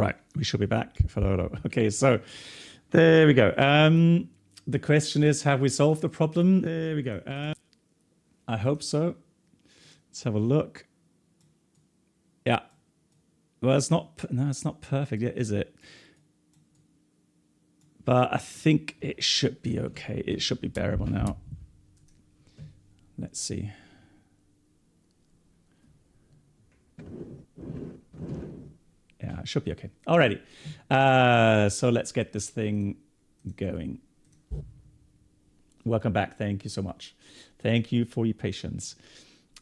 Right, we should be back. Okay, so there we go. The question is, have we solved the problem? There we go. I hope so. Let's have a look. Yeah. Well, it's not. No, it's not perfect yet, is it? But I think it should be okay. It should be bearable now. Let's see. Yeah, it should be okay. Alrighty. So let's get this thing going. Welcome back. Thank you so much. Thank you for your patience.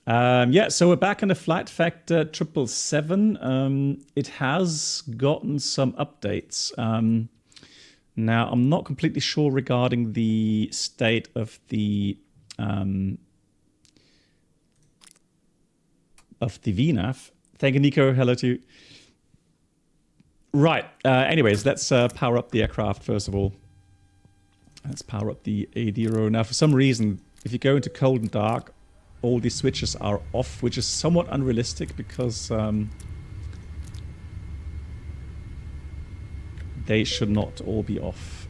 Yeah, so we're back on the FlightFactor 777. It has gotten some updates. Now, I'm not completely sure regarding the state of the VNAV. Thank you, Nico. Hello to you. Right. Anyways, let's power up the aircraft first of all. Let's power up the ADRO. Now, for some reason, if you go into cold and dark, all these switches are off, which is somewhat unrealistic because they should not all be off.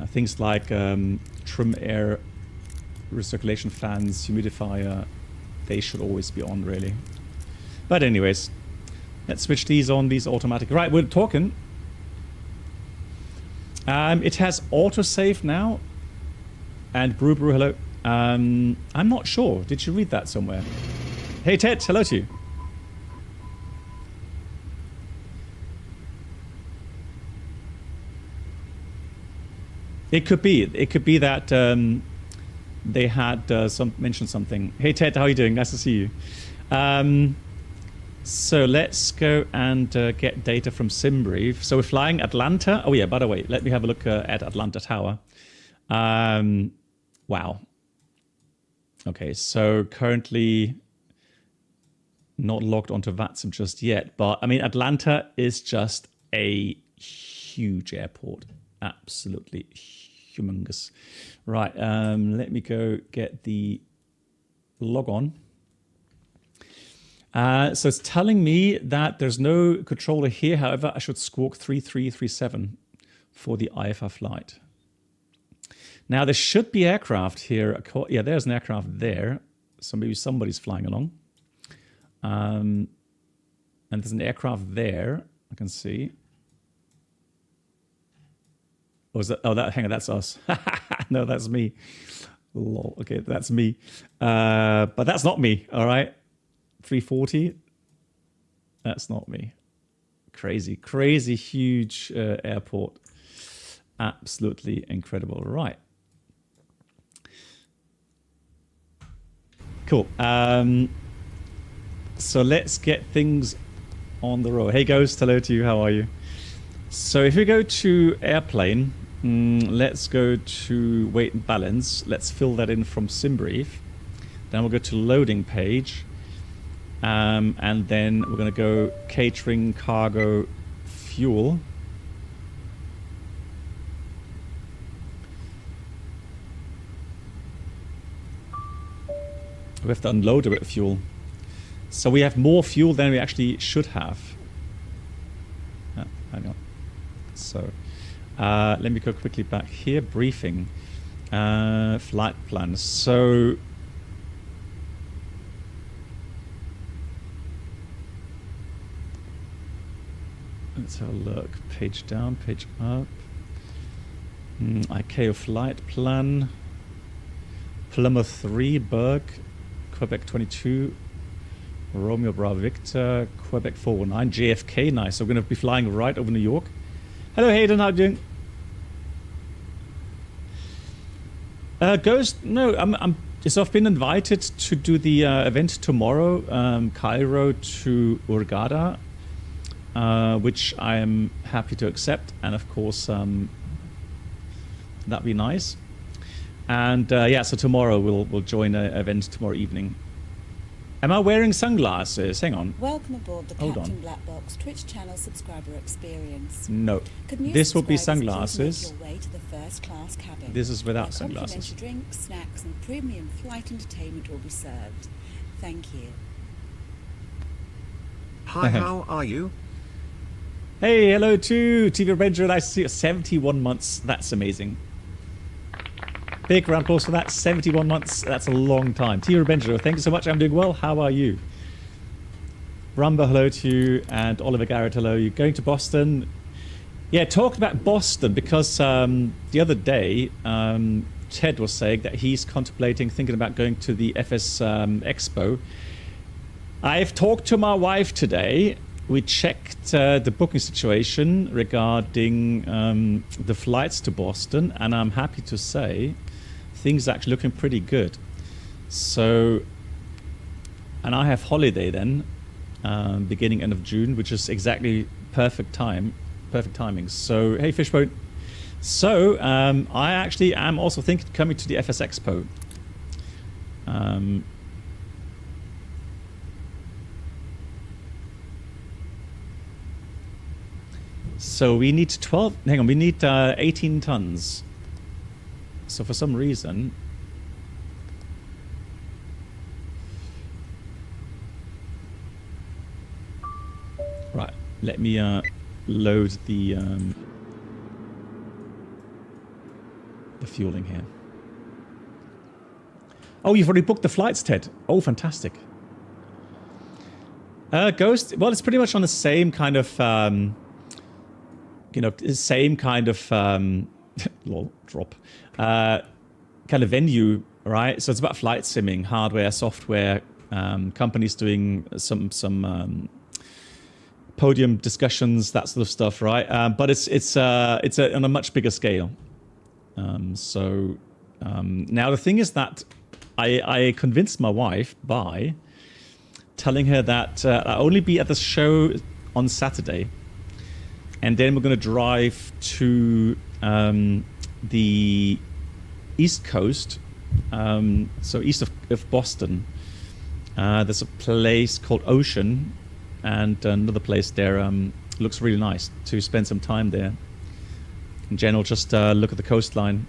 Things like trim air, recirculation fans, humidifier, they should always be on, really. But anyways, let's switch these on, these automatic. Right, we're talking. It has autosave now. And Brew, hello. I'm not sure. Did you read that somewhere? Hey, Ted, hello to you. It could be. It could be that they had mentioned something. Hey, Ted, how are you doing? Nice to see you. So let's go and get data from SimBrief. So we're flying Atlanta. Oh yeah, by the way, let me have a look at Atlanta Tower. Wow. Okay, so currently not logged onto VATSIM just yet, but I mean, Atlanta is just a huge airport. Absolutely humongous. Right, let me go get the log on. So it's telling me that there's no controller here. However, I should squawk 3337 for the IFR flight. Now, there should be aircraft here. Yeah, there's an aircraft there. So maybe somebody's flying along. And there's an aircraft there. I can see. Oh, is that, oh, hang on, that's us. No, that's me. Lol. Okay, that's me. But that's not me, all right? 340. That's not me. Crazy, crazy huge airport. Absolutely incredible. Right. Cool. So let's get things on the road. Hey, Ghost. Hello to you. How are you? So if we go to airplane, let's go to weight and balance. Let's fill that in from SimBrief. Then we'll go to loading page. And then we're going to go catering, cargo, fuel. We have to unload a bit of fuel. So we have more fuel than we actually should have. Hang on. So let me go quickly back here. Briefing. Flight plan. So let's have a look. Page down, page up. ICAO flight plan. Plymouth 3, Berg. Quebec 22, Romeo Bravo Victor, Quebec 419, JFK, nice. So we're going to be flying right over New York. Hello Hayden, how are you doing? Ghost, no, so I've been invited to do the event tomorrow, Cairo to Hurghada, which I am happy to accept, and of course that'd be nice. And yeah, so tomorrow we'll join an event tomorrow evening. Am I wearing sunglasses? Hang on. Welcome aboard the Captain Black Box Twitch channel subscriber experience. No, this will be sunglasses. Make your way to the first class cabin. This is without sunglasses. Complimentary drinks, snacks, and premium flight entertainment will be served. Thank you. Hi, how are you? Hey, hello to TV Avenger. Nice to see you. 71 months. That's amazing. Big round of applause for that. 71 months. That's a long time. TV Avenger, thank you so much. I'm doing well. How are you? Rumba, hello to you. And Oliver Garrett, hello. You're going to Boston? Yeah, talked about Boston because the other day Ted was saying that he's thinking about going to the FS Expo. I've talked to my wife today. We checked the booking situation regarding the flights to Boston, and I'm happy to say things are actually looking pretty good. So, and I have holiday then, beginning end of June, which is exactly perfect timing. So, hey Fishbone. So, I actually am also thinking of coming to the FS Expo. So we need 18 tons. So for some reason, right, let me load the fueling here. Oh, you've already booked the flights, Ted. Oh, fantastic. Ghost, well, it's pretty much on the same kind of same kind of lol, drop kind of venue, right? So it's about flight simming, hardware, software, companies doing some podium discussions, that sort of stuff, right? But it's on a much bigger scale. Now the thing is that I convinced my wife by telling her that I'll only be at the show on Saturday. And then we're going to drive to the East Coast, so east of Boston. There's a place called Ocean, and another place there looks really nice to spend some time there. In general, just look at the coastline.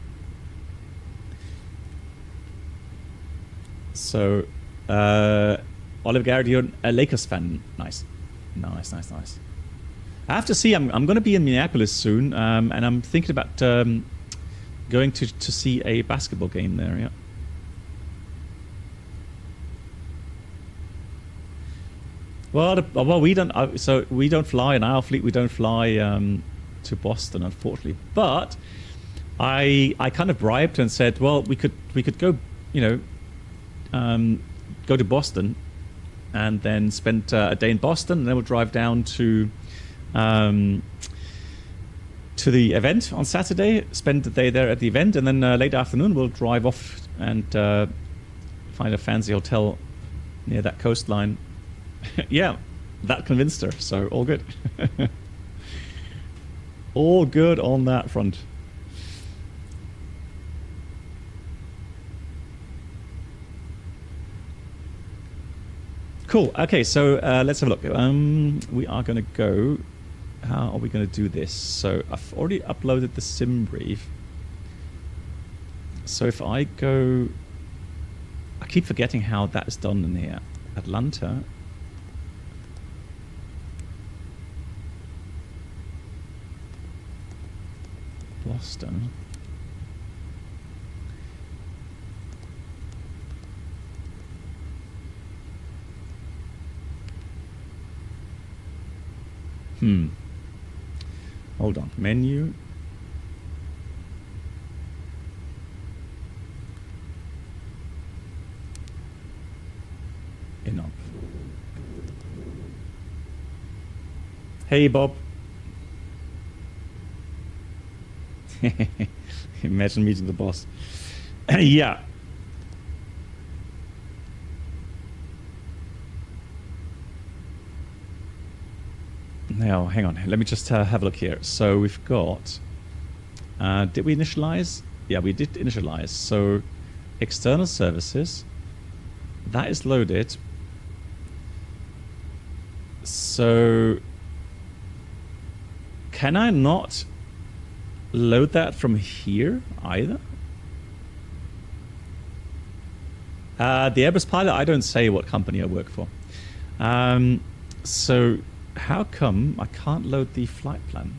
So, Oliver Garrett, you're a Lakers fan. Nice. I have to see. I'm going to be in Minneapolis soon, and I'm thinking about going to see a basketball game there. Yeah. Well, we don't. So we don't fly in our fleet. We don't fly to Boston, unfortunately. But I kind of bribed her and said, well, we could go, go to Boston, and then spend a day in Boston, and then we'll drive down to the event on Saturday, spend the day there at the event, and then late afternoon we'll drive off and find a fancy hotel near that coastline. Yeah, that convinced her, so all good. All good on that front. Cool. Okay, so let's have a look. We are going to go. How are we going to do this? So I've already uploaded the sim brief. So if I go, I keep forgetting how that is done in here. Atlanta. Boston. Hold on. Menu. Enough. Hey, Bob. Imagine meeting the boss. Yeah. Now, hang on. Let me just have a look here. So we've got... did we initialize? Yeah, we did initialize. So external services. That is loaded. So can I not load that from here either? The Airbus pilot, I don't say what company I work for. So How come I can't load the flight plan?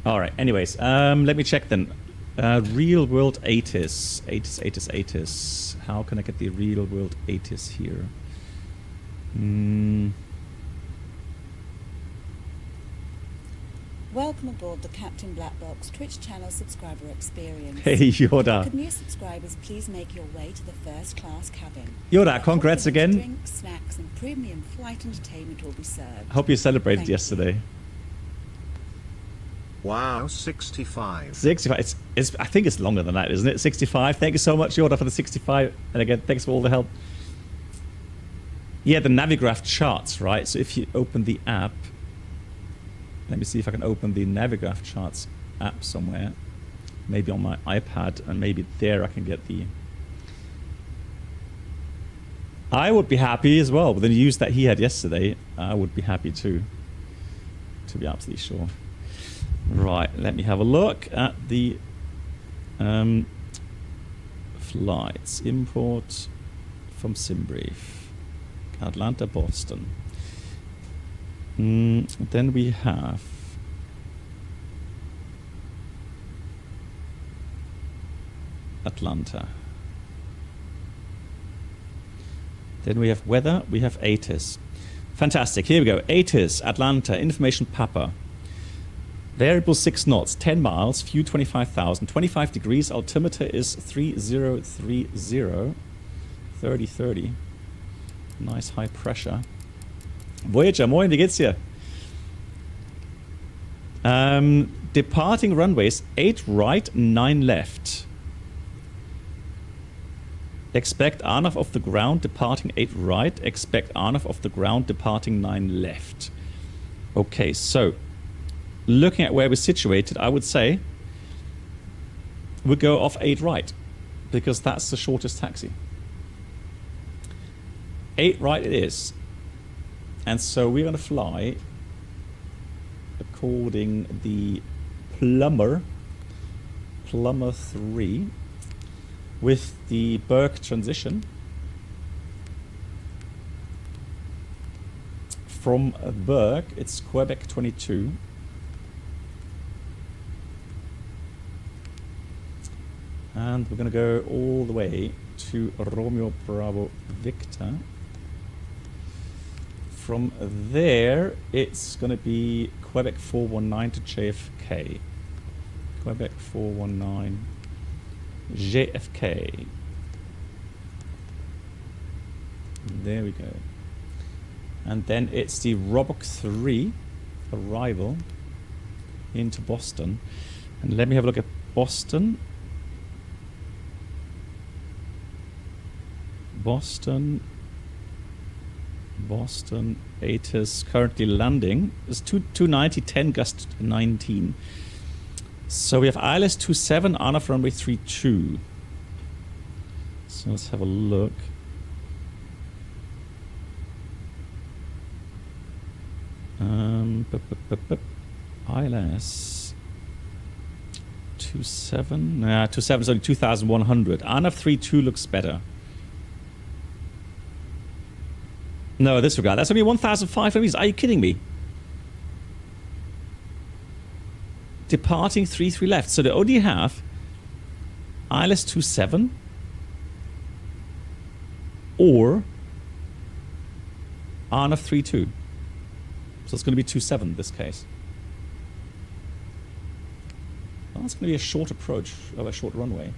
All right. Anyways, let me check then. Real world ATIS. ATIS. How can I get the real world ATIS here? Welcome aboard the Captain Black Box Twitch channel subscriber experience. Hey, Yoda. Could new subscribers please make your way to the first class cabin? Yoda, congrats again. Drinks, snacks, and premium flight entertainment will be served. Hope you celebrated Thank you. yesterday. Wow, 65. 65. It's. I think it's longer than that, isn't it? 65. Thank you so much, Yoda, for the 65. And again, thanks for all the help. Yeah, the Navigraph charts, right? So if you open the app, let me see if I can open the Navigraph charts app somewhere. Maybe on my iPad, and maybe there I can get the... I would be happy as well with the news that he had yesterday. I would be happy too, to be absolutely sure. Right, let me have a look at the flights. Import from SimBrief. Atlanta, Boston. Then we have Atlanta. Then we have weather, we have ATIS. Fantastic, here we go. ATIS, Atlanta, information Papa. Variable 6 knots, 10 miles, view 25,000, 25 degrees, altimeter is 3030, 3030. Nice high pressure. Voyager, moin, wie geht's dir? Departing runways, 8 right, 9 left. Expect RNAV off the ground, departing 8 right. Expect RNAV off the ground, departing 9 left. Okay, so looking at where we're situated, I would say we go off 8 right, because that's the shortest taxi. 8 right it is. And so we're going to fly according the Plumber 3 with the Burke transition from Burke. It's Quebec 22. And we're going to go all the way to Romeo Bravo Victor. From there, it's going to be Quebec 419 to JFK. Quebec 419, JFK. There we go. And then it's the Roebuck 3 arrival into Boston. And let me have a look at Boston. Boston, ATIS currently landing. It's 290, 10 gust 19. So we have ILS 27, RNAV runway 32. So let's have a look. ILS 27. 27 is only 2,100. RNAV 32 looks better. No, this regard. That's only 1,500 meters. Are you kidding me? Departing 33 left. So they only have ILS 27 or RNAV 32. So it's going to be 27 in this case. Well, that's going to be a short approach of a short runway.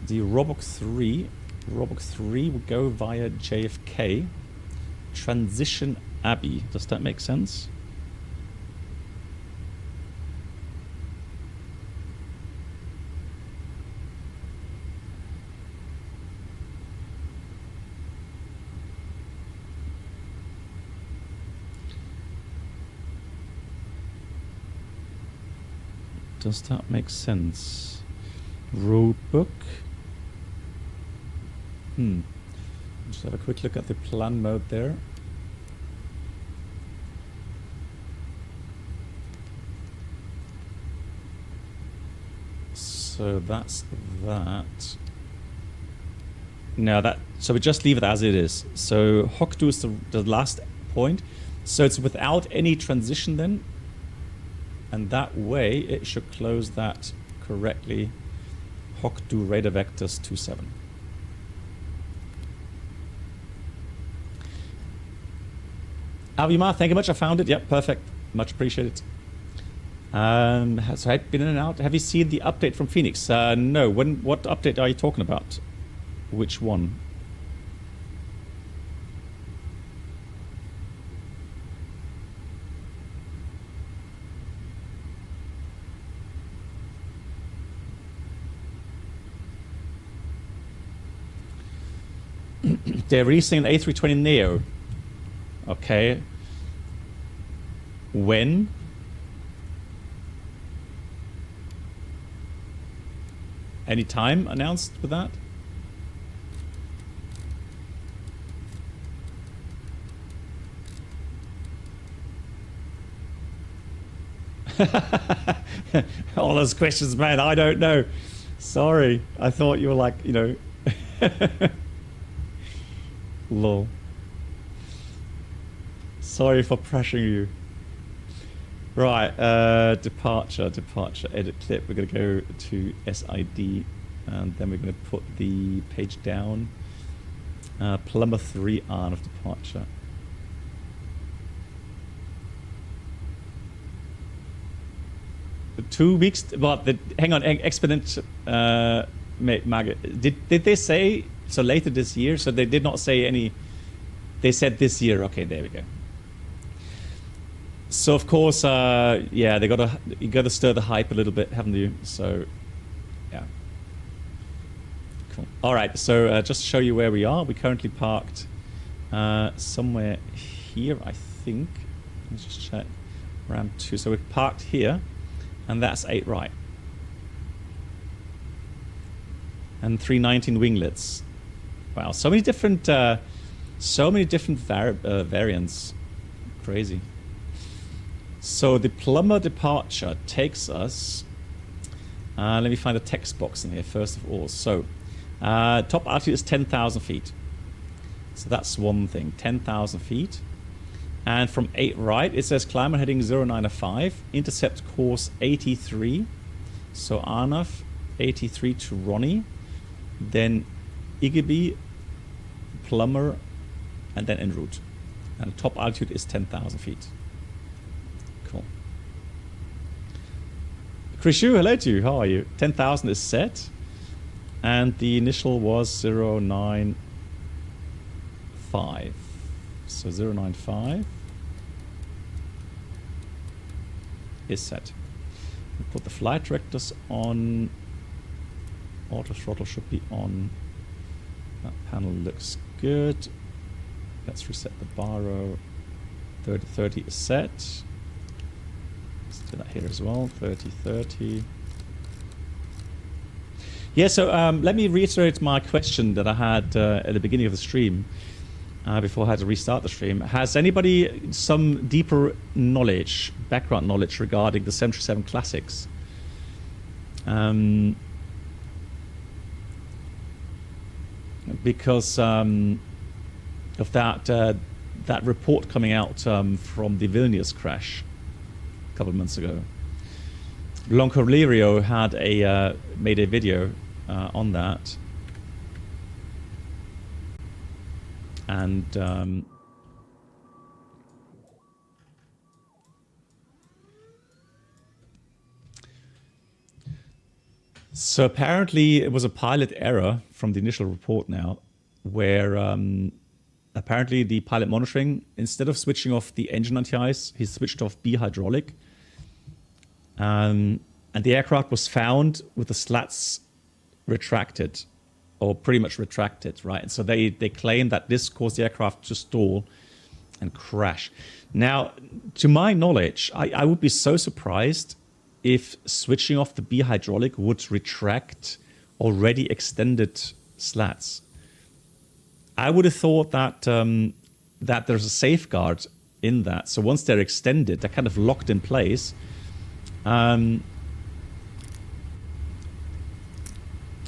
The Roebuck 3 will go via JFK. Transition Abbey. Does that make sense? Does that make sense? Road book. Just have a quick look at the plan mode there. So that's that. No, so we just leave it as it is. So Hock2 is the last point. So it's without any transition then. And that way it should close that correctly. Hock2 radar vectors 27. Avimar, thank you much. I found it. Yep, perfect. Much appreciated. Has it been in and out? Have you seen the update from Phoenix? No. What update are you talking about? Which one? They're releasing an A320neo. Okay. When? Any time announced with that? All those questions, man, I don't know. Sorry. I thought you were like, you know. Lol. Sorry for pressuring you. Right, departure, edit clip. We're going to go to SID, and then we're going to put the page down. Plumber 3 on of departure. The 2 weeks, but hang on, Exponent, Margaret, did they say, so later this year? So they did not say any, they said this year. Okay, there we go. So of course, yeah, you gotta stir the hype a little bit, haven't you? So, yeah. Cool. All right. So just to show you where we are, we currently parked somewhere here, I think. Let's just check. Ramp 2. So we're parked here, and that's 8 right. And 319 winglets. Wow, so many different variants. Crazy. So the plumber departure takes us. Let me find the text box in here first of all. So top altitude is 10,000 feet. So that's one thing, 10,000 feet. And from 8 right, it says climb on heading 0905, intercept course 83. So Arnav, 83 to Ronnie, then Igby, plumber, and then en route. And the top altitude is 10,000 feet. Cool. Krishu, hello to you. How are you? 10,000 is set. And the initial was 095. So 095 is set. We put the flight directors on. Auto throttle should be on. That panel looks good. Let's reset the baro. 3030 is set. Let's do that here as well. 3030. Yeah, so let me reiterate my question that I had at the beginning of the stream, before I had to restart the stream. Has anybody some deeper knowledge, background knowledge regarding the 737 Classics? Because of that report coming out from the Vilnius crash a couple of months ago. Loncorlerio had made a video on that, and so apparently it was a pilot error from the initial report now, where apparently the pilot monitoring, instead of switching off the engine anti-ice, he switched off B hydraulic. And the aircraft was found with the slats retracted, or pretty much retracted, right? And so they claim that this caused the aircraft to stall and crash. Now, to my knowledge, I would be so surprised if switching off the B hydraulic would retract already extended slats. I would have thought that that there's a safeguard in that. So once they're extended, they're kind of locked in place. They're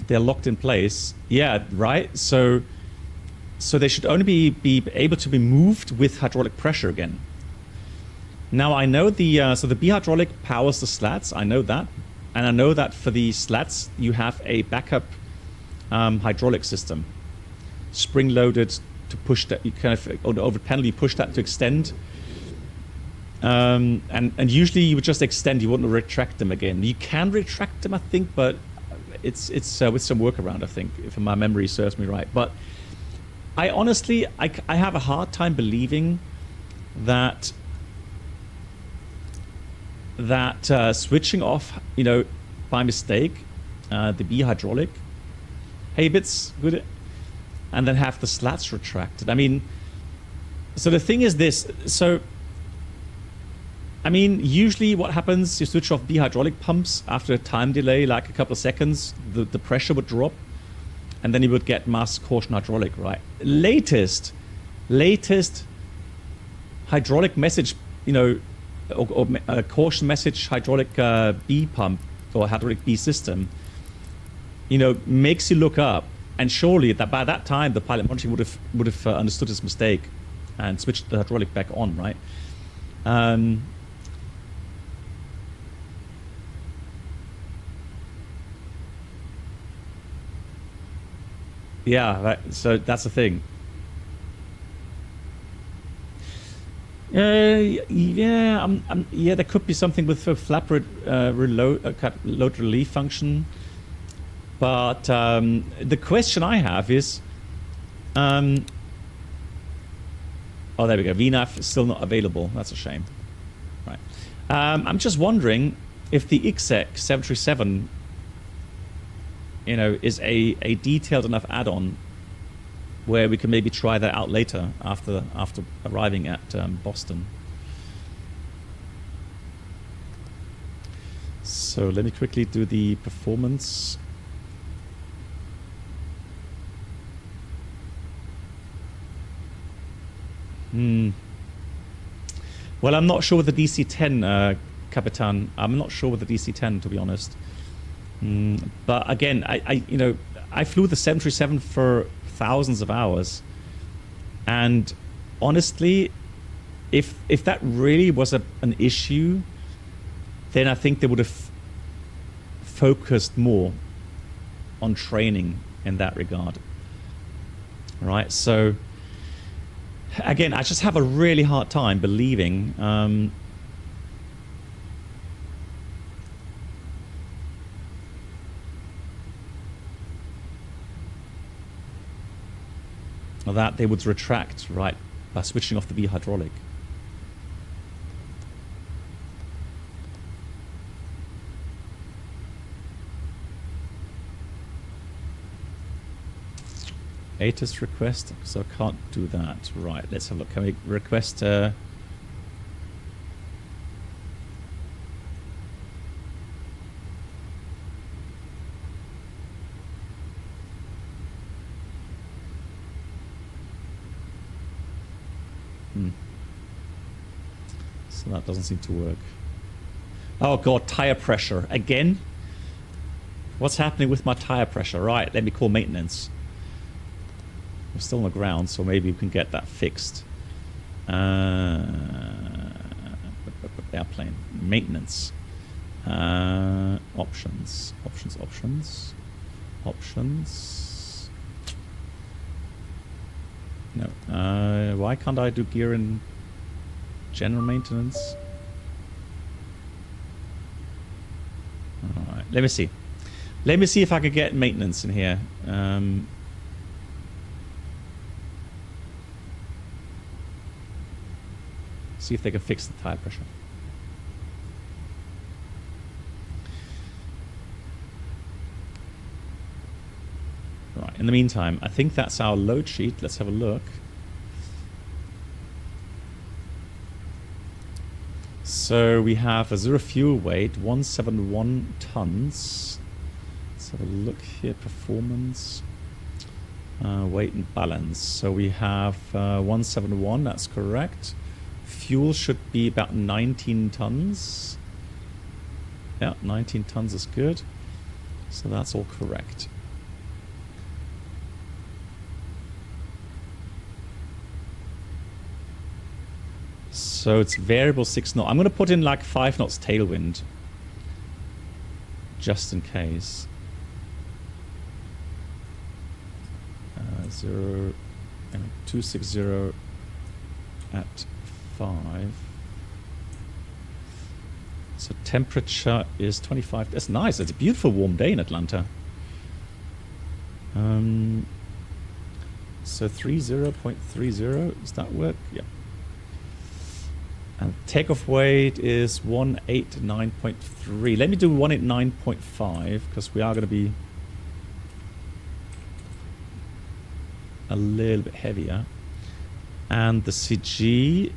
locked in place. Yeah, right? So they should only be able to be moved with hydraulic pressure again. Now I know so the B hydraulic powers the slats. I know that, and I know that for the slats you have a backup hydraulic system, spring loaded to push that. You kind of over the panel you push that to extend, and usually you would just extend. You wouldn't retract them again. You can retract them, I think, but it's with some workaround, I think, if my memory serves me right. But I honestly I have a hard time believing that switching off, by mistake, the B hydraulic, hey bits, good, and then have the slats retracted. I mean, so the thing is this. So, I mean, usually what happens, you switch off B hydraulic pumps after a time delay, like a couple of seconds, the pressure would drop, and then you would get mass caution hydraulic, right? Latest hydraulic message, or caution message hydraulic B pump or hydraulic B system, makes you look up, and surely that by that time the pilot monitoring would have understood his mistake and switched the hydraulic back on, right? Yeah, right. So that's the thing. Yeah, yeah, there could be something with the flap load relief function, but the question I have is, oh, there we go. VNAV is still not available. That's a shame. Right. I'm just wondering if the XP777, is a detailed enough add-on where we can maybe try that out later after arriving at Boston. So let me quickly do the performance. Well, I'm not sure with the DC-10, Capitan. I'm not sure with the DC-10, to be honest. But again, I flew the 737 for thousands of hours, and honestly, if that really was an issue, then I think they would have focused more on training in that regard. Right? So again, I just have a really hard time believing that they would retract, right, by switching off the B hydraulic. ATIS request, so I can't do that. Right, let's have a look. Can we request So that doesn't seem to work. Oh god, tire pressure again. What's happening with my tire pressure? Right, let me call maintenance. We're still on the ground, so maybe we can get that fixed. Airplane maintenance. Options. No. Why can't I do gear and general maintenance? Alright, let me see. Let me see if I could get maintenance in here. See if they can fix the tire pressure. Right, in the meantime, I think that's our load sheet. Let's have a look. So we have a zero fuel weight, 171 tons. Let's have a look here, performance, weight and balance. So we have 171, that's correct. Fuel should be about 19 tons. Yeah, 19 tons is good. So that's all correct. So it's variable 6 knots. I'm going to put in like 5 knots tailwind. Just in case. 260 at 5. So temperature is 25. That's nice. It's a beautiful warm day in Atlanta. So 30.30. Does that work? Yeah. And takeoff weight is 189.3. Let me do 189.5 because we are going to be a little bit heavier. And the CG,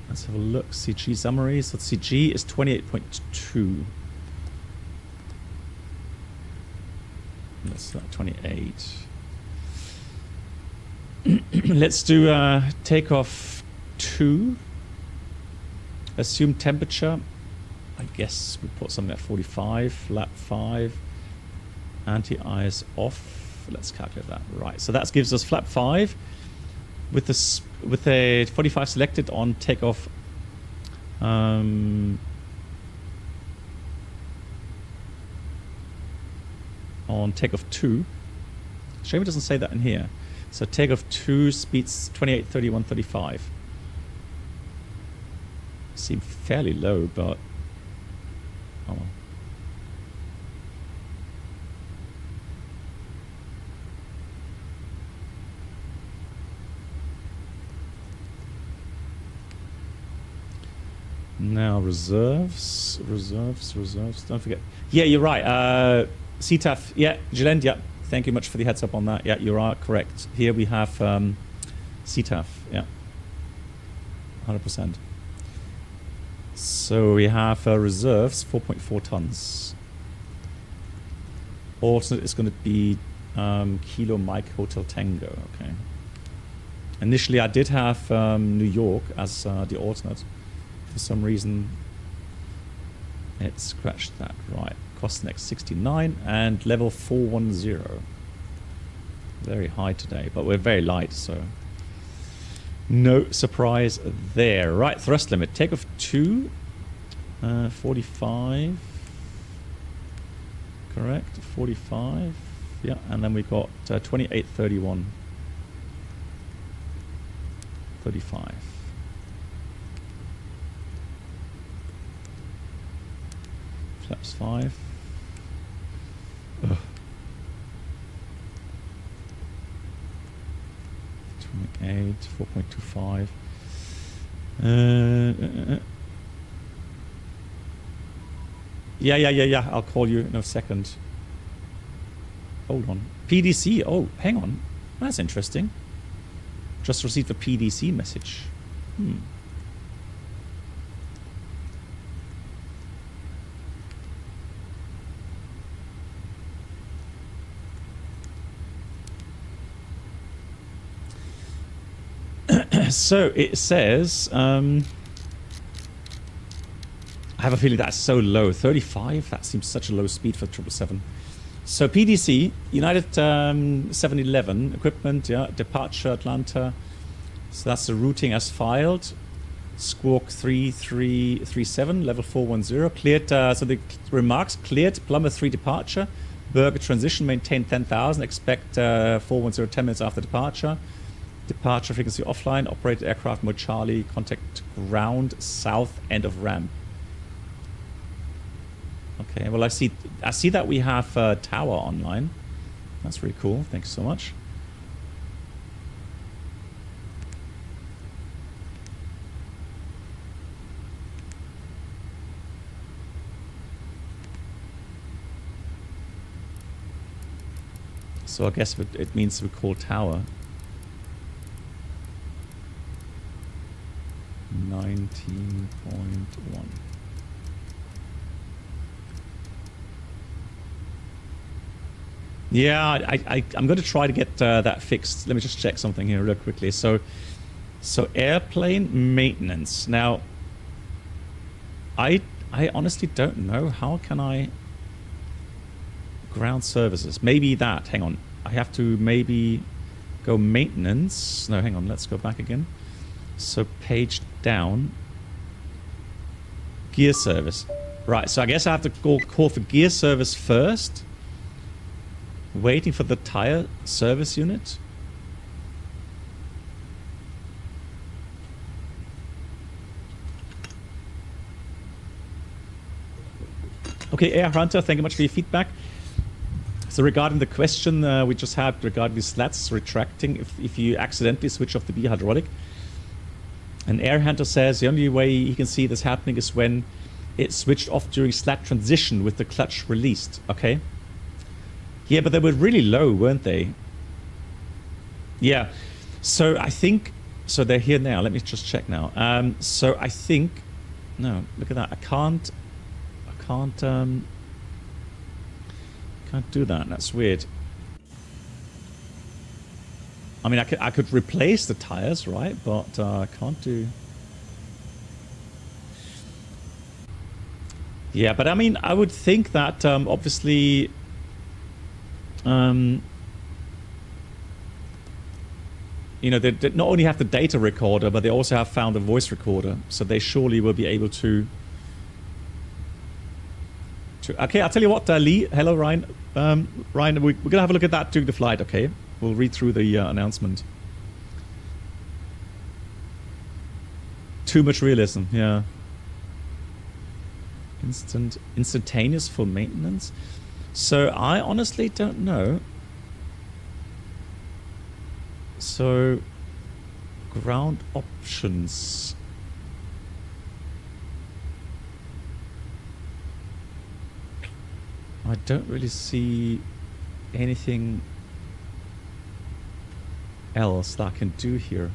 let's have a look. CG summary. So CG is 28.2. Let's start 28. Let's do takeoff 2. Assume temperature. I guess we put something at 45. Flap 5. Anti-ice off. Let's calculate that. Right. So that gives us flap 5 with a 45 selected on takeoff. On takeoff 2. Shame it doesn't say that in here. So takeoff 2 speeds 28, 31, 35. Seem fairly low, but oh well. Now reserves. Don't forget. Yeah, you're right. CTAF. Yeah, Gilend. Yeah, thank you much for the heads up on that. Yeah, you are correct. Here we have CTAF. Yeah, 100%. So we have reserves 4.4 tons. Alternate is going to be Kilo Mike Hotel Tango. Okay. Initially, I did have New York as the alternate. For some reason, it scratched that. Right. Cost next 69 and level 410. Very high today, but we're very light, so no surprise there. Right, thrust limit. Takeoff 2, 45. Correct, 45. Yeah, and then we got 28, 31. 35. Flaps 5. Ugh. 28, 4.25. Yeah. I'll call you in a second. Hold on. PDC. Oh, hang on. That's interesting. Just received a PDC message. So it says, I have a feeling that's so low. 35? That seems such a low speed for 777. So PDC, United 711, equipment, yeah, departure Atlanta. So that's the routing as filed. Squawk 3337, level 410. Cleared, so the remarks cleared, Plumber 3 departure. Burger transition, maintain 10,000. Expect 410 10 minutes after departure. Departure frequency offline, operated aircraft mode Charlie, contact ground south end of ramp. Okay, well I see that we have tower online. That's really cool. Thanks so much. So I guess it means we call tower. 9 19.1. Yeah, I'm going to try to get that fixed. Let me just check something here real quickly. So airplane maintenance. Now, I honestly don't know. How can I... Ground services. Maybe that. Hang on. I have to maybe go maintenance. No, hang on. Let's go back again. So page down. Gear service. Right, so I guess I have to call for gear service first. Waiting for the tire service unit. Okay, Air Hunter, thank you much for your feedback. So regarding the question we just had regarding the slats retracting, if you accidentally switch off the B hydraulic, and Air Hunter says the only way he can see this happening is when it's switched off during slat transition with the clutch released. Okay. Yeah, but they were really low, weren't they? Yeah. So I think... So they're here now. Let me just check now. So I think... No, look at that. I can't do that. That's weird. I mean, I could replace the tires, right? But I can't do... Yeah, but I mean, I would think that obviously... you know, they not only have the data recorder, but they also have found a voice recorder. So they surely will be able to... Okay, I'll tell you what, Lee. Hello, Ryan. Ryan, we're going to have a look at that during the flight, okay? We'll read through the announcement. Too much realism, yeah. Instantaneous for maintenance? So I honestly don't know. So ground options. I don't really see anything else that I can do here.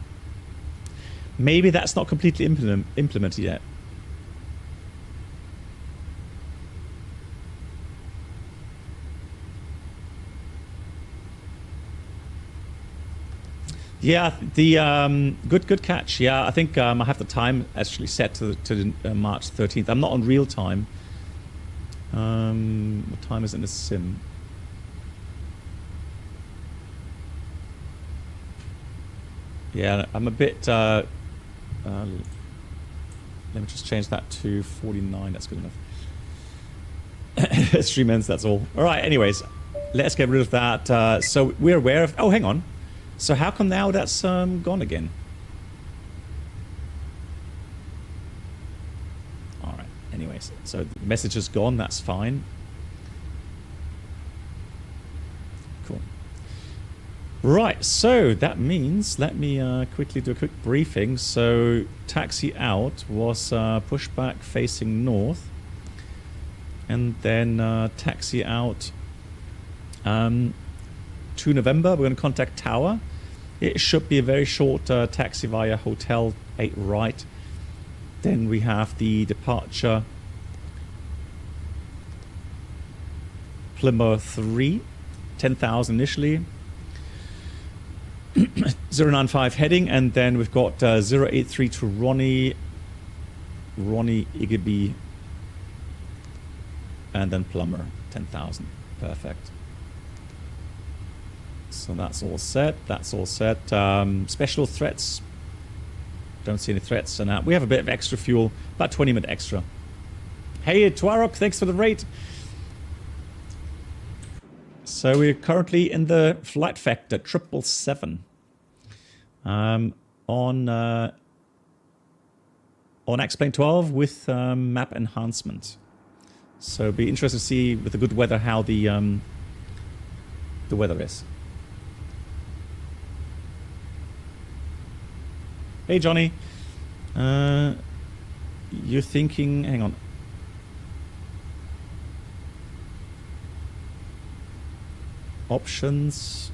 Maybe that's not completely implemented yet. Yeah, the good catch. Yeah, I think I have the time actually set to March 13th. I'm not on real time. What time is it in the sim? Yeah, I'm a bit... let me just change that to 49. That's good enough. Stream ends, that's all. All right, anyways, let's get rid of that. So we're aware of... Oh, hang on. So how come now that's gone again? All right, anyways. So the message is gone. That's fine. Cool. Right, so that means, let me quickly do a quick briefing. So taxi out was pushback facing north. And then taxi out to November. We're going to contact Tower. It should be a very short taxi via Hotel 8 right. Then we have the departure Plymouth 3, 10,000 initially. 095 heading, and then we've got 083 to Ronnie Igby, and then Plumber 10,000. Perfect. So that's all set. That's all set. Special threats. Don't see any threats. So now we have a bit of extra fuel, about 20 minutes extra. Hey, Twarok, thanks for the rate. So we're currently in the FilghtFactor 777 on XP12 with map enhancement. So it'll be interesting to see with the good weather how the weather is. Hey Johnny, you're thinking, hang on. Options.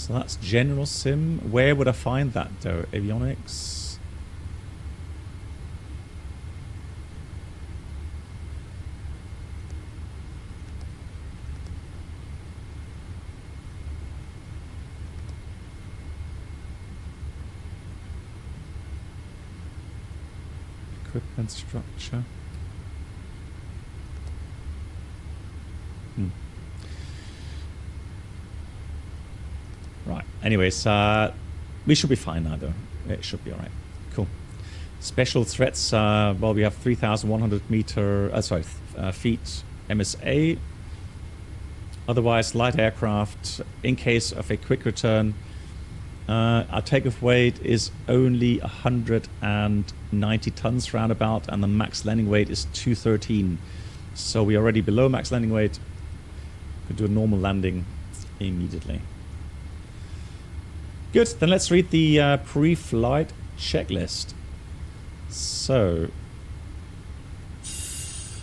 So that's general sim. Where would I find that though? Avionics. Equipment structure. Right. Anyways, we should be fine now, though. It should be all right. Cool. Special threats. Well, we have 3,100 feet MSA. Otherwise, light aircraft. In case of a quick return, our takeoff weight is only 190 tons roundabout, and the max landing weight is 213. So we're already below max landing weight. Could do a normal landing immediately. Good, then let's read the pre-flight checklist. So,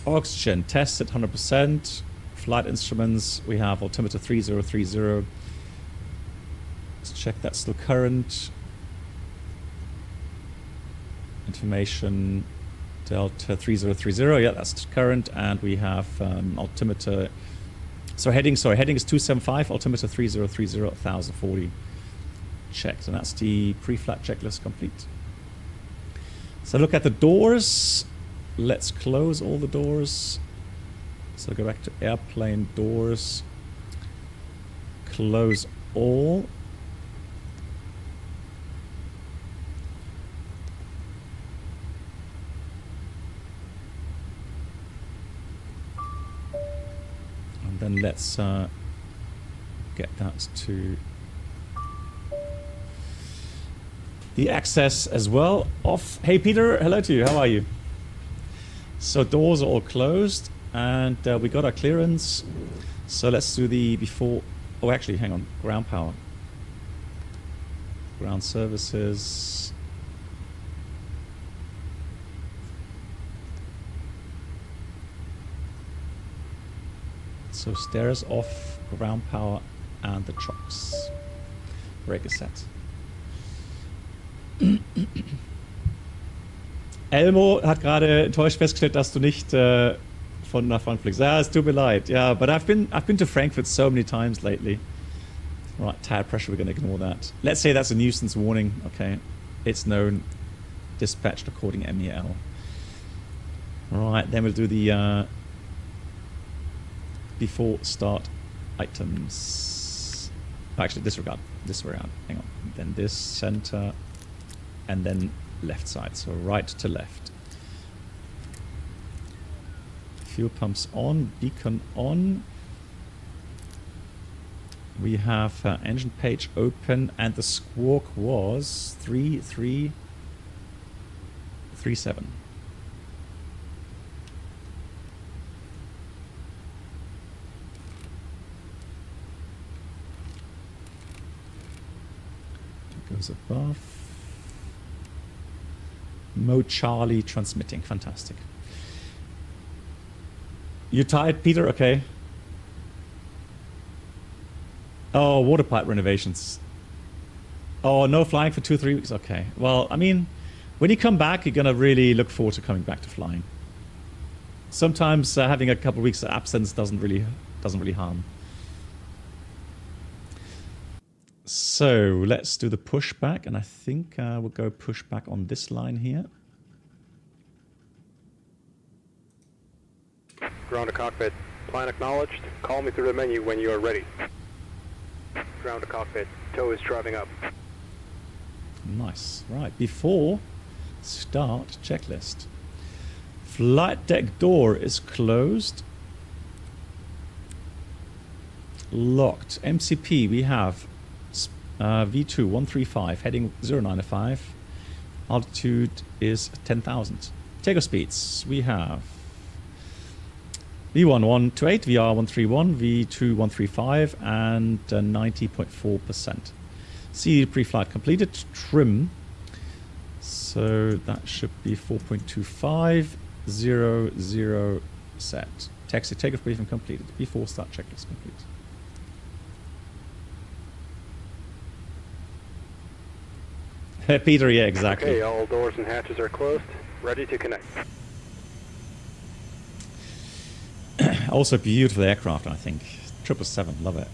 oxygen tested 100%. Flight instruments, we have altimeter 3030. Let's check that's still current. Information Delta 3030, yeah, that's current. And we have altimeter, heading is 275, altimeter 3030, 1040. Checked, and that's the pre-flight checklist complete. So look at the doors. Let's close all the doors. So go back to airplane doors. Close all. And then let's get that to the access as well off. Hey Peter, hello to you, how are you? So doors are all closed and we got our clearance. So let's do the before, oh actually hang on, ground power. Ground services. So stairs off, ground power and the trucks. Brake is set. Elmo hat gerade enttäuscht festgestellt, dass du nicht von nach Frankfurt fliegst. Ja, es tut mir leid. Yeah, but I've been to Frankfurt so many times lately. Right, tire pressure, we're going to ignore that. Let's say that's a nuisance warning. Okay, it's known, dispatched according MEL. Right, then we'll do the before start items. Actually, disregard. Hang on. Then this center. And then left side, so right to left. Fuel pumps on, beacon on. We have engine page open, and the squawk was 3337. It goes above. Mode Charlie transmitting. Fantastic. You tired, Peter? Okay. Oh, water pipe renovations. Oh, no flying for 2-3 weeks. Okay. Well, I mean, when you come back, you're gonna really look forward to coming back to flying. Sometimes having a couple of weeks of absence doesn't really harm. So let's do the pushback, and I think we'll go pushback on this line here. Ground to cockpit. Plan acknowledged. Call me through the menu when you are ready. Ground to cockpit. Tow is driving up. Nice. Right. Before start checklist. Flight deck door is closed. Locked. MCP we have V2 135 heading 095. Altitude is 10,000. Takeoff speeds we have V1 128, VR 131, V2 135, and 90.4%. See pre-flight completed. Trim. So that should be 4.25, 00 set. Taxi takeoff briefing completed. Before start checklist complete. Peter, yeah, exactly. Okay, all doors and hatches are closed. Ready to connect. Also beautiful aircraft, I think. 777, love it.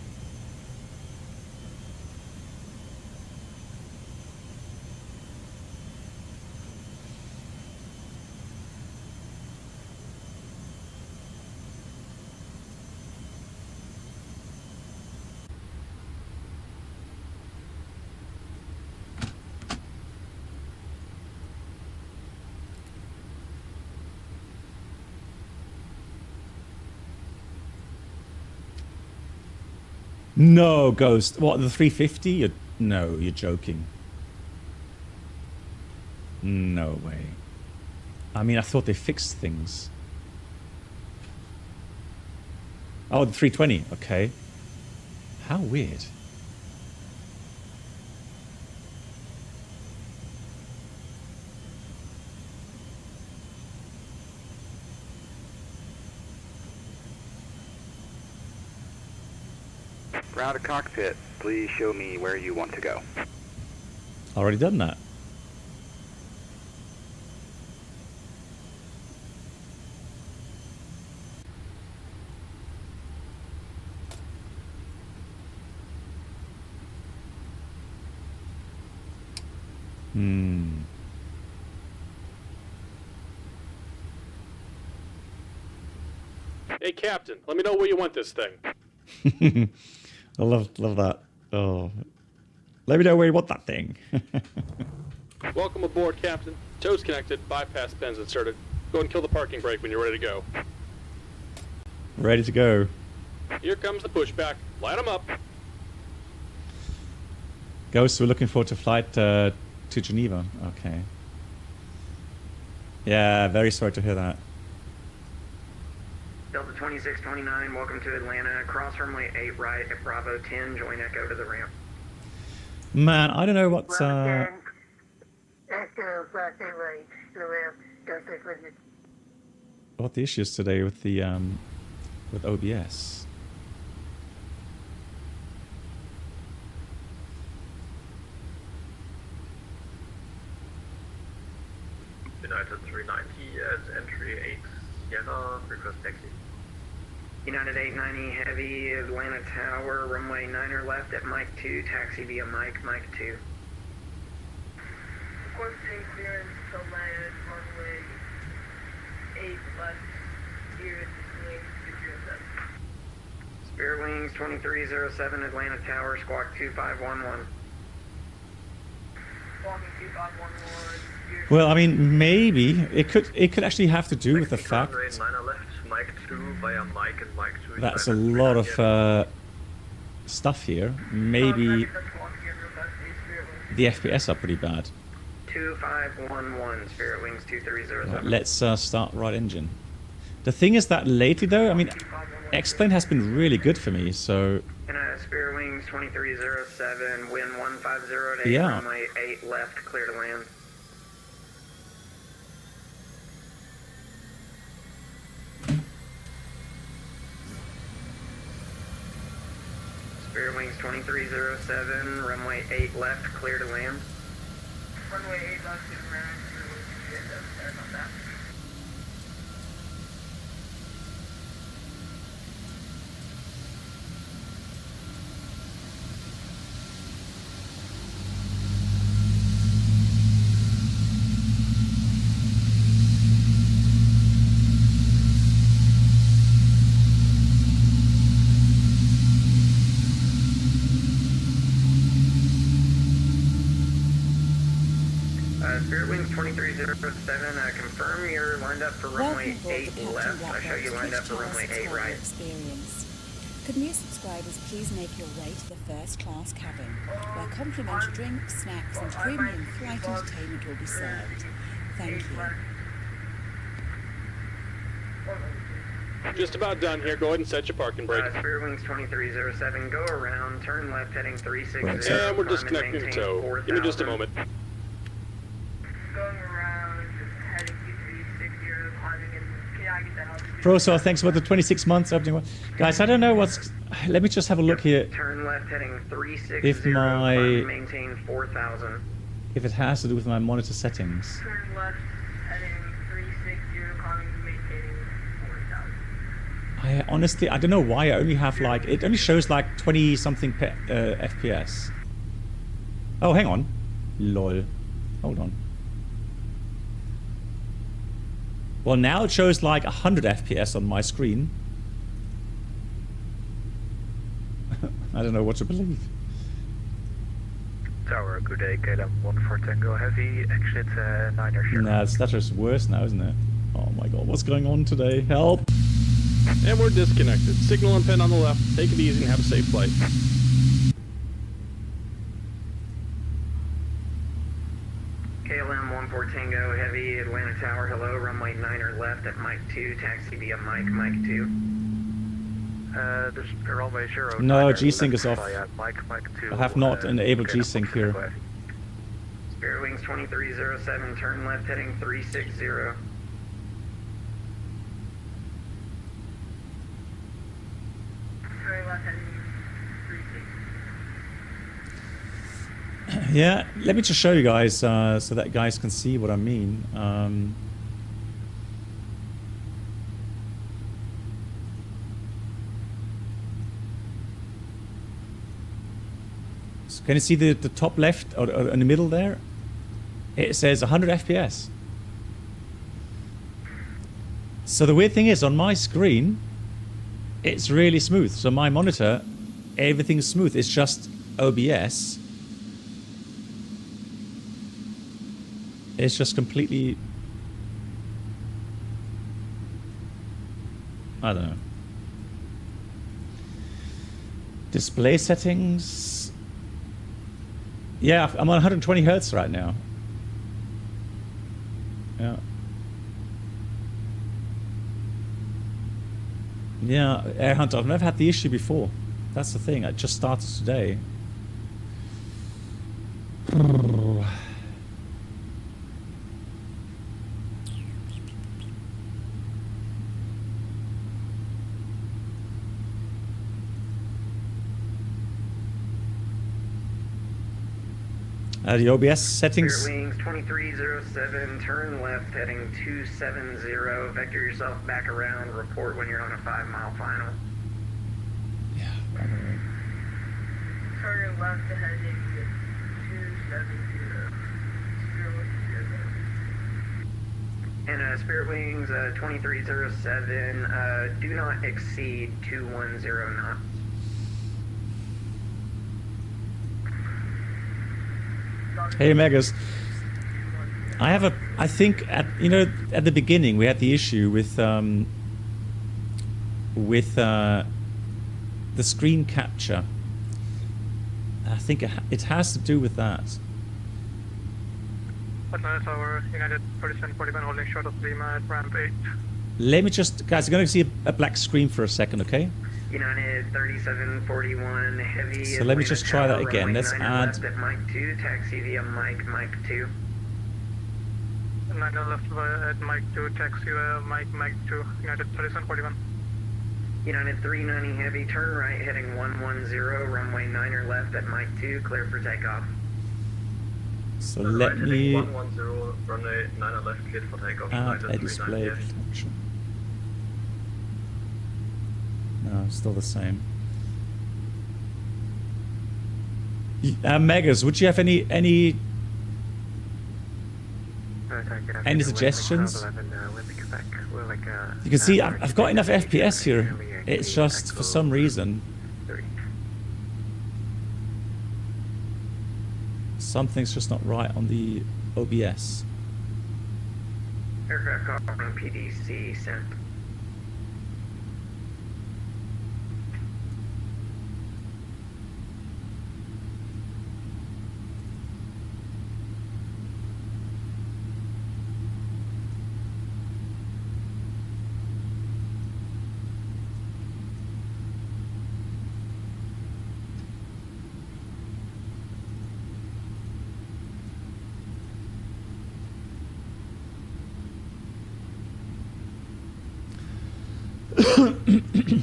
No, Ghost. What, the 350? No, you're joking. No way. I mean, I thought they fixed things. Oh, the 320. Okay. How weird. Ground to cockpit, please show me where you want to go. Already done that. Hey, Captain, let me know where you want this thing. I love that. Oh, let me know where you want that thing. Welcome aboard, Captain. Toes connected, bypass pins inserted. Go and kill the parking brake when you're ready to go. Ready to go. Here comes the pushback. Line them up. Ghost, we're looking forward to flight to Geneva. Okay. Yeah, very sorry to hear that. Delta 2629, welcome to Atlanta. Cross runway 8 right at Bravo 10. Join Echo to the ramp. Man, I don't know what what the issue is today with the with OBS. United 390 as entry 8 Sierra, request taxi. United 890 Heavy, Atlanta Tower, runway 9er left at Mike 2, taxi via Mike 2. Requesting clearance to land runway 8 left, here at Wings 207. Spirit Wings 2307, Atlanta Tower, squawk 2511. Squawking 2511. Well, I mean, maybe it could actually have to do with the fact that's a lot of stuff here. Maybe the FPS are pretty bad. 2511, Spirit Wings 2307. Right, let's start right engine. The thing is that lately, though, I mean, X-Plane has been really good for me, so... Spirit Wings 2307, wind 150 to yeah. runway 8 left, clear to land. Spirit Wings 2307, runway 8 left, clear to land. Runway 8 left to land, sorry about that. Spirit Wings 2307, confirm you're lined up for runway Welcome aboard 8 the Captain left. Black I show you Box lined up for Twitch runway 8 Channel right. Experience. Could new subscribers please make your way to the first class cabin, where complimentary drinks, snacks and premium flight entertainment will be served. Thank you. Just about done here. Go ahead and set your parking brake. Spirit Wings 2307, go around, turn left heading 360. Right. And we're disconnecting the tow. Give me just a moment. Going around, heading 2360, climbing in. Can I get that out? Proso, thanks for the 26 months opening one. Guys, I don't know what's... Let me just have a look here. Turn left heading 360, If my... maintain 4000. if it has to do with my monitor settings. Turn left, heading 360, climbing, maintaining 40,000. I honestly, I don't know why I only have like, it only shows like 20 something FPS. Oh, hang on. Lol. Hold on. Well, now it shows like 100 FPS on my screen. I don't know what to believe. Tower, good day, KLM 14 Tango Heavy, exit 9er sure. Nah, that's just worse now, isn't it? Oh my god, what's going on today? Help! And we're disconnected. Signal and pin on the left. Take it easy and have a safe flight. KLM 14 Tango Heavy, Atlanta Tower, hello, runway 9er left at Mike 2, taxi via Mike 2. There's runway 0. No, G-Sync is off. Mike 2. I have not enabled G-Sync here. Spirit Wings 2307, turn left heading 360. Turn left, heading 360. Yeah, let me just show you guys so that guys can see what I mean. So can you see the top left or in the middle there? It says 100 FPS. So the weird thing is, on my screen, it's really smooth. So my monitor, everything's smooth. It's just OBS. It's just completely... I don't know. Display settings... Yeah, I'm on 120 Hertz right now. Yeah. Yeah, Air Hunter, I've never had the issue before. That's the thing, it just started today. The OBS settings. Spirit Wings 2307, turn left heading 270, vector yourself back around, report when you're on a 5-mile final. Yeah, I don't know. Turn left, heading 270. And Spirit Wings 2307, do not exceed 210 knots. Hey Megas, I think at the beginning we had the issue with the screen capture. I think it has to do with that. Atlanta Tower, United 3741, holding short of Lima at ramp 8. Let me just, guys, you're going to see a black screen for a second, okay? United 3741 heavy. So let me just try that again. Let's add. Left at Mike 2, taxi via Mike 2. 9 left at Mike 2, taxi via Mike 2, United 3741. United 390 heavy, turn right heading 110, runway 9er left at Mike 2, clear for takeoff. So let me 110, runway 9 left, cleared for takeoff. add a display function. No, still the same. Megas, would you have any suggestions? You can see I've got enough FPS here. It's just for some reason something's just not right on the OBS. Aircraft calling PDC sent.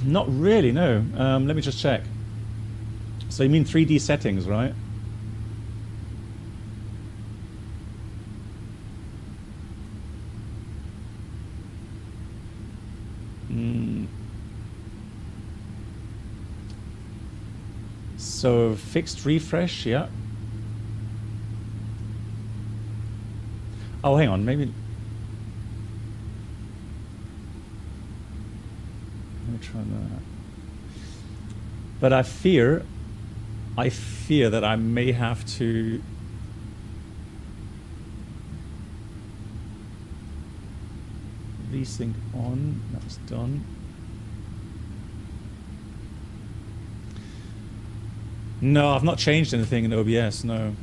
Not really, no. Let me just check. So you mean 3D settings, right? So fixed refresh, yeah. Oh, hang on, maybe. Let me try that. But I fear that I may have to. Resync on. That's done. No, I've not changed anything in OBS, no.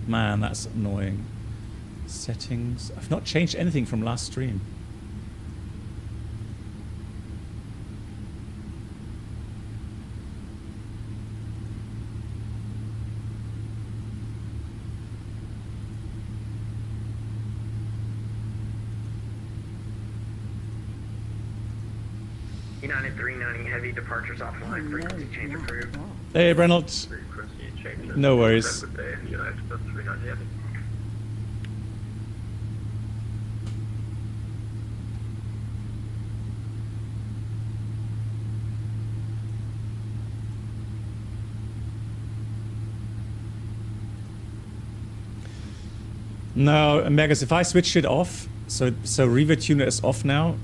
Man, that's annoying. Settings. I've not changed anything from last stream. United 390 heavy departures offline. Frequency change approved. Hey, Reynolds. Frequency changes. No worries. Good day, United 390 heavy. No, Megas, if I switch it off, so Reaver Tuner is off now.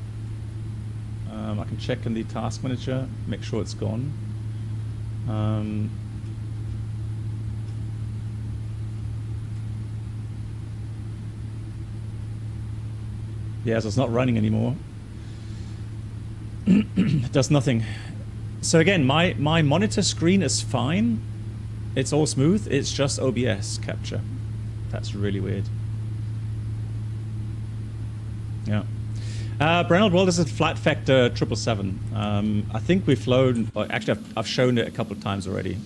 I can check in the task manager, make sure it's gone. Yeah, so it's not running anymore. It does nothing. So again, my monitor screen is fine. It's all smooth. It's just OBS capture. That's really weird. Yeah. Brennell, well, this is FlightFactor 777. I think we've flown. Well, actually, I've shown it a couple of times already.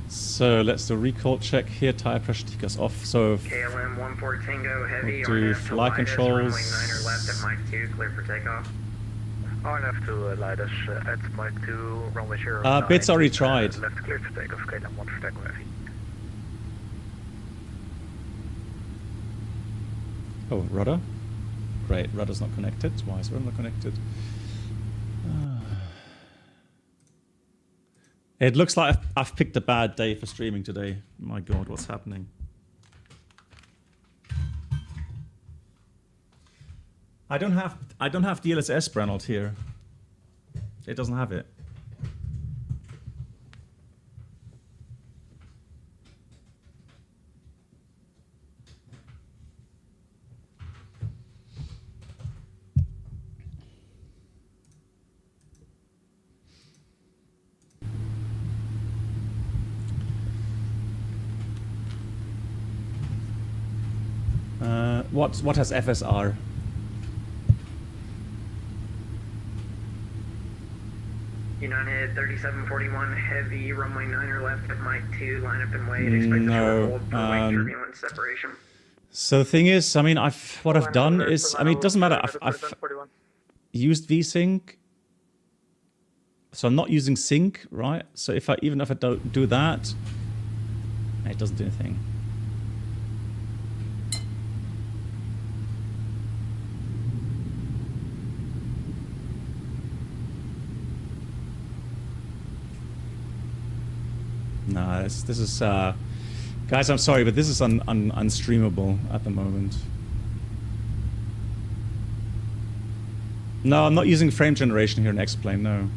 So let's do a recall check here. Tire pressure take off. So KLM 14 Tango heavy. we'll do RNF to flight Lidas, controls. runway 9er left at Mike 2, clear for takeoff. RNF to Lidas at Mike 2, runway 0. Bits already tried. Left clear for takeoff, KLM 1 for takeoff heavy. Oh, rudder. Great, rudder's not connected. Why is rudder not connected? It looks like I've picked a bad day for streaming today. My God, what's happening? I don't have DLSS, Brennell, here. It doesn't have it. What has FSR? United 3741 heavy, runway 9er left at Mike 2, line up and wait. Expect a short hold for wake turbulence separation. So the thing is, I mean, what I've done is, I mean, it doesn't matter. I've used VSync, so I'm not using sync, right? So even if I don't do that, it doesn't do anything. No, this is guys, I'm sorry, but this is unstreamable at the moment. No, I'm not using frame generation here in X-Plane, no.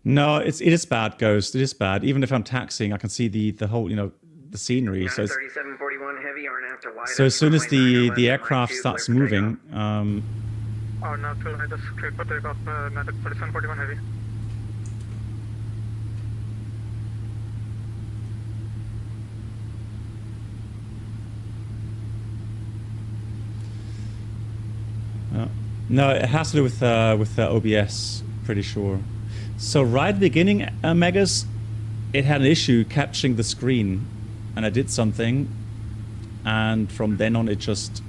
No, it is bad, Ghost. It is bad. Even if I'm taxiing, I can see the whole, the scenery. So 3741 heavy, RNAV to wide. so as soon as the aircraft starts moving, RNAV to line, just clear for takeoff, 3741 heavy. no, it has to do with OBS, pretty sure. So right at the beginning, Megas, it had an issue capturing the screen, and I did something, and from then on it just...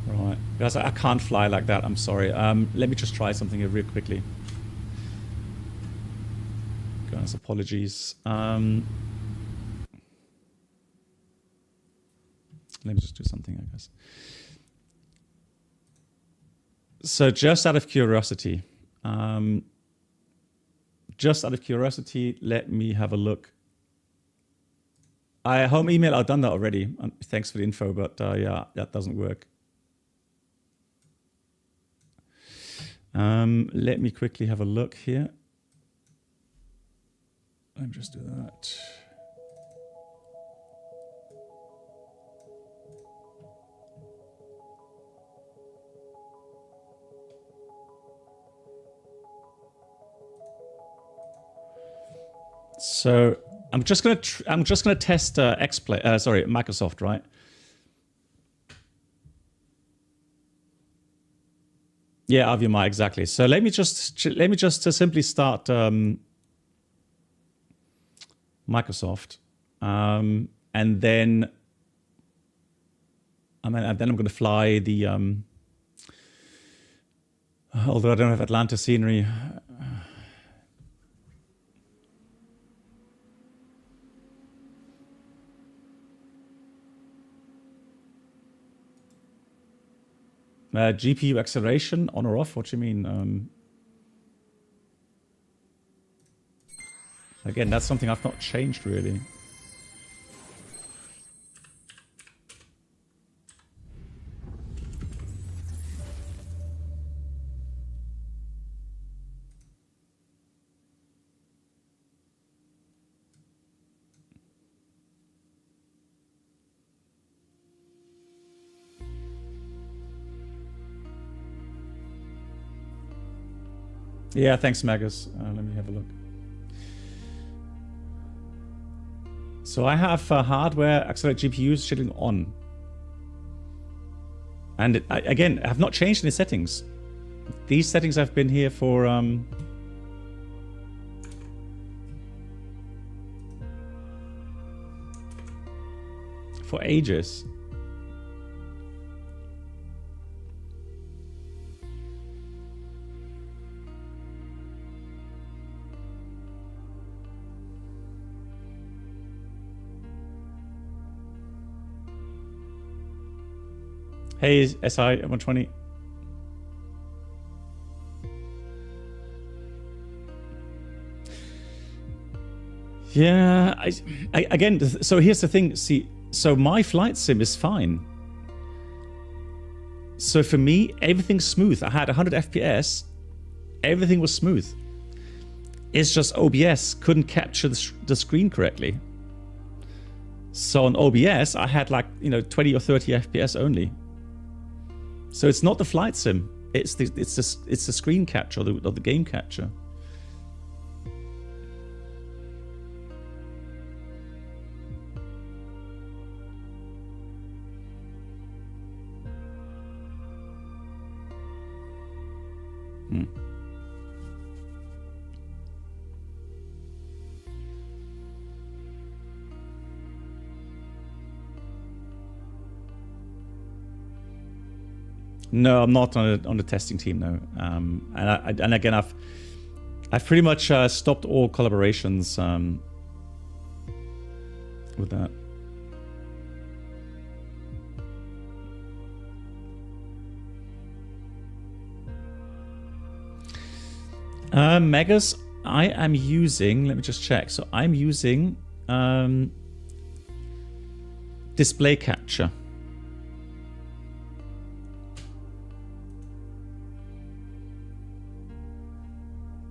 Right, guys, I can't fly like that, I'm sorry. Let me just try something here real quickly. Guys, apologies. Let me just do something, I guess. So just out of curiosity, let me have a look. Home email, I've done that already. Thanks for the info, but yeah, that doesn't work. Let me quickly have a look here. Let me just do that. So I'm just gonna test Microsoft, right? Yeah, Avima, exactly. So let me just simply start Microsoft, and then I'm going to fly the. Although I don't have Atlanta scenery. GPU acceleration on or off? What do you mean? Again, that's something I've not changed really. Yeah, thanks, Magus. Let me have a look. So I have hardware accelerated GPUs scheduling on. And again, I have not changed any settings. These settings have been here for ages. Hey, SI 120. Yeah, again, so here's the thing. See, so my flight sim is fine. So for me, everything's smooth. I had 100 FPS. Everything was smooth. It's just OBS couldn't capture the screen correctly. So on OBS, I had like, 20 or 30 FPS only. So it's not the flight sim, it's the screen capture or the game capture. No, I'm not on the testing team, no. And again, I've pretty much stopped all collaborations with that. Megas, I am using. Let me just check. So I'm using display capture.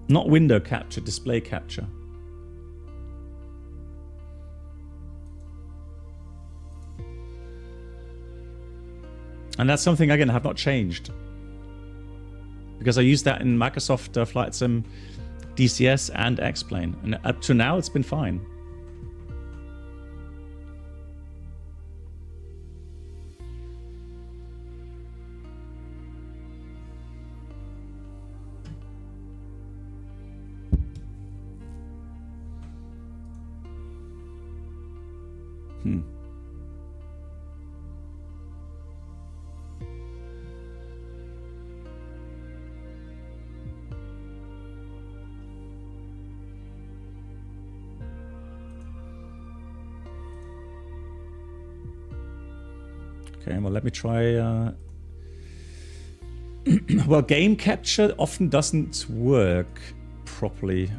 Not window capture, display capture. And that's something, again, I have not changed. Because I used that in Microsoft Flight Sim, DCS, and X-Plane. And up to now, it's been fine. Okay, well, let me try... well, game capture often doesn't work properly.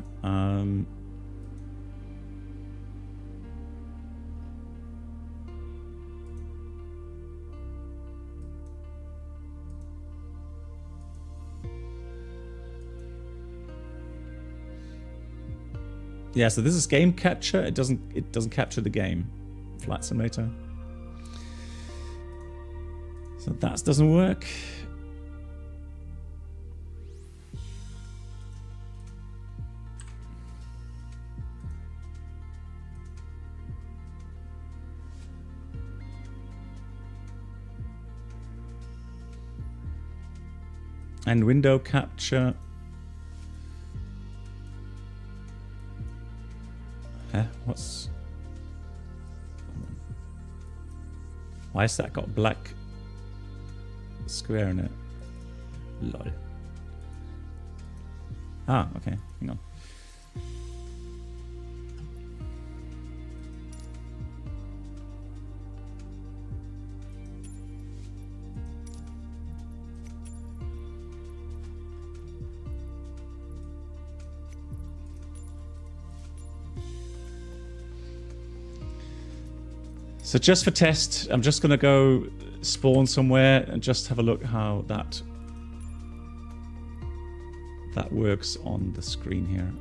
Yeah, so this is game capture. It doesn't capture the game. Flight Simulator. So that doesn't work. And window capture. What's... Why has that got black square in it? Lol. Ah, okay. Hang on. So just for test, I'm just going to go spawn somewhere and just have a look how that works on the screen here.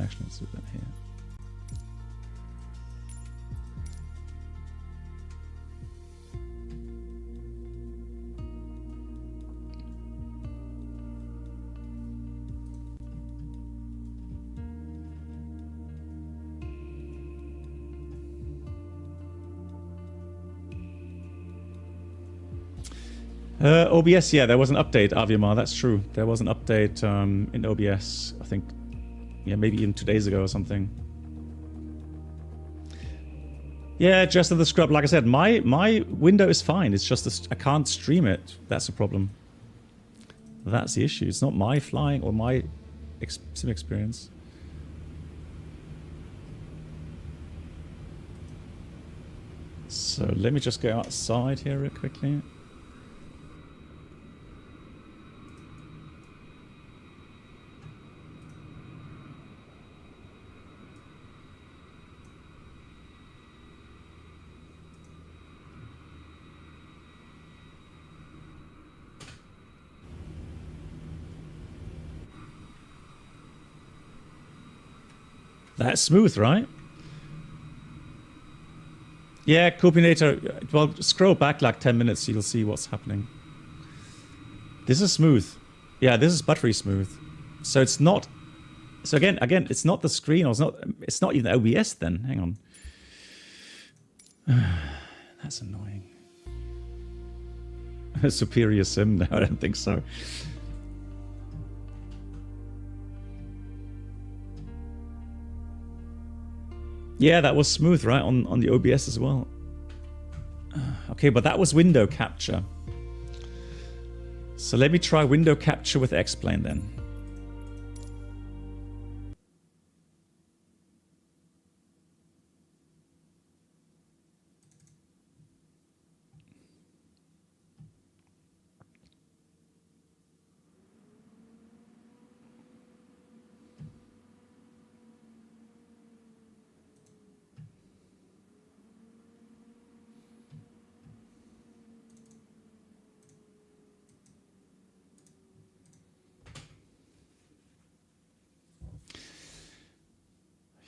Actually, let's do that here. OBS, yeah, there was an update, Aviamar, that's true. There was an update in OBS, I think, yeah, maybe even 2 days ago or something. Yeah, just in the scrub, like I said, my window is fine. It's just I can't stream it. That's the problem. That's the issue. It's not my flying or my sim experience. So let me just go outside here real quickly. That's smooth, right? Yeah, Copinator. Well, scroll back like 10 minutes, you'll see what's happening. This is smooth. Yeah, this is buttery smooth. So it's not. So again, it's not the screen, or it's not even OBS. Then hang on. That's annoying. Superior sim? No, I don't think so. Yeah, that was smooth, right, on the OBS as well. Okay, but that was window capture. So let me try window capture with X-Plane then.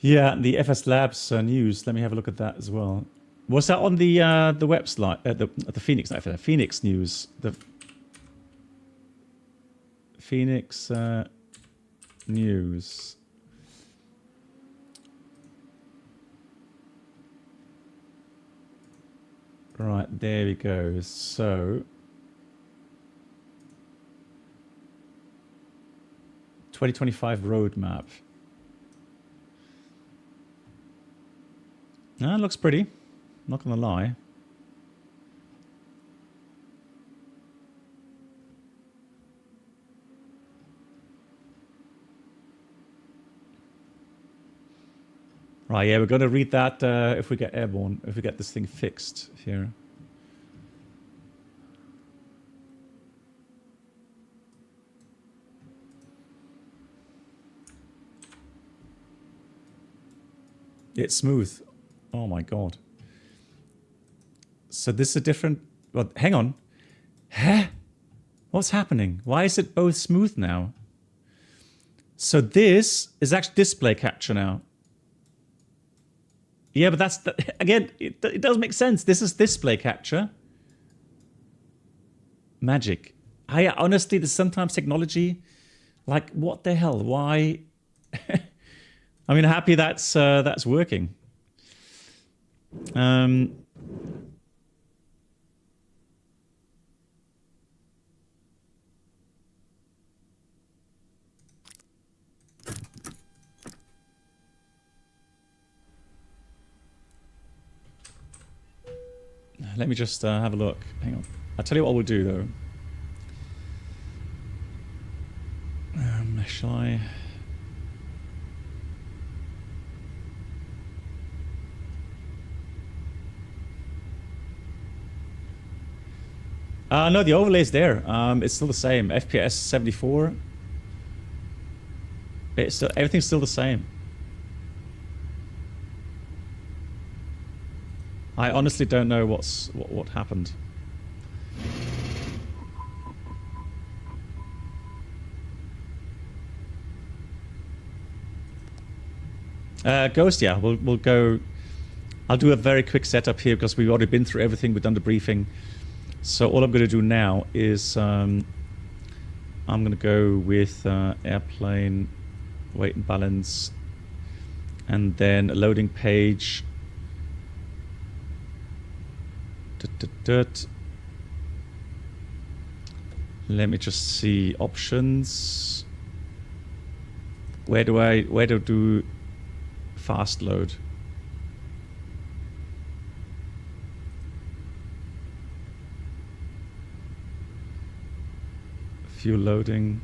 Yeah, the FS Labs news. Let me have a look at that as well. Was that on the website, the Phoenix, not FS, Phoenix news? The Phoenix news. Right, there we go. So 2025 roadmap. No, it looks pretty. Not gonna lie. Right, yeah, we're gonna read that if we get airborne, if we get this thing fixed here. It's smooth. Oh my god. So this is a different... Well, hang on. Huh? What's happening? Why is it both smooth now? So this is actually display capture now. Yeah, but that's... Again, it does make sense. This is display capture. Magic. I honestly, there's sometimes technology... Like, what the hell? Why... I mean, happy that's working. Let me just have a look. Hang on. I'll tell you what we'll do, though. Shall I... No, the overlay's there. It's still the same. FPS 74. It's still, everything's still the same. I honestly don't know what happened. Ghost, yeah, we'll go. I'll do a very quick setup here because we've already been through everything. We've done the briefing. So all I'm going to do now is I'm going to go with airplane, weight and balance, and then a loading page. Let me just see options. Where do I do fast load? Fuel loading.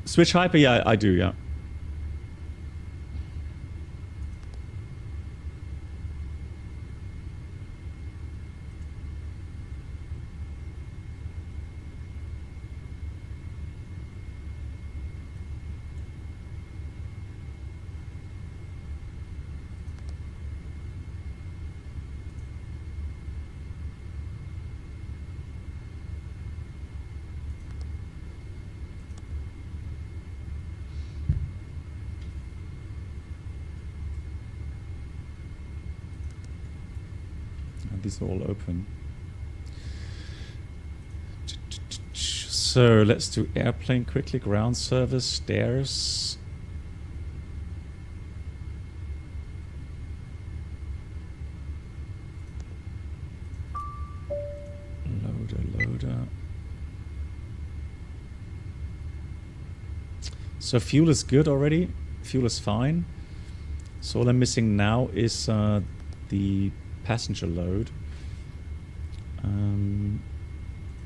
Switch hyper, yeah, I do, yeah. These are all open. So let's do airplane quickly, ground service, stairs. Loader. So fuel is good already. Fuel is fine. So all I'm missing now is the passenger load.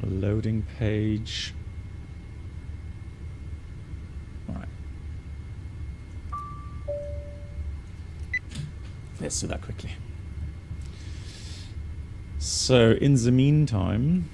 Loading page. All right. Let's do that quickly. So in the meantime,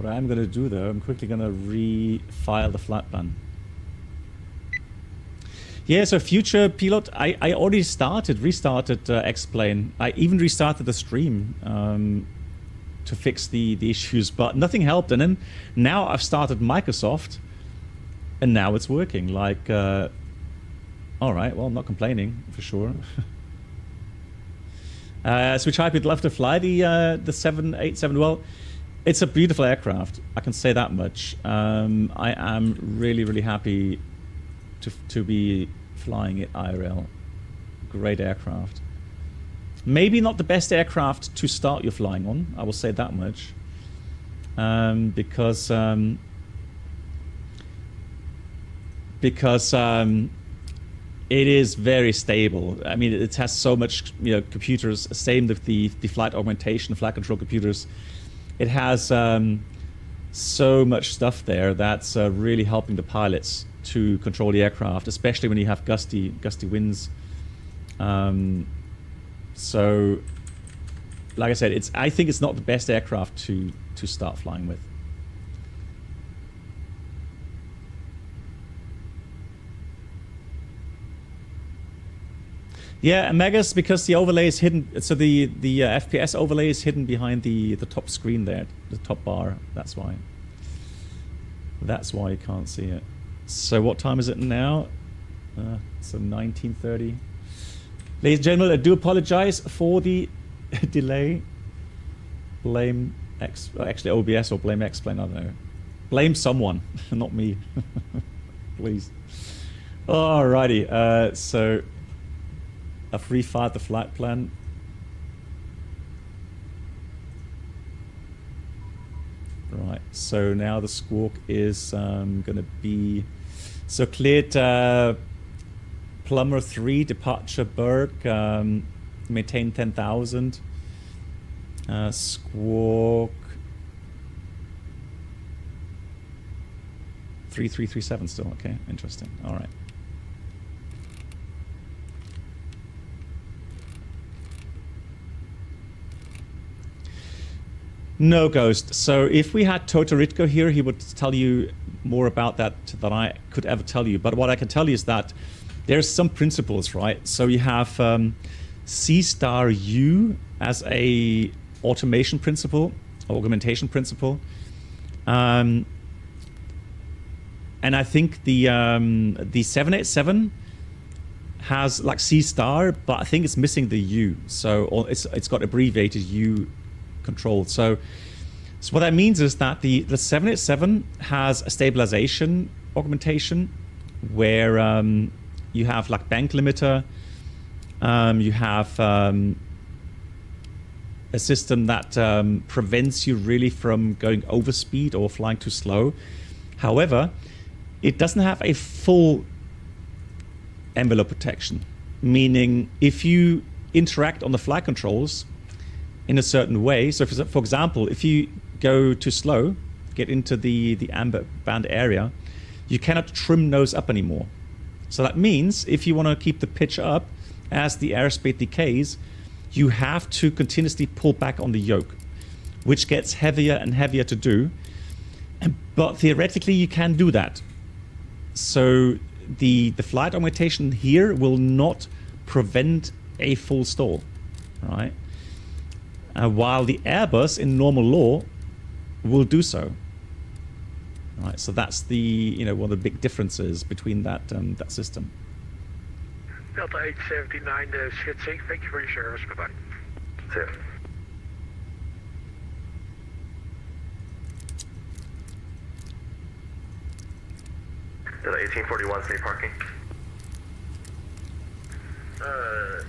What I'm going to do though, I'm quickly going to refile the flight plan. Yeah, so future pilot, I already restarted X-Plane. I even restarted the stream to fix the issues, but nothing helped. And then now I've started Microsoft, and now it's working. Like, all right, well, I'm not complaining for sure. Switch Hybrid love to fly the 787. Well, it's a beautiful aircraft. I can say that much. I am really, really happy to be flying it IRL. Great aircraft. Maybe not the best aircraft to start your flying on, I will say that much. Because it is very stable. I mean, it has so much, computers. Same with the flight augmentation, flight control computers. It has so much stuff there that's really helping the pilots to control the aircraft, especially when you have gusty winds. So, like I said, I think it's not the best aircraft to start flying with. Yeah, Megas, because the overlay is hidden. So the FPS overlay is hidden behind the top screen there, the top bar. That's why. That's why you can't see it. So what time is it now? So 19:30. Ladies and gentlemen, I do apologize for the delay. Blame actually OBS or blame X-Plane, I don't know. Blame someone, not me. Please. Alrighty, so I've refired the flight plan. Right, so now the squawk is going to be... So cleared Plumber 3, departure Berg, maintain 10,000. Squawk 3337 still, okay, interesting, alright. No, Ghost. So if we had Totoritko here, he would tell you more about that than I could ever tell you. But what I can tell you is that there's some principles, right? So you have C*U as a automation principle, augmentation principle. And I think the 787 has like C*, but I think it's missing the U. So it's got abbreviated U controlled. So what that means is that the 787 has a stabilization augmentation where you have like bank limiter, you have a system that prevents you really from going over speed or flying too slow. However, it doesn't have a full envelope protection, meaning if you interact on the flight controls in a certain way, so for example, if you go too slow, get into the amber band area, you cannot trim nose up anymore. So that means if you want to keep the pitch up as the airspeed decays, you have to continuously pull back on the yoke, which gets heavier and heavier to do. But theoretically, you can do that. So the flight augmentation here will not prevent a full stall, right? While the Airbus in normal law will do so. Right, so that's the one of the big differences between that system. Delta 879 to Shitsy, thank you for your service. Bye bye. See ya. Delta 1841, stay parking.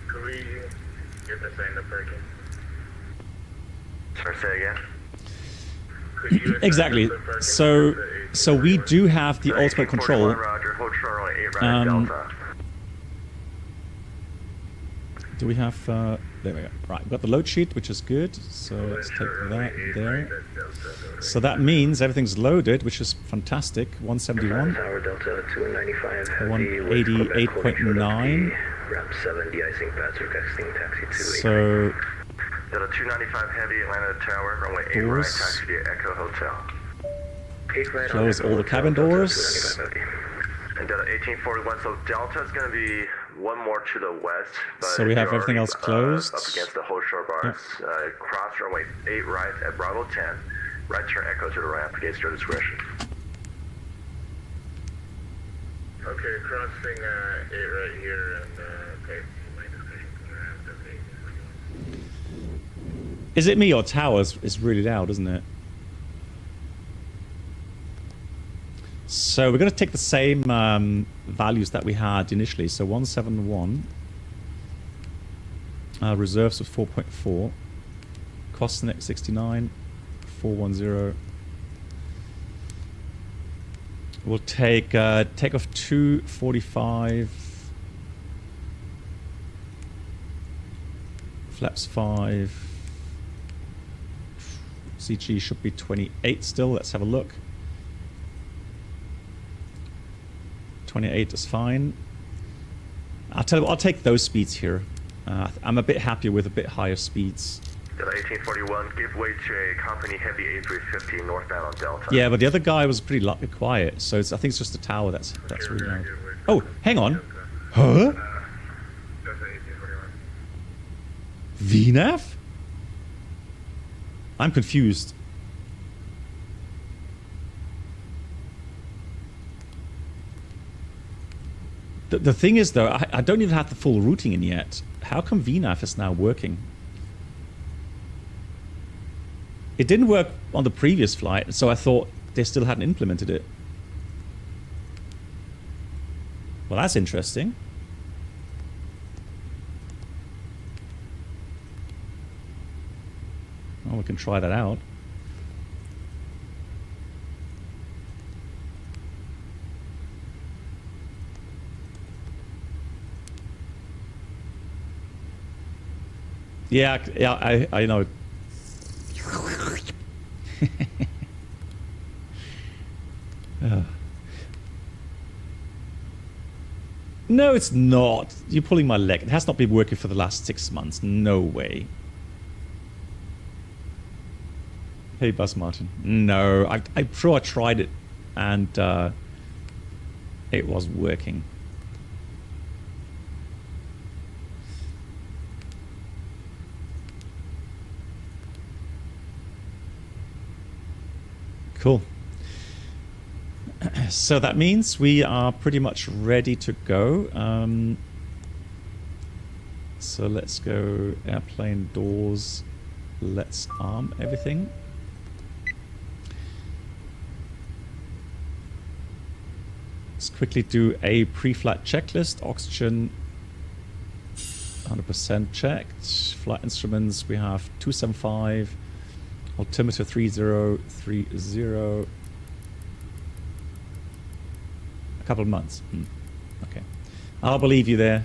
Could we get the sign up parking? Sorry, say again. Exactly. So we do have the ultimate control. Roger, hold Charlie 8 right Delta. Do we have? There we go. Right, we've got the load sheet, which is good. So let's take that there. So that means everything's loaded, which is fantastic. 171. Tower Delta 295 188.9. Ramp 7 de-icing pads requesting taxi 2. So Delta 295 Heavy, Atlanta Tower, runway 8 right, taxi to Echo Hotel. Close all the cabin doors. And Delta 1841, so Delta is going to be one more to the west. But So we have you're everything else closed. Up against the whole shore bars. Cross runway 8 right at Bravo 10. Right turn echo to the ramp against your discretion. Okay, crossing 8 right here and okay, my discretion to the ramp. Is it me or towers? It's really loud, isn't it? So we're going to take the same values that we had initially. So 171. Reserves of 4.4. Cost next 69. 410. We'll take takeoff 245. Flaps 5. CG should be 28 still. Let's have a look. 28 is fine. I'll tell you what, I'll take those speeds here. I'm a bit happier with a bit higher speeds. Delta 1841, give way to a company heavy A350 northbound on Delta. Yeah, but the other guy was pretty quiet, so I think it's just the tower that's really loud. Oh, hang on. Huh? VNAV? I'm confused. The thing is, though, I don't even have the full routing in yet. How come VNAV is now working? It didn't work on the previous flight, so I thought they still hadn't implemented it. Well, that's interesting. Well, we can try that out. Yeah, I know. No, it's not. You're pulling my leg. It has not been working for the last 6 months. No way. Hey, Buzz Martin. No, I'm sure I tried it, and it was working. Cool. So that means we are pretty much ready to go. So let's go airplane doors. Let's arm everything. Let's quickly do a pre-flight checklist. Oxygen 100% checked. Flight instruments, we have 275. Altimeter 3030. A couple of months. Okay. I'll believe you there.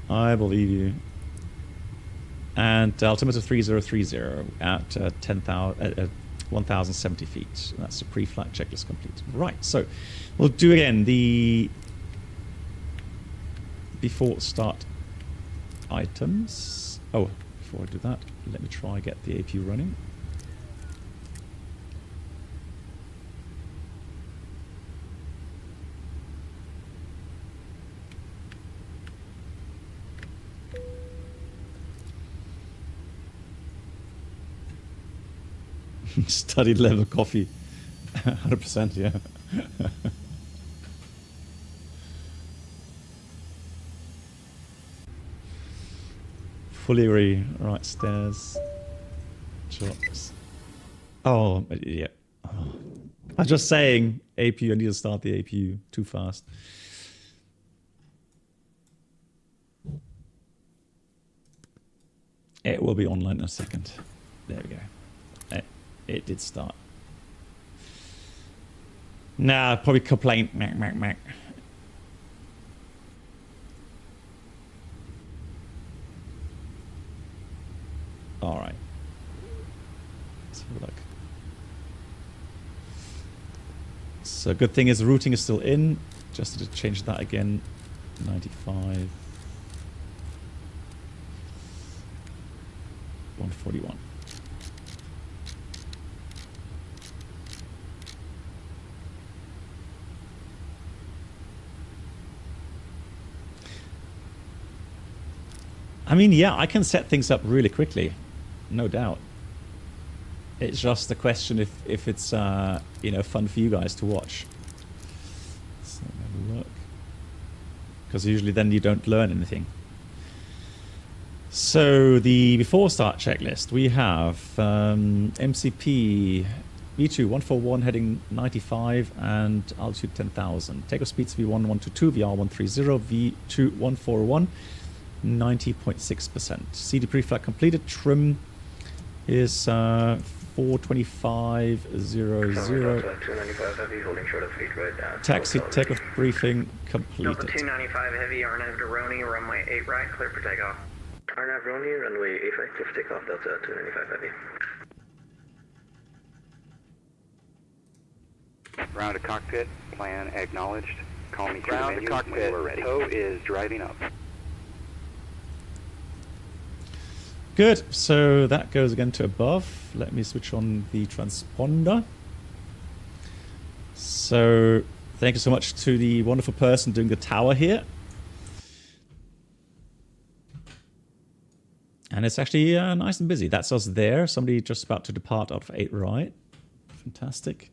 I believe you. And altimeter 3030 at 1,070 feet. That's a pre-flight checklist complete. Right, so we'll do again the before start items. Oh, before I do that, let me try get the APU running. Study level coffee. 100%, yeah. Fully agree. Right, stairs. Drops. Oh, yeah. Oh. I'm just saying, APU, I need to start the APU too fast. It will be online in a second. There we go. It did start. Nah, probably complain. Mac. All right. Let's have a look. So good thing is the routing is still in. Just to change that again. 95. 141. I mean, yeah, I can set things up really quickly, no doubt. It's just the question if it's you know, fun for you guys to watch. So have a look, because usually then you don't learn anything. So the before start checklist, we have MCP V2-141 heading 95 and altitude 10,000. Takeoff speeds V1-122, VR-130, V2-141 90.6%. CD pre-flight completed. Trim is 425.00. Taxi takeoff briefing completed. Delta 295 heavy, RNAV to Roni, runway 8 right, clear for takeoff. RNAV Roni, runway 8 right, clear for takeoff, Delta 295 heavy. Ground to cockpit, plan acknowledged. Call me through the menu when you are ready. Tow is driving up. Good, so that goes again to above. Let me switch on the transponder. So thank you so much to the wonderful person doing the tower here. And it's actually nice and busy. That's us there. Somebody just about to depart out of 8 right. Fantastic.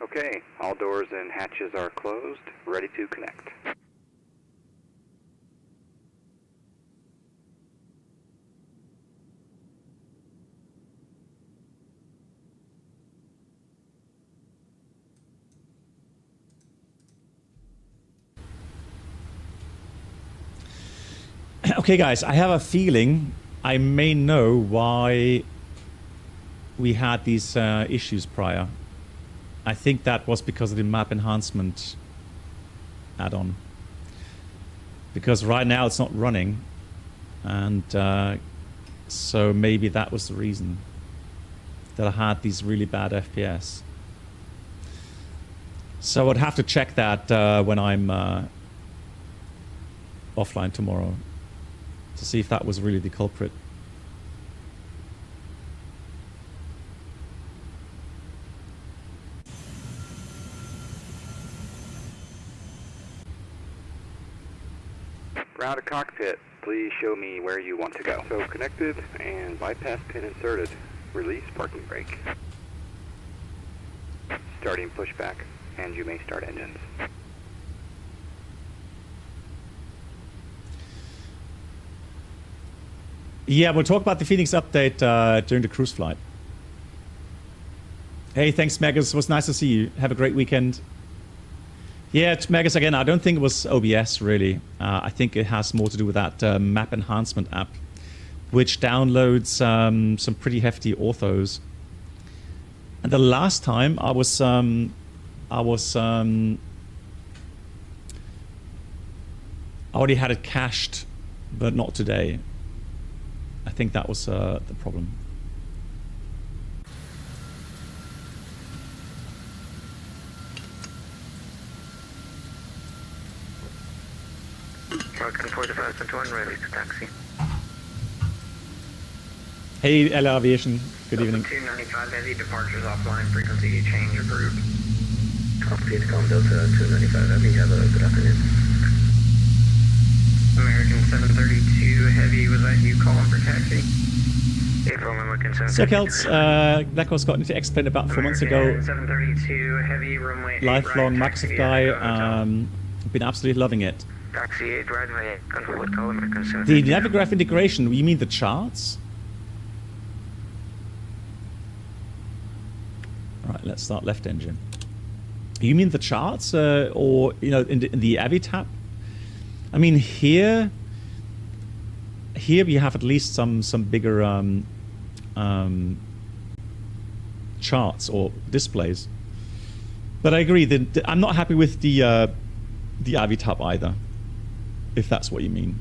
Okay, all doors and hatches are closed, ready to connect. Okay guys, I have a feeling I may know why we had these issues prior. I think that was because of the map enhancement add-on. Because right now it's not running, and so maybe that was the reason that I had these really bad FPS. So I'd have to check that when I'm offline tomorrow to see if that was really the culprit. Ground to cockpit, please show me where you want to go. So connected and bypass pin inserted. Release parking brake. Starting pushback, and you may start engines. Yeah, we'll talk about the Phoenix update during the cruise flight. Hey, thanks Megas, it was nice to see you. Have a great weekend. Yeah, Megas, again, I don't think it was OBS really. I think it has more to do with that map enhancement app, which downloads some pretty hefty orthos. And the last time I already had it cached, but not today. I think that was the problem. Welcome for the 521, ready to taxi. Hey, LA Aviation. Good evening. 295 heavy, departures offline, frequency change approved. Copy to com Delta 295 heavy, have a good afternoon. American 732 heavy, was that you calling for taxi? April, American 732. So Kelts, Black Horse got into X-Plane about 4 months ago. 732 heavy, runway 8 Lifelong right, Microsoft taxi, guy. Been absolutely loving it. Taxi 8 runway 8, control what call American 732. The Navigraph integration, you mean the charts? Right, let's start left engine. You mean the charts, or you know, in the AviTap? I mean, here we have at least some bigger charts or displays. But I agree that I'm not happy with the AviTap either, if that's what you mean.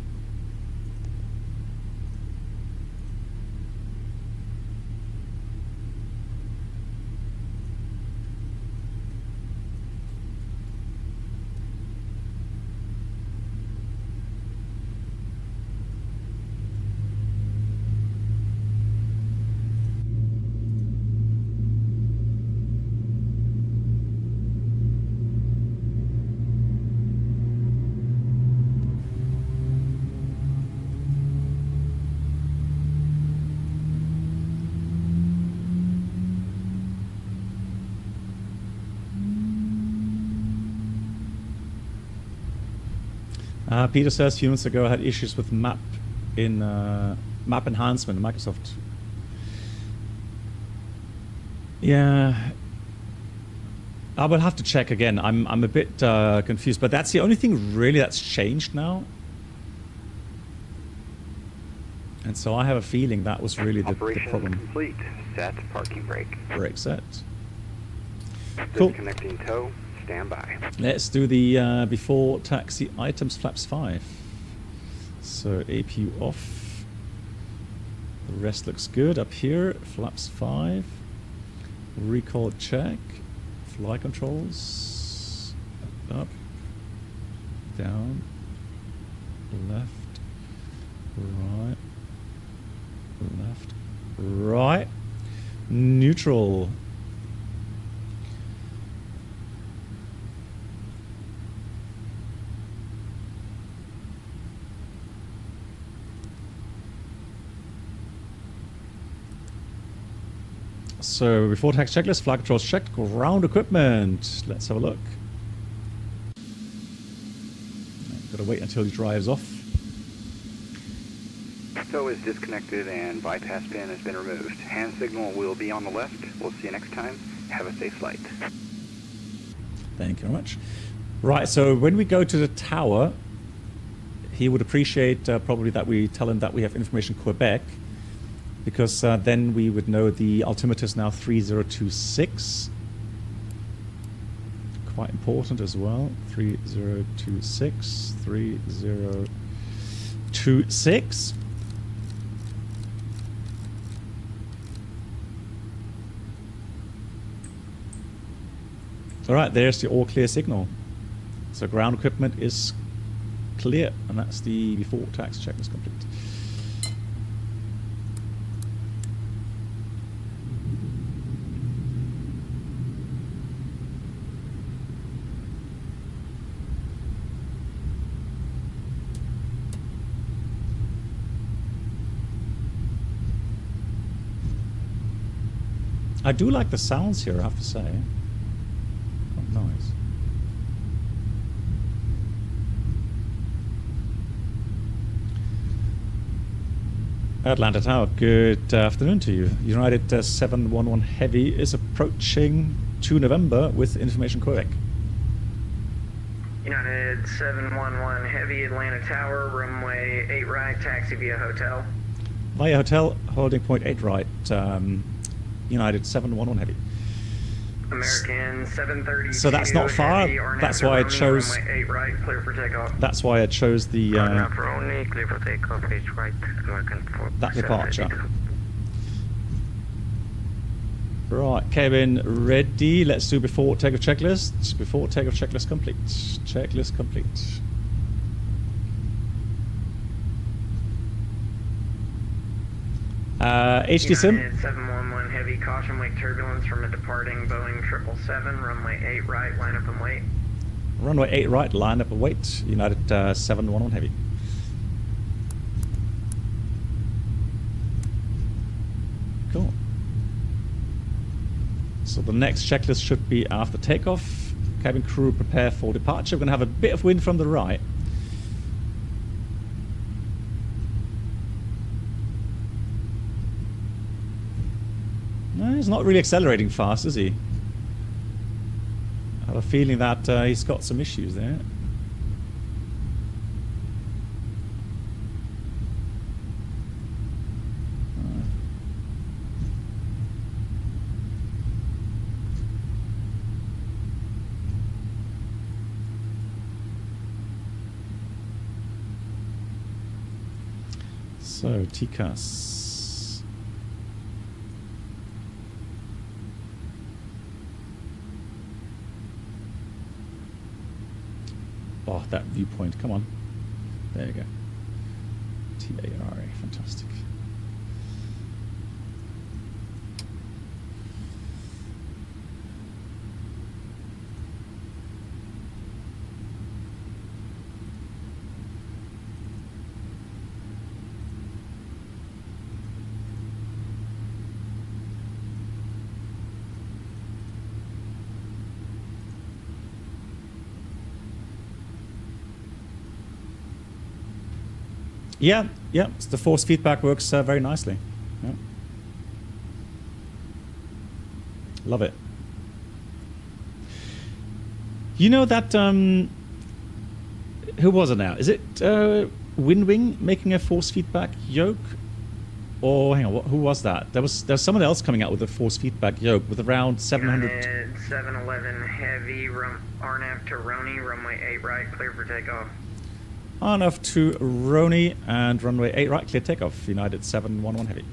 Peter says a few months ago I had issues with map enhancement in Microsoft. Yeah, I will have to check again. I'm a bit confused, but that's the only thing really that's changed now. And so I have a feeling that was really the problem. Complete. Set parking brake. Brake set. Cool. Disconnecting tow. Stand by. Let's do the before taxi items flaps 5. So APU off. The rest looks good up here. Flaps 5. Recall check. Fly controls. Up. Down. Left. Right. Left. Right. Neutral. So before tax checklist, flight controls checked, ground equipment. Let's have a look. Gotta wait until he drives off. Tow is disconnected and bypass pin has been removed. Hand signal will be on the left. We'll see you next time. Have a safe flight. Thank you very much. Right, so when we go to the tower, he would appreciate probably that we tell him that we have information Quebec, because then we would know the altimeter is now 3026. Quite important as well. 3026, 3026. All right, there's the all clear signal. So ground equipment is clear, and that's the before tax checklist complete. I do like the sounds here, I have to say. Quite nice. Atlanta Tower, good afternoon to you. United 711 Heavy is approaching 2 November with information Quebec. United 711 Heavy, Atlanta Tower, runway 8 right, taxi via hotel. Via hotel, holding point 8 right. United 711 Heavy. American 732. So that's not far. That's why I chose. Runway 8 right, clear for takeoff. That's why I chose the only, clear for takeoff, 8 right, American 4. that departure. Right, cabin ready. Let's do before takeoff checklist. Before takeoff checklist complete. Checklist complete. HD sim. United 711 Heavy, caution wake turbulence from a departing Boeing 777, runway 8 right, line up and wait. Runway 8 right, line up and wait. United 711 Heavy. Cool. So the next checklist should be after takeoff. Cabin crew prepare for departure. We're going to have a bit of wind from the right. No, he's not really accelerating fast, is he? I have a feeling that he's got some issues there. So, TCAS. Oh, that viewpoint, come on. There you go. TARA, fantastic. Yeah, yeah. The force feedback works very nicely. Yeah. Love it. You know that who was it now? Is it Wing making a force feedback yoke? Or hang on, who was that? There's someone else coming out with a force feedback yoke with around 700. 711 heavy RNAV to Roni, runway 8 right, clear for takeoff. RNAV to Roni and runway 8 right, clear takeoff. United 711 heavy.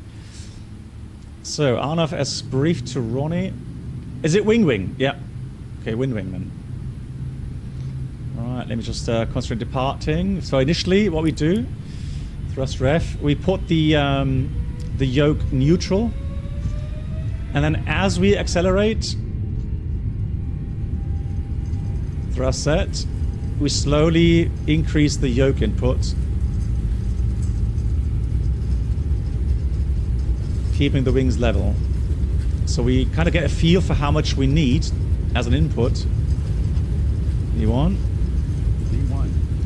So RNAV as briefed to Roni. Is it Wing? Yeah. Okay, Wing then. Alright, let me just concentrate departing. So initially what we do, thrust ref, we put the yoke neutral, and then as we accelerate, thrust set, we slowly increase the yoke input, keeping the wings level. So we kind of get a feel for how much we need as an input. V1.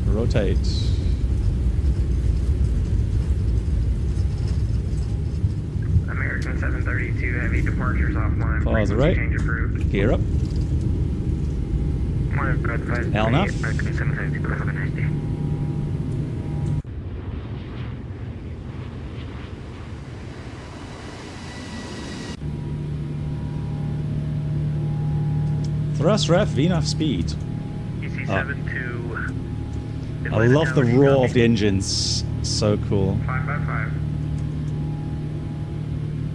Rotate. American 732 heavy departures offline. Pause right. Change approved. Gear up. LNAV. American 732, have a nice day. Thrust ref, VNAV speed. EC72. I love the roar of the engines. So cool. 5x5.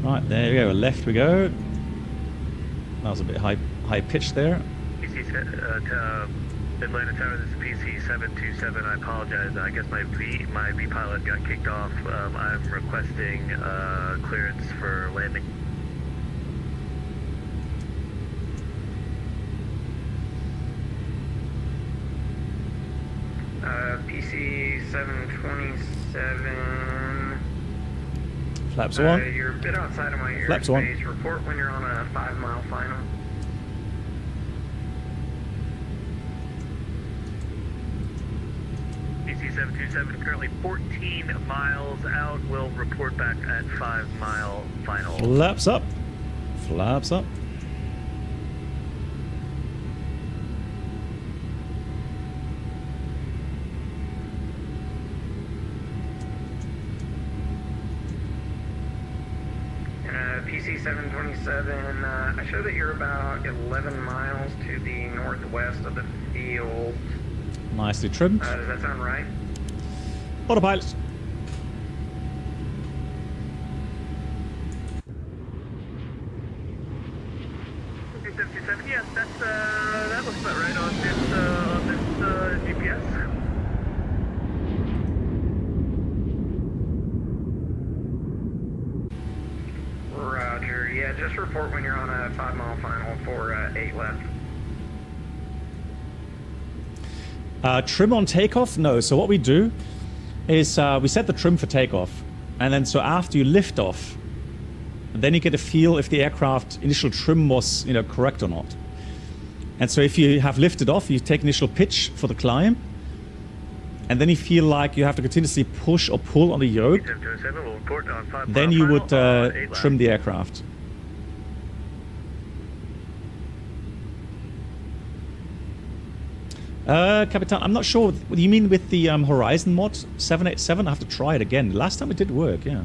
Right, there we go. Left we go. That was a bit high pitch there. Atlanta Tower, this is PC727. I apologize. I guess my V pilot got kicked off. I'm requesting clearance for landing. PC727. Flaps one. You're a bit outside of my airspace. Flaps one. Report when you're on a 5-mile final. PC727 currently 14 miles out. Will report back at 5-mile final. Flaps up. Flaps up. PC727, I show that you're about 11 miles to the northwest of the field. Nicely trimmed. Does that sound right? Autopilot. PC727, yes, that looks about right on this GPS. Roger, yeah, just report when you're on a 5-mile final for 8 left. Trim on takeoff? No. So what we do is we set the trim for takeoff, and then so after you lift off, then you get a feel if the aircraft initial trim was correct or not. And so if you have lifted off, you take initial pitch for the climb, and then you feel like you have to continuously push or pull on the yoke. Then you would trim the aircraft. Captain, I'm not sure what you mean with the Horizon mod 787. I have to try it again. Last time it did work, yeah.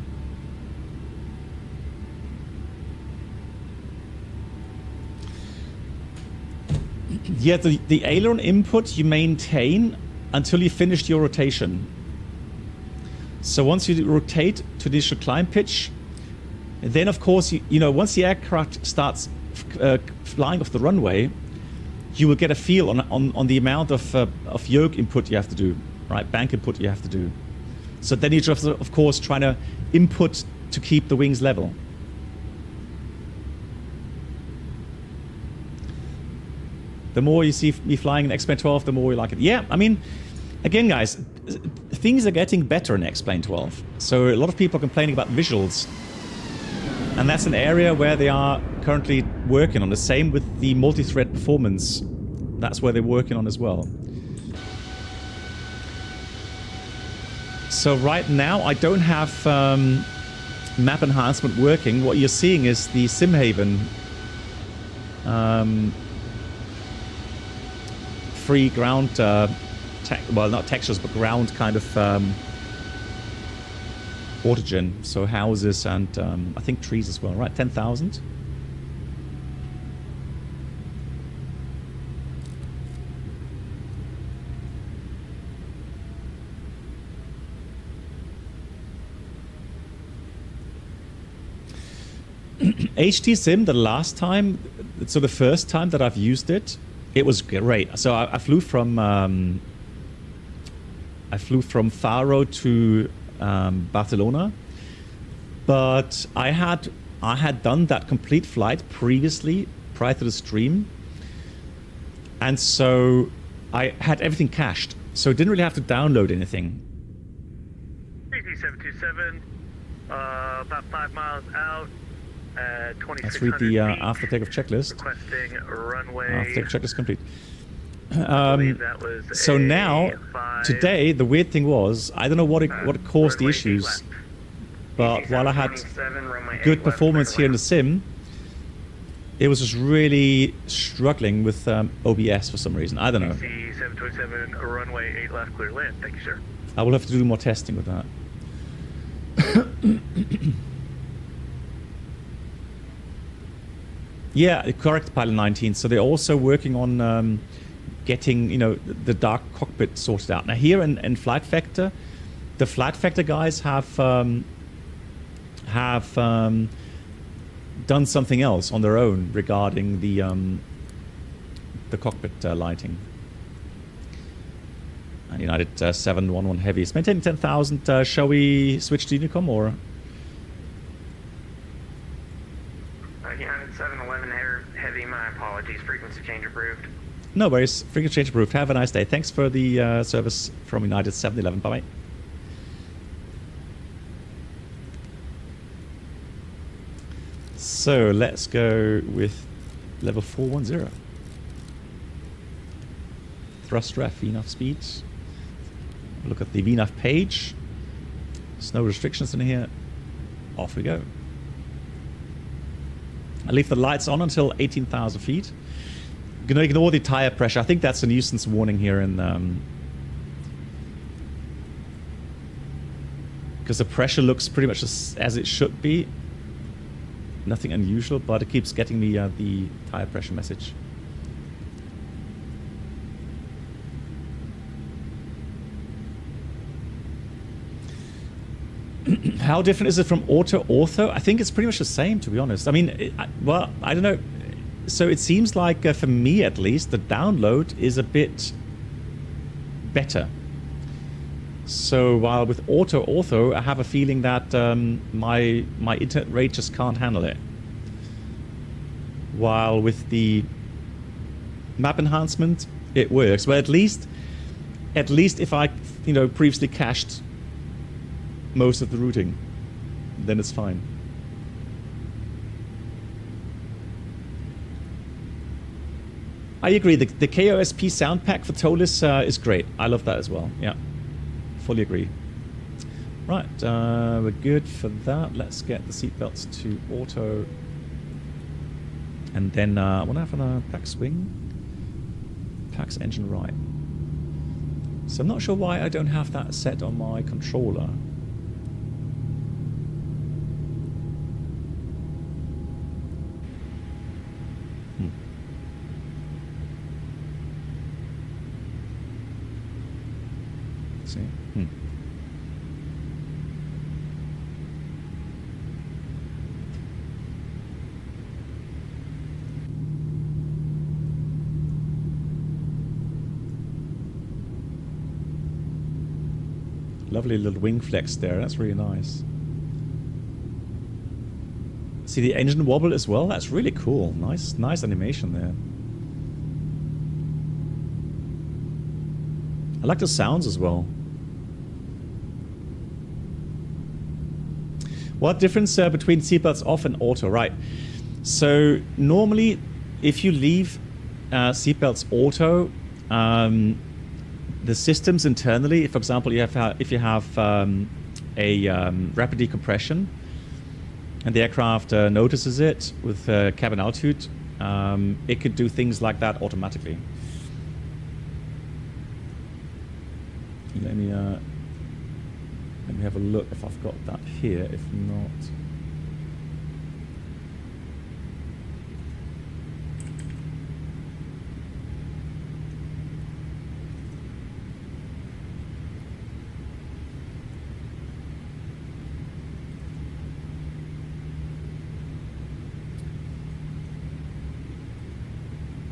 Yeah, the aileron input you maintain until you finish your rotation. So once you rotate to the initial climb pitch, then of course once the aircraft starts flying off the runway, you will get a feel on the amount of yoke input you have to do, right? Bank input you have to do. So then you just, of course, try to input to keep the wings level. The more you see me flying in XP12, the more you like it. Yeah, I mean, again, guys, things are getting better in XP12. So a lot of people are complaining about visuals. And that's an area where they are currently working on. The same with the multi-thread performance. That's where they're working on as well. So right now I don't have map enhancement working. What you're seeing is the SimHaven free ground, well, not textures, but ground kind of autogen. So houses and I think trees as well, right? 10,000. HT Sim, the last time, so the first time that I've used it, it was great. So I flew from Faro to Barcelona, but I had done that complete flight previously, prior to the stream, and so I had everything cached, so I didn't really have to download anything. B727, about 5 miles out. Let's read the after takeoff checklist. Requesting runway. After takeoff checklist complete. So now, today, the weird thing was, I don't know what caused the issues, but while I had good performance here in the sim, it was just really struggling with OBS for some reason. I don't know. B727, runway 8 left, clear land. Thank you, sir. I will have to do more testing with that. Yeah, correct, Pilot 19. So they're also working on getting, you know, the dark cockpit sorted out. Now here in FilghtFactor, the FilghtFactor guys have done something else on their own regarding the cockpit lighting. And United 711 Heavy is maintaining 10,000. Shall we switch to Unicom or? United 711 Heavy, my apologies, frequency change approved. No worries, frequency change approved. Have a nice day. Thanks for the service from United 711. Bye-bye. So let's go with level 410. Thrust ref, VNAV speed. Look at the VNAV page. There's no restrictions in here. Off we go. I leave the lights on until 18,000 feet. I'm going to ignore the tire pressure. I think that's a nuisance warning here in because the pressure looks pretty much as it should be. Nothing unusual, but it keeps getting me the tire pressure message. How different is it from auto-ortho? I think it's pretty much the same, to be honest. I mean, well, I don't know. So it seems like, for me at least, the download is a bit better. So while with auto-ortho, I have a feeling that my internet rate just can't handle it. While with the map enhancement, it works. Well, at least if I, you know, previously cached most of the routing, then it's fine. I agree. The KOSP sound pack for Tolis is great. I love that as well. Yeah, fully agree. Right, we're good for that. Let's get the seatbelts to auto, and then I want to have a pack swing, pack's engine right. So I'm not sure why I don't have that set on my controller. Lovely little wing flex there. That's really nice. See the engine wobble as well? That's really cool. Nice animation there. I like the sounds as well. What difference between seatbelts off and auto? Right. So normally, if you leave seatbelts auto, the systems internally, for example, if you have a rapid decompression and the aircraft notices it with cabin altitude, it could do things like that automatically. Let me have a look if I've got that here. If not,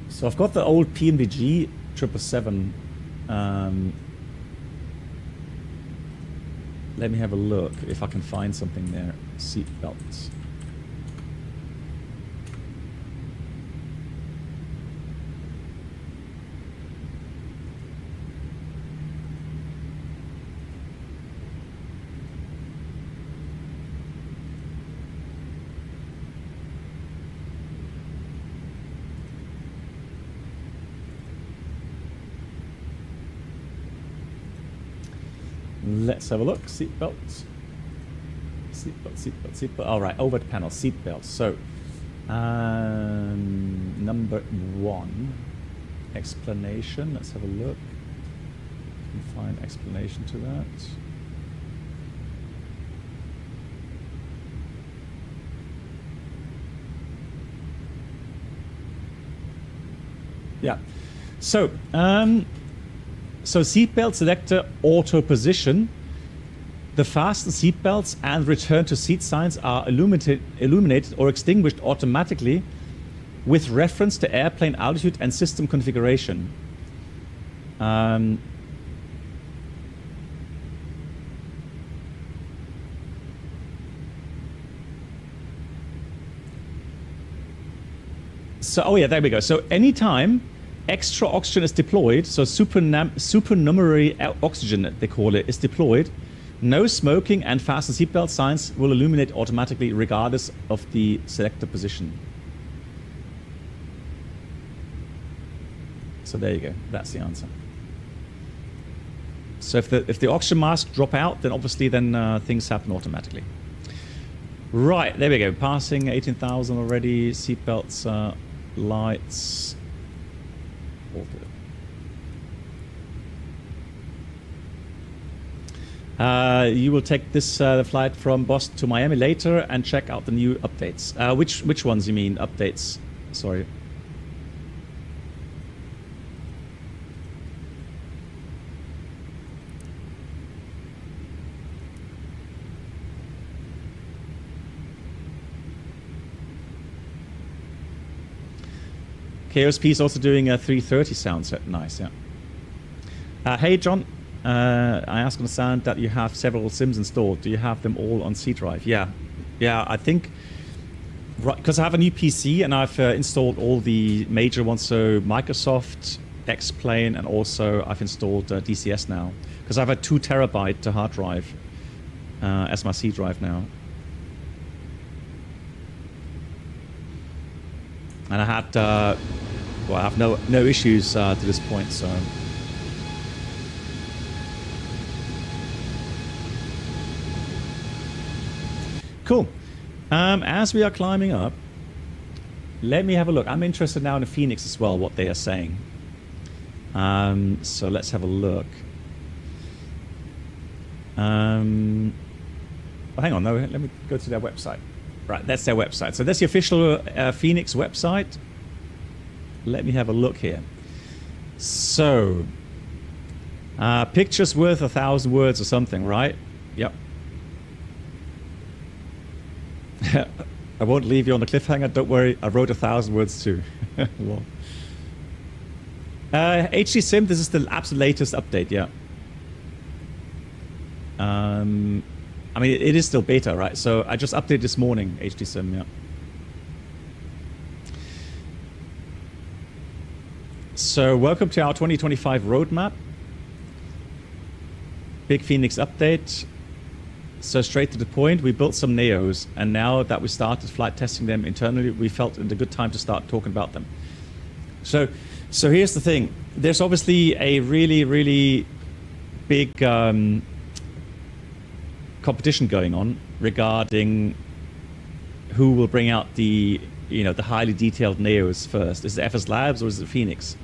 so I've got the old PNVG 777. Let me have a look if I can find something there. Seat belts. Let's have a look. Seatbelts. Seatbelt. All right, overhead panel, seatbelts. So, number 1, explanation. Let's have a look. Can find explanation to that. Yeah. So, so seatbelt selector auto position. The fasten seatbelts and return to seat signs are illuminated or extinguished automatically with reference to airplane altitude and system configuration. So, oh yeah, there we go. So anytime extra oxygen is deployed, so supernumerary oxygen, they call it, is deployed, no smoking and fasten seatbelt signs will illuminate automatically regardless of the selector position. So there you go, that's the answer. So if the oxygen masks drop out, then obviously things happen automatically. Right, there we go, passing 18,000 already, seatbelts, lights, all good. You will take this flight from Boston to Miami later and check out the new updates. Which ones you mean, updates? Sorry. KOSP is also doing a 330 sound set. Nice, yeah. Hey, John. I ask on the sound that you have several sims installed. Do you have them all on C drive? Yeah. Yeah, I think... Right, because I have a new PC and I've installed all the major ones. So Microsoft, X-Plane, and also I've installed DCS now. Because I have a 2 terabyte hard drive as my C drive now. And I had, well, I have no issues to this point, so. Cool. As we are climbing up, let me have a look. I'm interested now in the Phoenix as well, what they are saying. So let's have a look. Well, hang on, no, let me go to their website. Right, that's their website. So that's the official Phoenix website. Let me have a look here. So, pictures worth 1,000 words or something, right? Yep. I won't leave you on the cliffhanger. Don't worry, I wrote 1,000 words too. Well. HD Sim, this is the absolute latest update, yeah. I mean, it is still beta, right? So I just updated this morning, HD Sim, yeah. So welcome to our 2025 roadmap. Big Phoenix update. So straight to the point, we built some Neos, and now that we started flight testing them internally, we felt it a good time to start talking about them. So So here's the thing. There's obviously a really, really big competition going on regarding who will bring out the highly detailed Neos first. Is it FS Labs or is it Phoenix?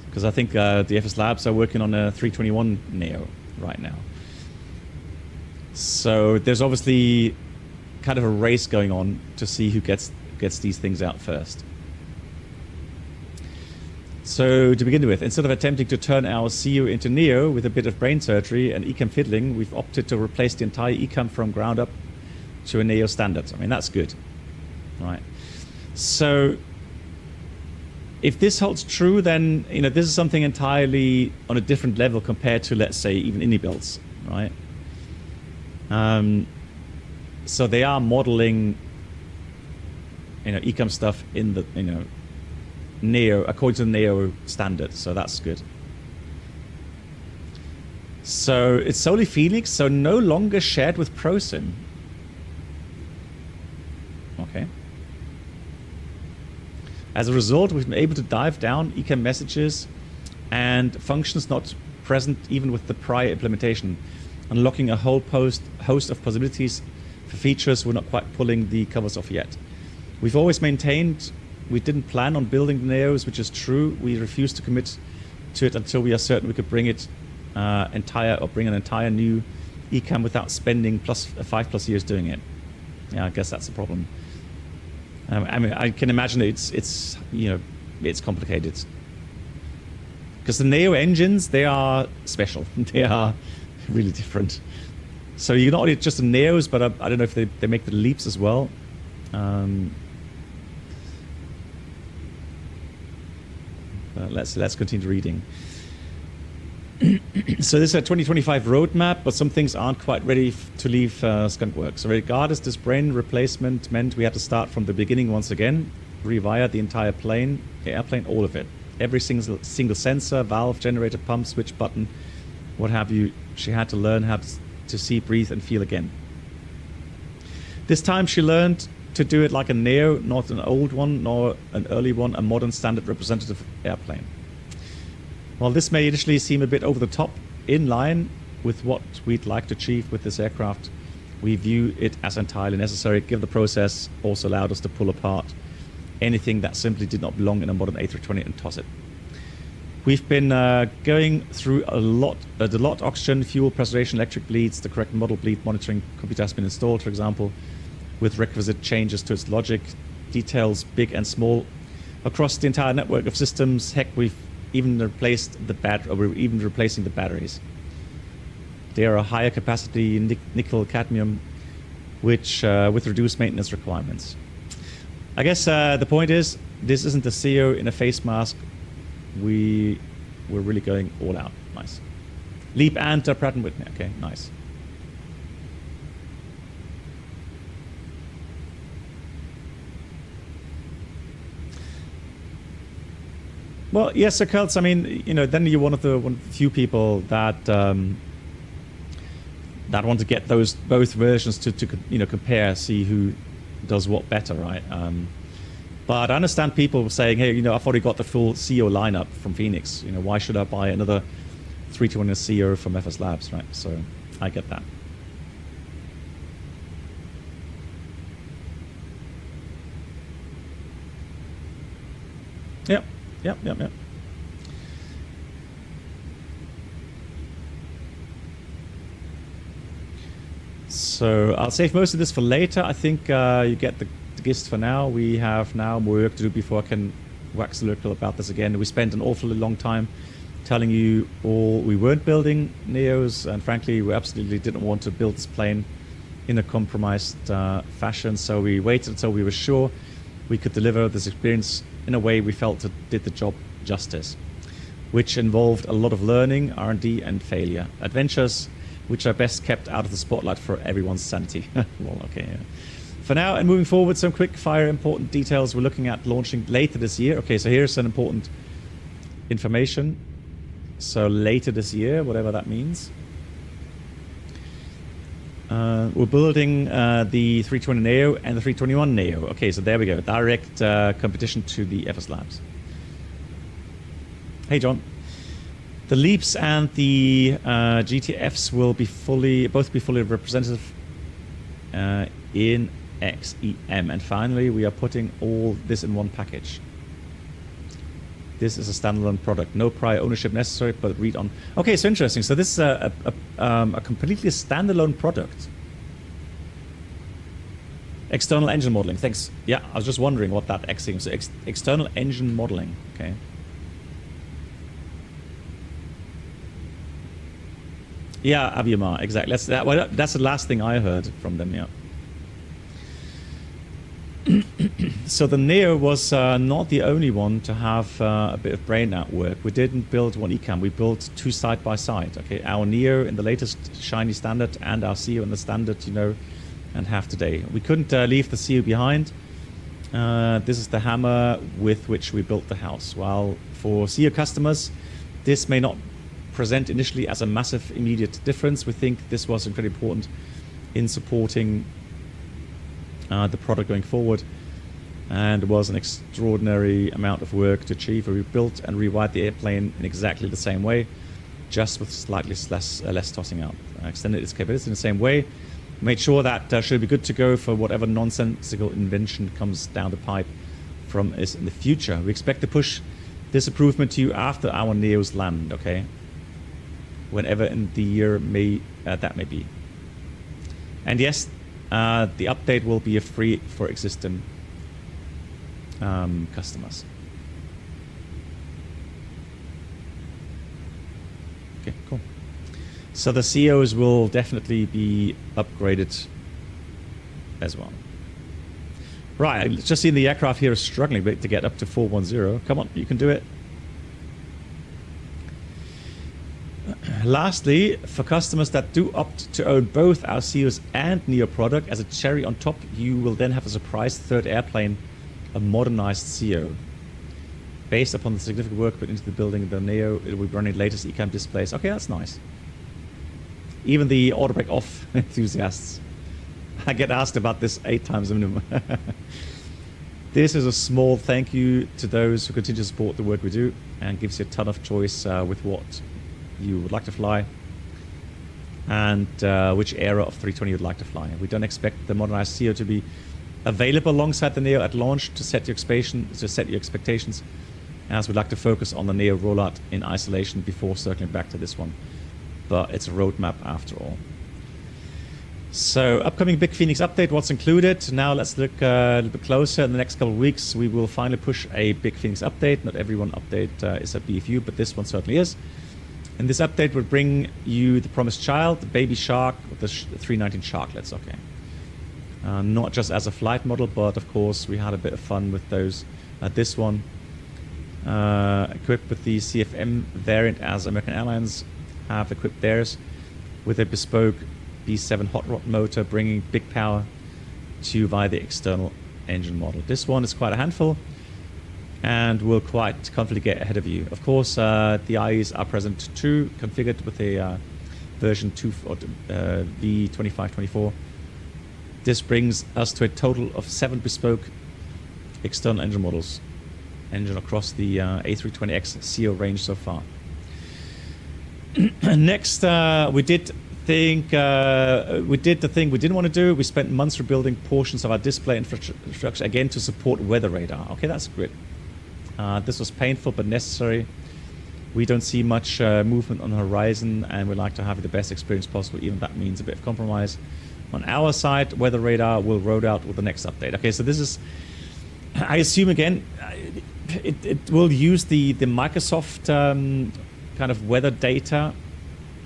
Because I think the FS Labs are working on a 321 Neo right now. So there's obviously kind of a race going on to see who gets these things out first. So to begin with, instead of attempting to turn our CU into Neo with a bit of brain surgery and ECAM fiddling, we've opted to replace the entire ECAM from ground up to a Neo standard. I mean, that's good, right? So if this holds true, then this is something entirely on a different level compared to, let's say, even indie builds, right? So they are modeling, ECAM stuff in the, Neo, according to the Neo standard, so that's good. So it's solely Phoenix, so no longer shared with ProSim. Okay. As a result, we've been able to dive down ECAM messages and functions not present even with the prior implementation, unlocking a whole host of possibilities for features we're not quite pulling the covers off yet. We've always maintained we didn't plan on building the Neos, which is true. We refused to commit to it until we are certain we could bring it bring an entire new ECAM without spending 5+ years doing it. Yeah, I guess that's the problem. I mean, I can imagine it's complicated because the Neo engines, they are special. They are really different. So you're not only just the Neos, but I don't know if they make the leaps as well. Let's continue reading. So this is a 2025 roadmap, but some things aren't quite ready to leave Skunkworks. So regardless, this brain replacement meant we had to start from the beginning once again, rewire the entire airplane, all of it. Every single sensor, valve, generator, pump, switch, button, what have you. She had to learn how to see, breathe, and feel again. This time she learned to do it like a Neo, not an old one, nor an early one, a modern standard representative airplane. While this may initially seem a bit over the top, in line with what we'd like to achieve with this aircraft, we view it as entirely necessary, given the process also allowed us to pull apart anything that simply did not belong in a modern A320 and toss it. We've been going through the lot, oxygen, fuel, pressurization, electric bleeds, the correct model bleed monitoring computer has been installed, for example, with requisite changes to its logic, details big and small, across the entire network of systems. Heck, we've even replaced we're even replacing the batteries. They are a higher capacity nickel cadmium, which with reduced maintenance requirements. I guess the point is, this isn't a CEO in a face mask. We're really going all out. Nice. Leap and Pratt & Whitney. Okay, nice. Well, yes, so Kurtz, I mean, then you're one of the few people that that want to get both versions to compare, see who does what better, right? But I understand people saying, hey, I've already got the full CEO lineup from Phoenix. Why should I buy another 321 CEO from FS Labs, right? So I get that. Yep. Yep. So I'll save most of this for later. I think you get the gist for now. We have now more work to do before I can wax lyrical about this again. We spent an awfully long time telling you all we weren't building Neos, and frankly, we absolutely didn't want to build this plane in a compromised fashion. So we waited until we were sure we could deliver this experience in a way we felt it did the job justice, which involved a lot of learning, R&D, and failure. Adventures which are best kept out of the spotlight for everyone's sanity. Well, okay. Yeah. For now and moving forward, some quick fire important details we're looking at launching later this year. Okay, so here's some important information. So later this year, whatever that means. We're building the 320 Neo and the 321 Neo. Okay, so there we go. Direct competition to the FS Labs. Hey, John. The Leaps and the GTFs will be both be fully representative in XEM. And finally, we are putting all this in one package. This is a standalone product. No prior ownership necessary, but read on. Okay, so interesting. So this is a completely standalone product. External engine modeling. Thanks. Yeah, I was just wondering what that X is. So external engine modeling. Okay. Yeah, Aviamar, exactly. That's the last thing I heard from them, yeah. So the Neo was not the only one to have a bit of brain out work. We didn't build one ECAM, we built two side by side. Okay, our Neo in the latest shiny standard and our CEO in the standard, you know, and have today. We couldn't leave the CEO behind. This is the hammer with which we built the house. While for CEO customers, this may not present initially as a massive immediate difference, we think this was incredibly important in supporting the product going forward, and was an extraordinary amount of work to achieve. We built and rewired the airplane in exactly the same way, just with slightly less tossing out. Extended its capability in the same way, made sure that should be good to go for whatever nonsensical invention comes down the pipe from us in the future. We expect to push this improvement to you after our Neos land, okay? Whenever in the year that may be. And yes, the update will be free for existing customers. Okay, cool. So the CEOs will definitely be upgraded as well. Right, just seeing the aircraft here is struggling a bit to get up to 410. Come on, you can do it. Lastly, for customers that do opt to own both our CEOs and Neo product, as a cherry on top, you will then have a surprise third airplane, a modernized CEO. Based upon the significant work put into the building of the Neo, it will be running latest ECAM displays. Okay, that's nice. Even the auto brake off enthusiasts. I get asked about this 8 times minimum. This is a small thank you to those who continue to support the work we do, and gives you a ton of choice with what you would like to fly and which era of 320 you'd like to fly. We don't expect the modernized CEO to be available alongside the Neo at launch to set your expectations, as we'd like to focus on the Neo rollout in isolation before circling back to this one. But it's a roadmap after all. So, upcoming Big Phoenix update, what's included? Now let's look a little bit closer. In the next couple of weeks, we will finally push a Big Phoenix update. Not every one update is a BFU, but this one certainly is. And this update will bring you the Promised Child, the Baby Shark, with the 319 Sharklets, okay. Not just as a flight model, but of course we had a bit of fun with those. This one, equipped with the CFM variant as American Airlines have equipped theirs, with a bespoke B7 hot rod motor, bringing big power to you via the external engine model. This one is quite a handful, and will quite comfortably get ahead of you. Of course, the IEs are present too, configured with a version 2 or V2524. This brings us to a total of 7 bespoke external engine models, across the A320X CEO range so far. Next, we did the thing we didn't want to do. We spent months rebuilding portions of our display infrastructure again to support weather radar. Okay, that's great. This was painful but necessary. We don't see much movement on the horizon, and we like to have the best experience possible, even if that means a bit of compromise. On our side, weather radar will roll out with the next update. Okay, so this is, I assume again, it will use the Microsoft kind of weather data,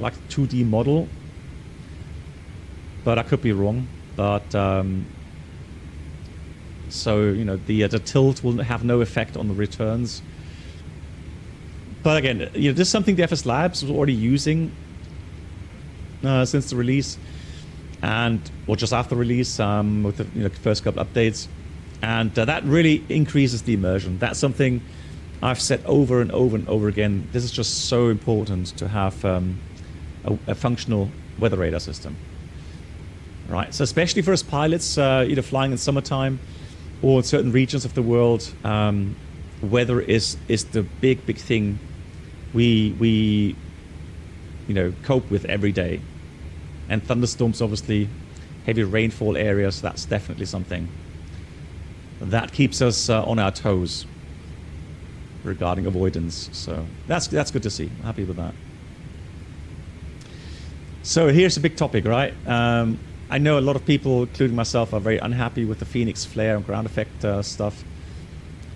like 2D model, but I could be wrong. But so you know, the tilt will have no effect on the returns. But again, you know, this is something the FS Labs was already using since the release, or just after release, with the first couple updates, and that really increases the immersion. That's something I've said over and over and over again. This is just so important to have a functional weather radar system, right? So especially for us pilots, either flying in summertime or in certain regions of the world, weather is the big thing we cope with every day. And thunderstorms, obviously, heavy rainfall areas, that's definitely something that keeps us on our toes regarding avoidance. So that's good to see. I'm happy with that. So here's a big topic, right? I know a lot of people, including myself, are very unhappy with the Phoenix flare and ground effect stuff.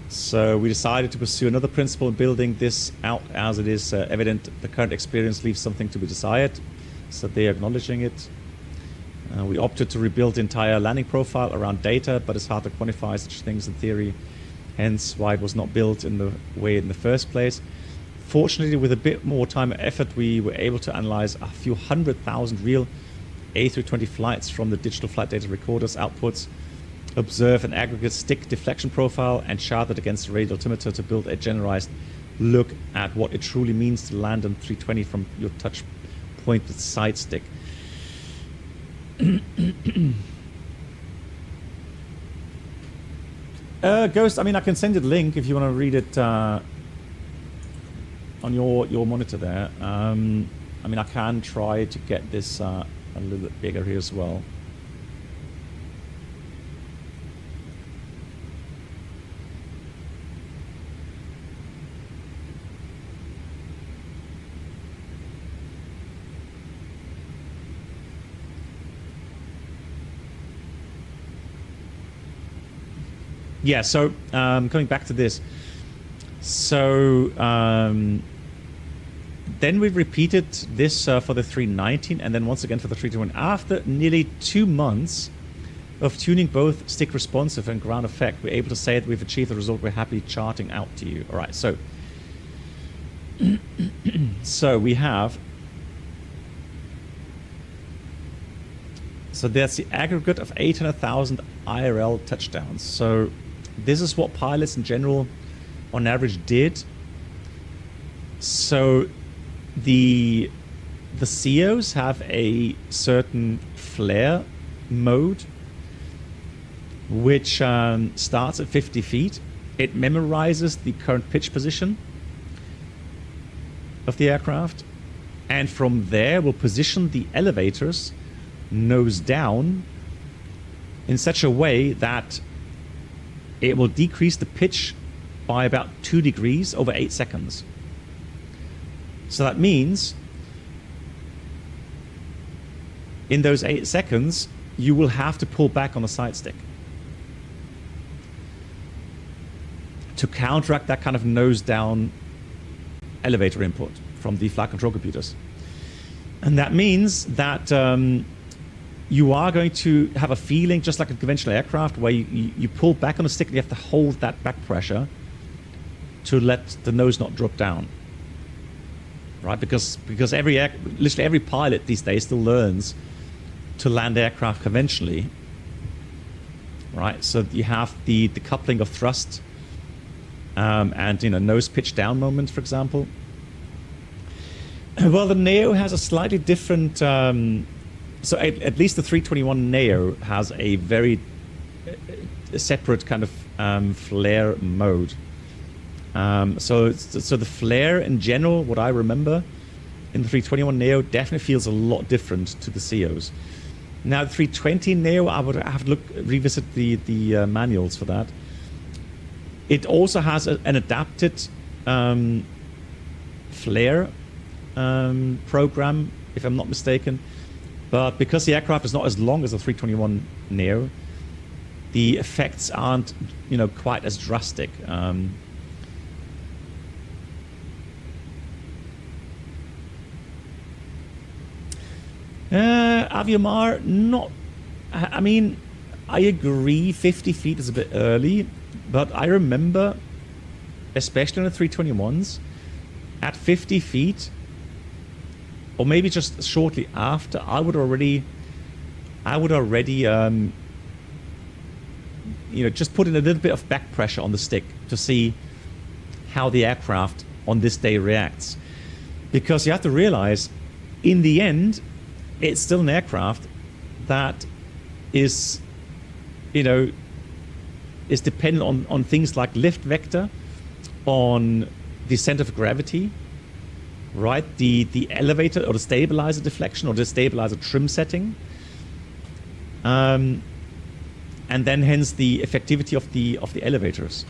So we decided to pursue another principle in building this out, as it is evident the current experience leaves something to be desired. So they're acknowledging it. We opted to rebuild the entire landing profile around data, but it's hard to quantify such things in theory, hence why it was not built in the way in the first place. Fortunately, with a bit more time and effort, we were able to analyze a few 100,000 real A320 flights from the digital flight data recorders outputs, observe an aggregate stick deflection profile, and chart it against the radio altimeter to build a generalized look at what it truly means to land on 320 from your touch pointed side stick. Ghost, I mean, I can send you the link if you want to read it on your monitor there. I mean, I can try to get this a little bit bigger here as well. Yeah, so coming back to this. So then we repeated this for the 319 and then once again for the 321. After nearly 2 months of tuning both stick responsive and ground effect, we're able to say that we've achieved the result we're happy charting out to you. All right, so so we have, so that's the aggregate of 800,000 IRL touchdowns. So this is what pilots in general on average did. So the COs have a certain flare mode which starts at 50 feet. It memorizes the current pitch position of the aircraft, and from there will position the elevators nose down in such a way that it will decrease the pitch by about 2 degrees over 8 seconds. So that means in those 8 seconds, you will have to pull back on the side stick to counteract that kind of nose down elevator input from the flight control computers. And that means that you are going to have a feeling just like a conventional aircraft where you pull back on the stick and you have to hold that back pressure to let the nose not drop down. Right? Because literally every pilot these days still learns to land aircraft conventionally. Right? So you have the coupling of thrust and nose pitch down moment, for example. Well, the Neo has a slightly different so at least the 321 Neo has a very separate kind of flare mode. So the flare in general, what I remember in the 321 Neo definitely feels a lot different to the COs. Now the 320 Neo, I would have to revisit the manuals for that. It also has an adapted flare program, if I'm not mistaken. But because the aircraft is not as long as the 321 Neo, the effects aren't, quite as drastic. Aviomar, not. I mean, I agree. 50 feet is a bit early, but I remember, especially on the 321s, at 50 feet. Or maybe just shortly after, I would already, just put in a little bit of back pressure on the stick to see how the aircraft on this day reacts. Because you have to realize, in the end, it's still an aircraft that is, is dependent on things like lift vector, on the center of gravity, right? The elevator or the stabilizer deflection or the stabilizer trim setting. And then hence the effectivity of the elevators.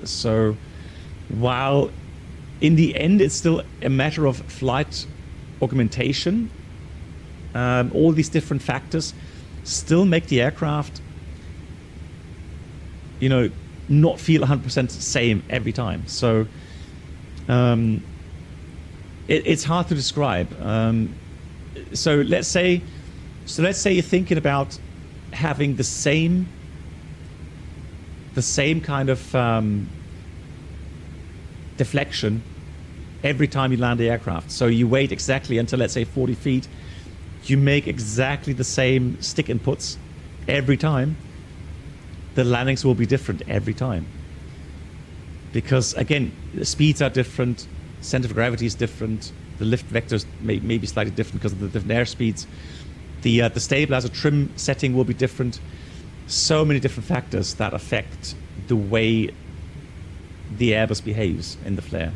So while in the end it's still a matter of flight augmentation, all these different factors still make the aircraft, you know, not feel 100% same every time. So it's hard to describe. So let's say you're thinking about having the same kind of deflection every time you land the aircraft. So you wait exactly until, let's say, 40 feet. You make exactly the same stick inputs every time. The landings will be different every time. Because, again, the speeds are different, center of gravity is different, the lift vectors may be slightly different because of the different airspeeds. The stabilizer trim setting will be different. So many different factors that affect the way the Airbus behaves in the flare.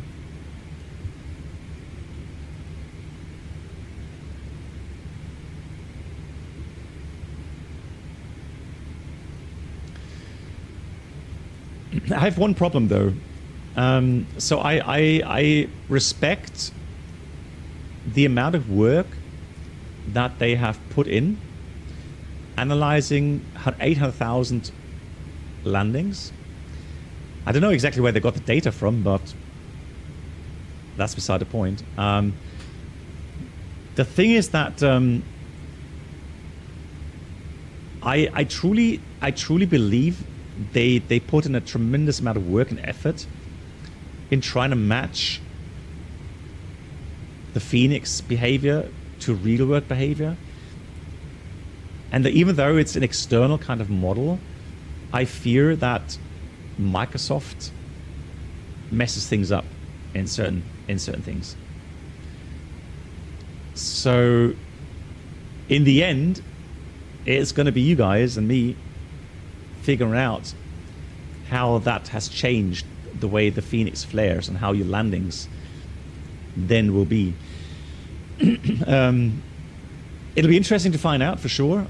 I have one problem though. So I respect the amount of work that they have put in analyzing 800,000 landings. I don't know exactly where they got the data from, but that's beside the point. The thing is that I truly believe they put in a tremendous amount of work and effort in trying to match the Phoenix behavior to real world behavior. And even though it's an external kind of model, I fear that Microsoft messes things up in certain things. So in the end, it's going to be you guys and me figuring out how that has changed the way the Phoenix flares and how your landings then will be. It'll be interesting to find out for sure.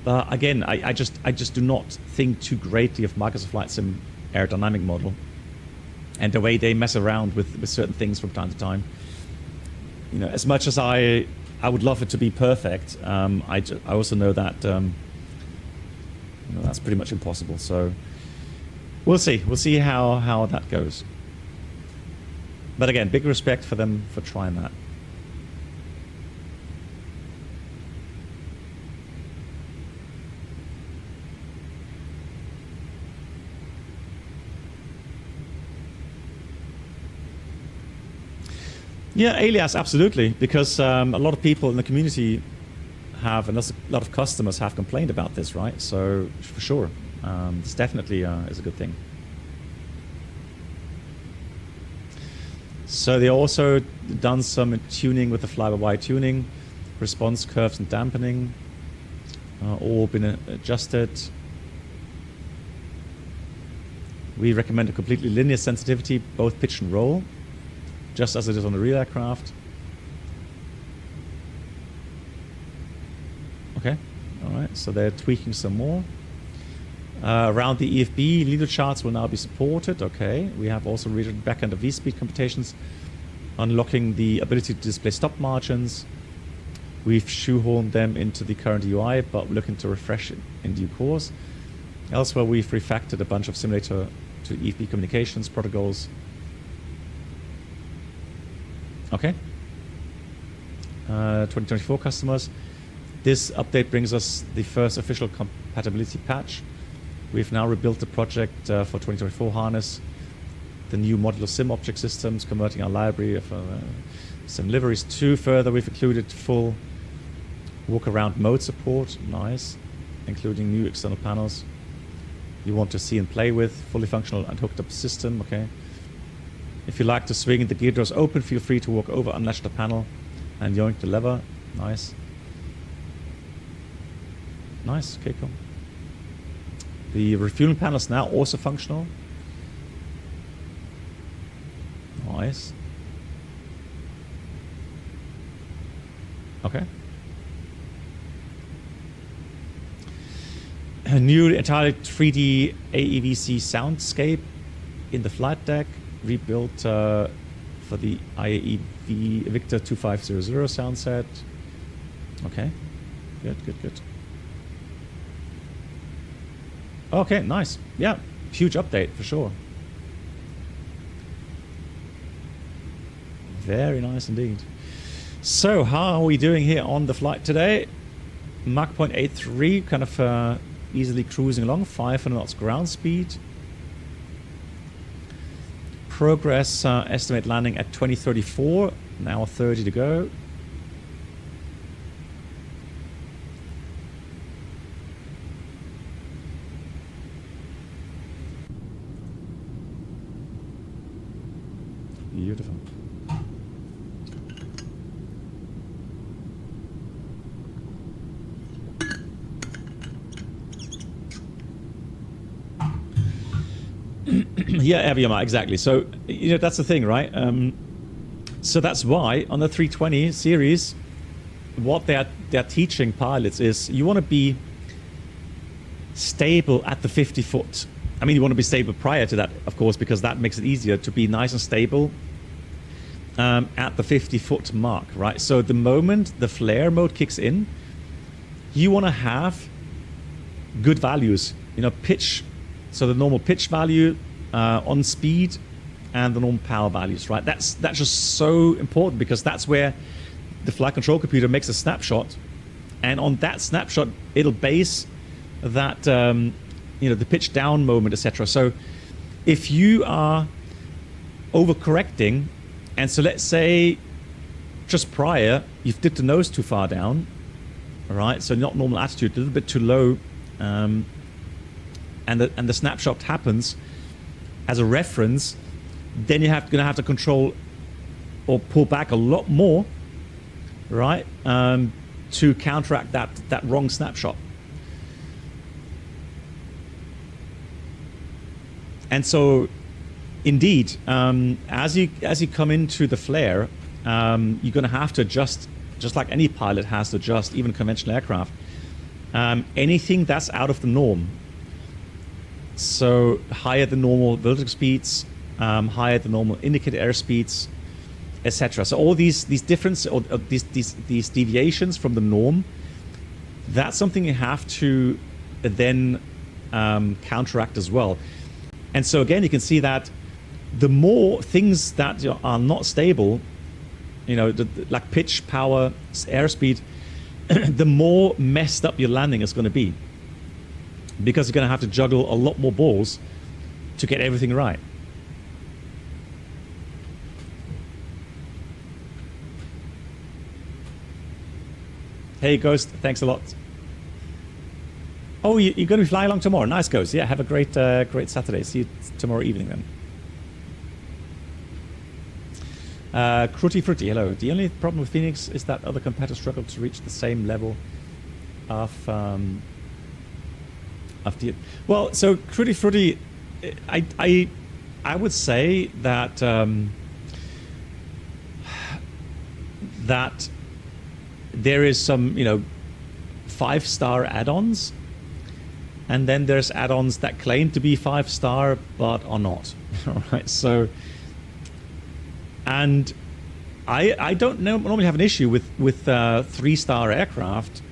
But again, I just do not think too greatly of Microsoft Flight Sim aerodynamic model and the way they mess around with certain things from time to time. You know, as much as I would love it to be perfect, I also know that you know, that's pretty much impossible. So we'll see. We'll see how that goes. But again, big respect for them for trying that. Yeah, Alias, absolutely, because a lot of people in the community have, and a lot of customers have complained about this, right? So for sure, this definitely is a good thing. So they also done some tuning with the fly-by-wire tuning, response curves and dampening, all been adjusted. We recommend a completely linear sensitivity, both pitch and roll, just as it is on the real aircraft. Okay, all right, so they're tweaking some more. Around the EFB, leader charts will now be supported. Okay, we have also reached backend of V-speed computations, unlocking the ability to display stop margins. We've shoehorned them into the current UI, but we're looking to refresh it in due course. Elsewhere, we've refactored a bunch of simulator to EFB communications protocols. Okay. 2024 customers. This update brings us the first official compatibility patch. We've now rebuilt the project for 2024 harness, the new modular sim object systems, converting our library of sim liveries to further. We've included full walk-around mode support, nice, including new external panels you want to see and play with, fully functional and hooked up system, okay. If you like to swing the gear doors open, feel free to walk over, unlatch the panel, and yoink the lever. Nice. Nice, okay, cool. The refueling panel is now also functional. nice. Okay. A new entirely 3D AEVC soundscape in the flight deck, rebuilt for the IAE Victor 2500 sound set. Okay, good. Okay, nice. Yeah, huge update for sure. Very nice indeed. So, how are we doing here on the flight today? Mach 0.83, kind of easily cruising along, 500 knots ground speed. Progress estimate landing at 2034, now 30 to go. Beautiful. Yeah, Aviama, exactly. So, you know, that's the thing, right? So that's why on the 320 series, what they're teaching pilots is you want to be stable at the 50 foot. I mean, you want to be stable prior to that, of course, because that makes it easier to be nice and stable at the 50 foot mark, right? So the moment the flare mode kicks in, you want to have good values, you know, pitch. So the normal pitch value on speed and the normal power values, right? That's just so important because that's where the flight control computer makes a snapshot, and on that snapshot it'll base that you know, the pitch down moment, etc. So if you are overcorrecting, and so let's say just prior you've dipped the nose too far down, all right, so not normal attitude, a little bit too low, and the snapshot happens as a reference, then you're going to have to control or pull back a lot more, right, to counteract that wrong snapshot. And so, indeed, as you come into the flare, you're going to have to adjust, just like any pilot has to adjust, even conventional aircraft. Anything that's out of the norm. So higher than normal vertical speeds, higher than normal indicated airspeeds, etc. So all these difference or these deviations from the norm, that's something you have to then counteract as well. And so again, you can see that the more things that are not stable, you know, like pitch, power, airspeed, the more messed up your landing is going to be, because you're going to have to juggle a lot more balls to get everything right. Hey, Ghost, thanks a lot. Oh, you're going to be flying along tomorrow. Nice, Ghost. Yeah, have a great Saturday. See you tomorrow evening then. Crutty Fruity, hello. The only problem with Phoenix is that other competitors struggle to reach the same level of the... Well, so Crutty Fruity, I would say that that there is some, you know, 5-star add-ons, and then there's add-ons that claim to be 5-star but are not. All right, so, and I don't normally have an issue with 3-star aircraft,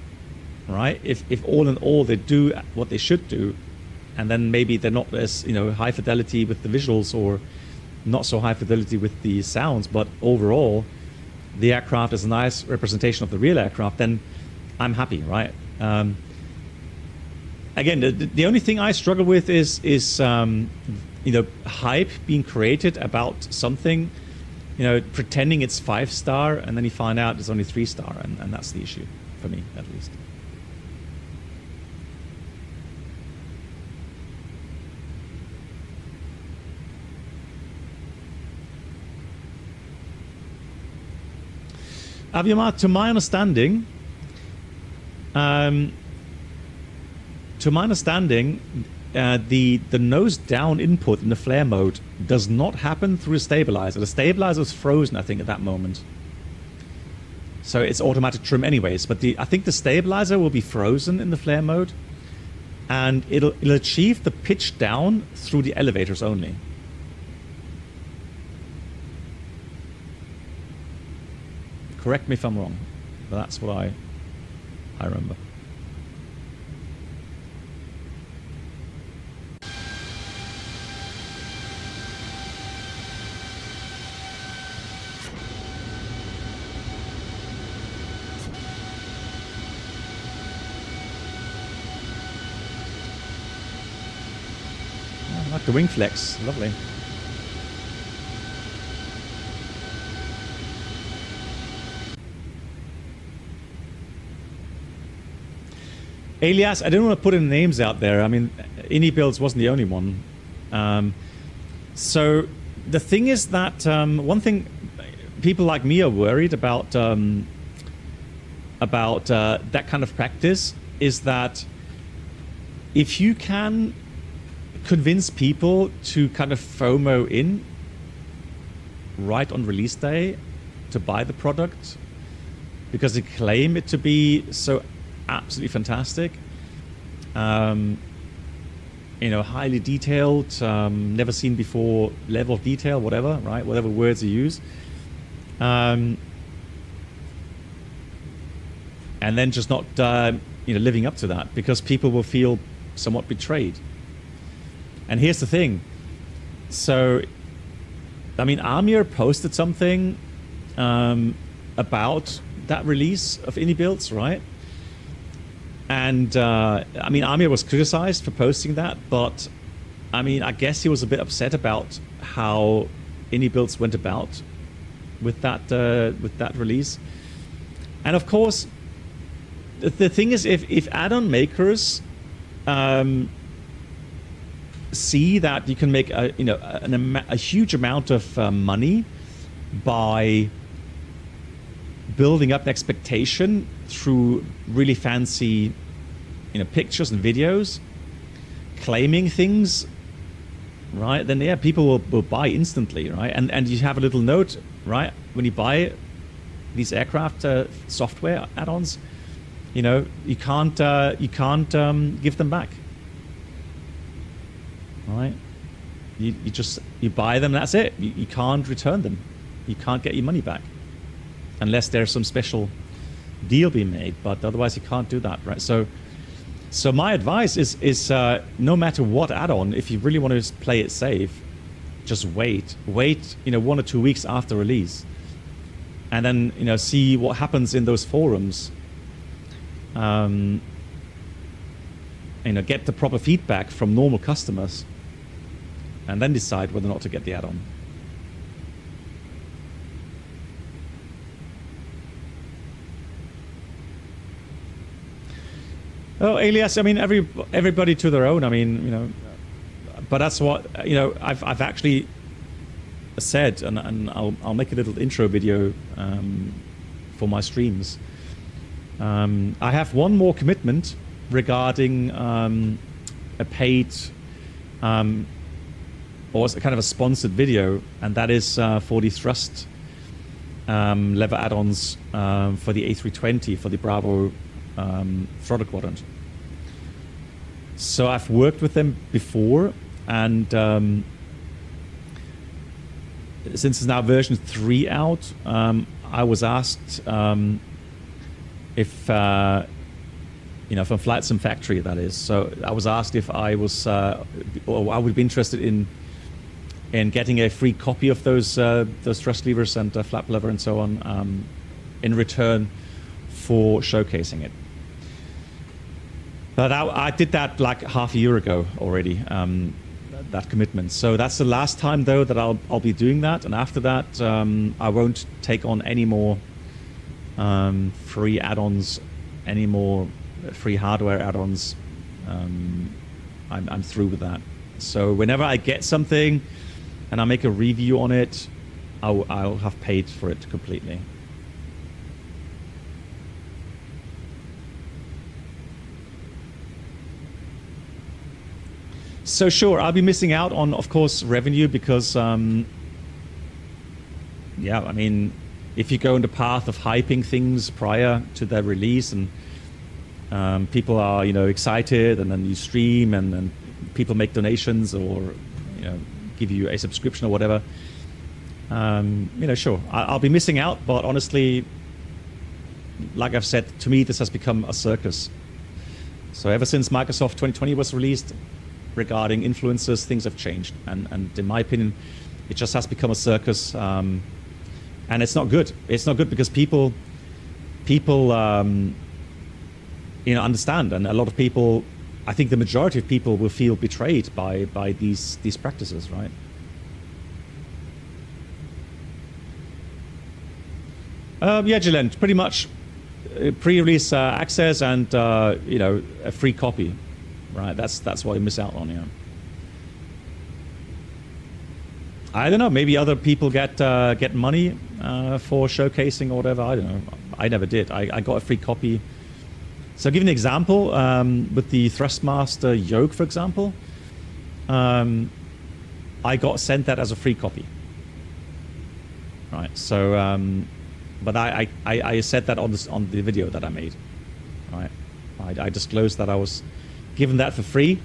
right? If all in all they do what they should do, and then maybe they're not as, you know, high fidelity with the visuals or not so high fidelity with the sounds, but overall the aircraft is a nice representation of the real aircraft, then I'm happy, right? Again, the only thing I struggle with is you know, hype being created about something, you know, pretending it's 5-star, and then you find out it's only 3-star, and that's the issue for me, at least. Aviamar, to my understanding, the nose down input in the flare mode does not happen through a stabilizer. The stabilizer is frozen, I think, at that moment. So it's automatic trim anyways. But I think the stabilizer will be frozen in the flare mode, and it'll achieve the pitch down through the elevators only. Correct me if I'm wrong, but that's what I remember. I like the wing flex, lovely. Alias, I didn't want to put any names out there. I mean, Indie Builds wasn't the only one. So the thing is that one thing people like me are worried about that kind of practice is that if you can convince people to kind of FOMO in right on release day to buy the product because they claim it to be so absolutely fantastic, you know, highly detailed, never seen before level of detail, whatever, right? Whatever words you use. And then just not, you know, living up to that because people will feel somewhat betrayed. And here's the thing. So, I mean, Amir posted something about that release of Indie Builds, right? And I mean, Amir was criticized for posting that, but I mean, I guess he was a bit upset about how Indie Builds went about with that release. And of course, the thing is, if add-on makers see that you can make a huge amount of money by building up an expectation through really fancy, you know, pictures and videos, claiming things, right? Then yeah, people will buy instantly, right? And you have a little note, right? When you buy these aircraft software add-ons, you know, you can't give them back, right? You buy them, that's it. You can't return them. You can't get your money back unless there's some special deal being made, but otherwise you can't do that, right? So my advice is no matter what add-on, if you really want to play it safe, just wait, you know, 1 or 2 weeks after release, and then, you know, see what happens in those forums. You know, get the proper feedback from normal customers, and then decide whether or not to get the add-on. Oh, Elias, I mean, everybody to their own. I mean, you know, but that's what, you know, I've actually said, and I'll make a little intro video for my streams. I have one more commitment regarding a paid or kind of a sponsored video, and that is for the thrust lever add-ons for the A320 for the Bravo throttle quadrant. So I've worked with them before, and since it's now version 3 out, I was asked if you know, from FlightSim Factory, that is. So I was asked if I was or I would be interested in getting a free copy of those thrust levers and flap lever and so on in return for showcasing it. But I did that like half a year ago already, that commitment. So that's the last time, though, that I'll be doing that. And after that, I won't take on any more free add-ons, any more free hardware add-ons. I'm through with that. So whenever I get something and I make a review on it, I'll have paid for it completely. So sure, I'll be missing out on, of course, revenue because, yeah, I mean, if you go in the path of hyping things prior to their release and people are, you know, excited, and then you stream and then people make donations or, you know, give you a subscription or whatever, you know, sure, I'll be missing out, but honestly, like I've said, to me, this has become a circus. So ever since Microsoft 2020 was released, regarding influencers, things have changed, and in my opinion, it just has become a circus, and it's not good. It's not good because people, you know, understand, and a lot of people, I think the majority of people will feel betrayed by these practices, right? Yeah, Gillen, pretty much pre-release access and you know, a free copy. Right, that's what you miss out on, yeah. I don't know, maybe other people get money for showcasing or whatever, I don't know. I never did. I got a free copy. So I'll give you an example, with the Thrustmaster yoke, for example. I got sent that as a free copy. Right, so, but I said that on the video that I made. Right, I disclosed that I was given that for free,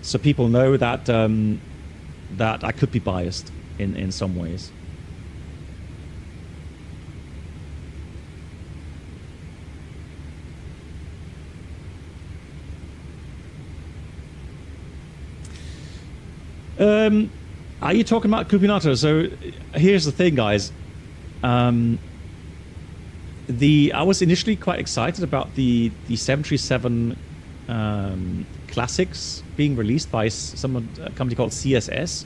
so people know that that I could be biased in some ways. Are you talking about Cupinato? So here's the thing, guys. I was initially quite excited about the 737 classics being released by a company called CSS,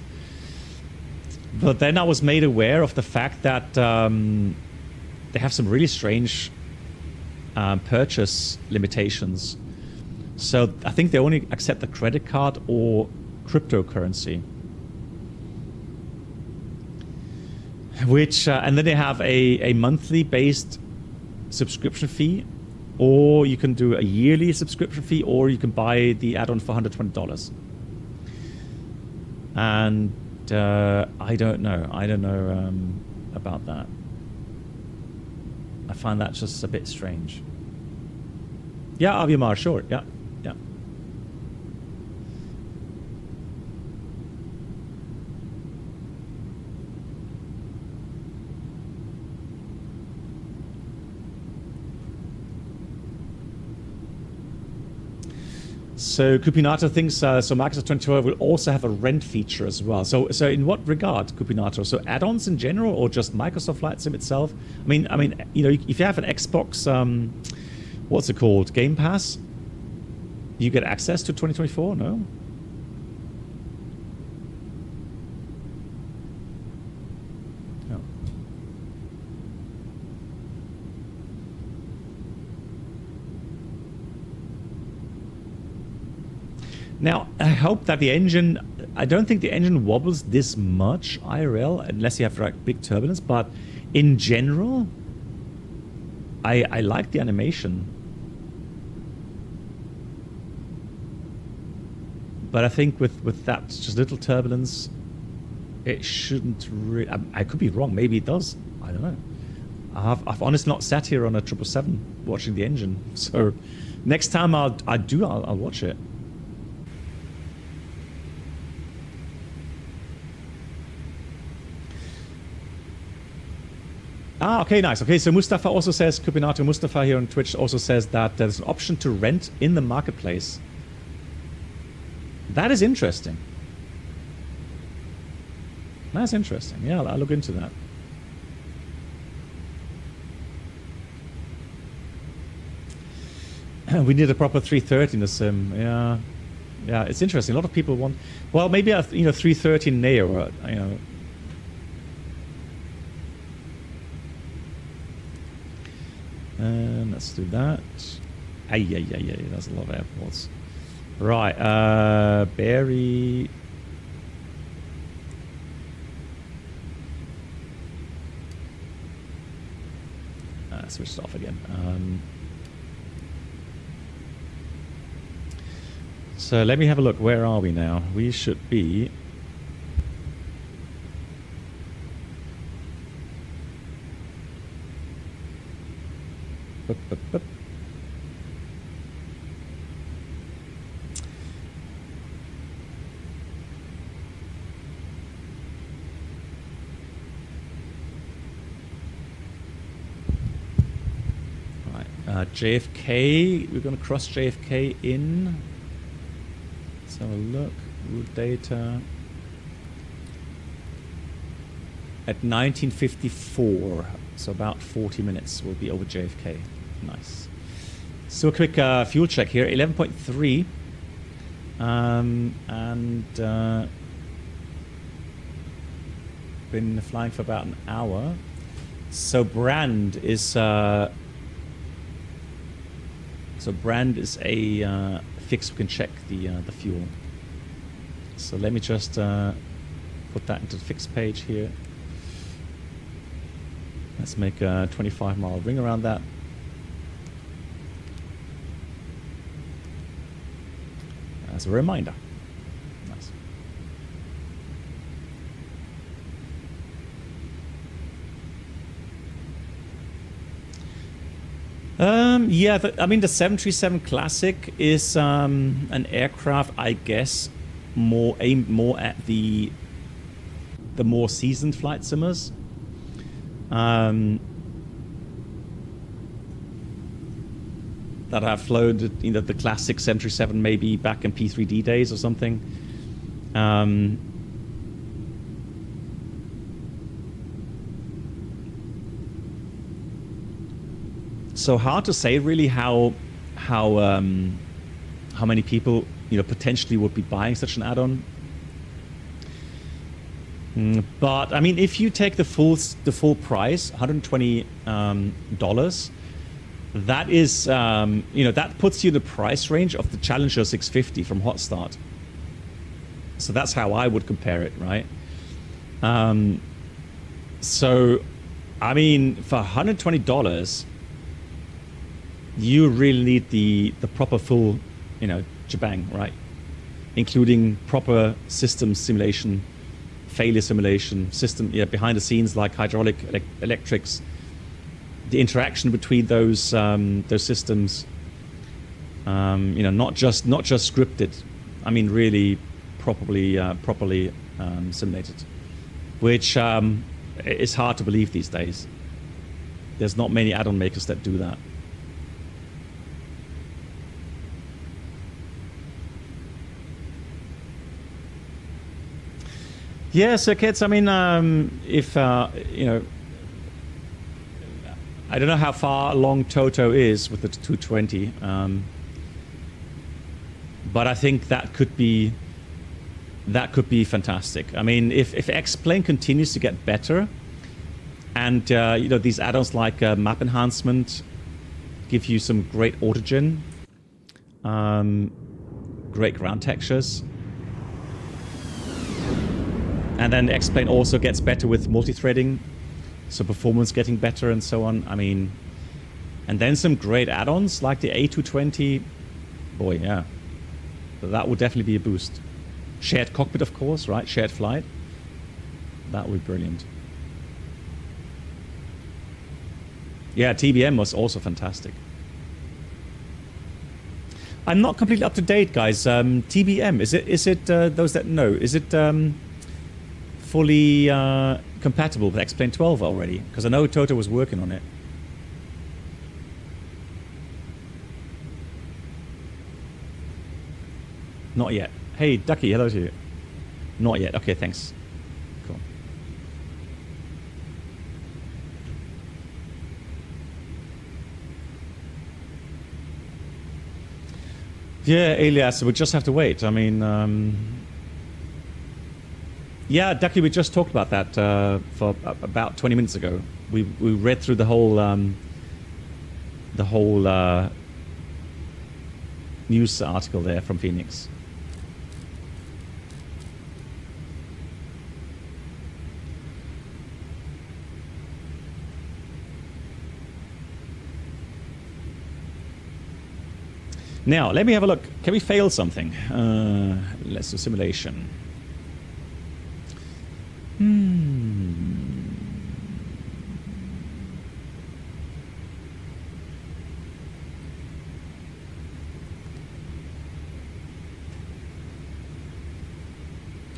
but then I was made aware of the fact that they have some really strange purchase limitations. So I think they only accept a credit card or cryptocurrency, which and then they have a monthly based subscription fee, or you can do a yearly subscription fee, or you can buy the add-on for $120. And I don't know about that. I find that just a bit strange. Yeah, Avimar, sure, yeah. So Cupinato thinks so Microsoft 2012 will also have a rent feature as well. So in what regard, Cupinato? So add-ons in general, or just Microsoft Flight Sim itself? I mean, you know, if you have an Xbox, what's it called, Game Pass, you get access to 2024. No. Now, I hope that the engine, I don't think the engine wobbles this much IRL, unless you have like big turbulence, but in general, I like the animation. But I think with that just little turbulence, it shouldn't really, I could be wrong, maybe it does, I don't know. I've honestly not sat here on a 777 watching the engine, so next time I'll watch it. Ah, okay, nice. Okay, so Mustafa also says, Cupinato Mustafa here on Twitch also says that there's an option to rent in the marketplace. That is interesting. That's interesting. Yeah, I'll look into that. We need a proper 330 in the sim. Yeah, yeah, it's interesting. A lot of people want. Well, maybe a 330 Neo. You know. Let's do that. Yeah, that's a lot of airports. Right, Barry. Switched off again. So So let me have a look. Where are we now? We should be... Bup, bup, bup. JFK, we're going to cross JFK in. Let's have a look. Route data. At 1954, so about 40 minutes, we'll be over JFK. Nice. So a quick fuel check here. 11.3. Been flying for about an hour. So Brand is... So Brand is a fix. We can check the fuel. So let me just put that into the fix page here. Let's make a 25-mile ring around that. As a reminder. Nice. Yeah, I mean the 737 Classic is an aircraft, I guess, aimed more at the more seasoned flight simmers. That have flown the classic 737 maybe back in P3D days or something. So hard to say really how many people potentially would be buying such an add-on. But I mean, if you take the full price, $120, that is that puts you in the price range of the Challenger 650 from Hot Start. So that's how I would compare it, right? So I mean, for $120. You really need the proper full, shebang, right? Including proper system simulation, failure simulation, system behind the scenes like hydraulic, electrics, the interaction between those systems. Not just scripted. I mean, really properly simulated, which is hard to believe these days. There's not many add-on makers that do that. Yeah, so kids, I mean, if, I don't know how far along Toto is with the 220, but I think that could be fantastic. I mean, if X-Plane continues to get better, and, these add-ons like map enhancement give you some great autogen, great ground textures, and then X-Plane also gets better with multi-threading, so performance getting better and so on. I mean, and then some great add-ons like the A220. Boy, yeah. That would definitely be a boost. Shared cockpit, of course, right? Shared flight. That would be brilliant. Yeah, TBM was also fantastic. I'm not completely up to date, guys. TBM, is it those that know, is it fully compatible with XP12 already? Because I know Toto was working on it. Not yet. Hey, Ducky, hello to you. Not yet. Okay, thanks. Cool. Yeah, Elias, we just have to wait. I mean, yeah, Ducky, we just talked about that for about 20 minutes ago. We read through the whole news article there from Phoenix. Now, let me have a look. Can we fail something? Let's do simulation.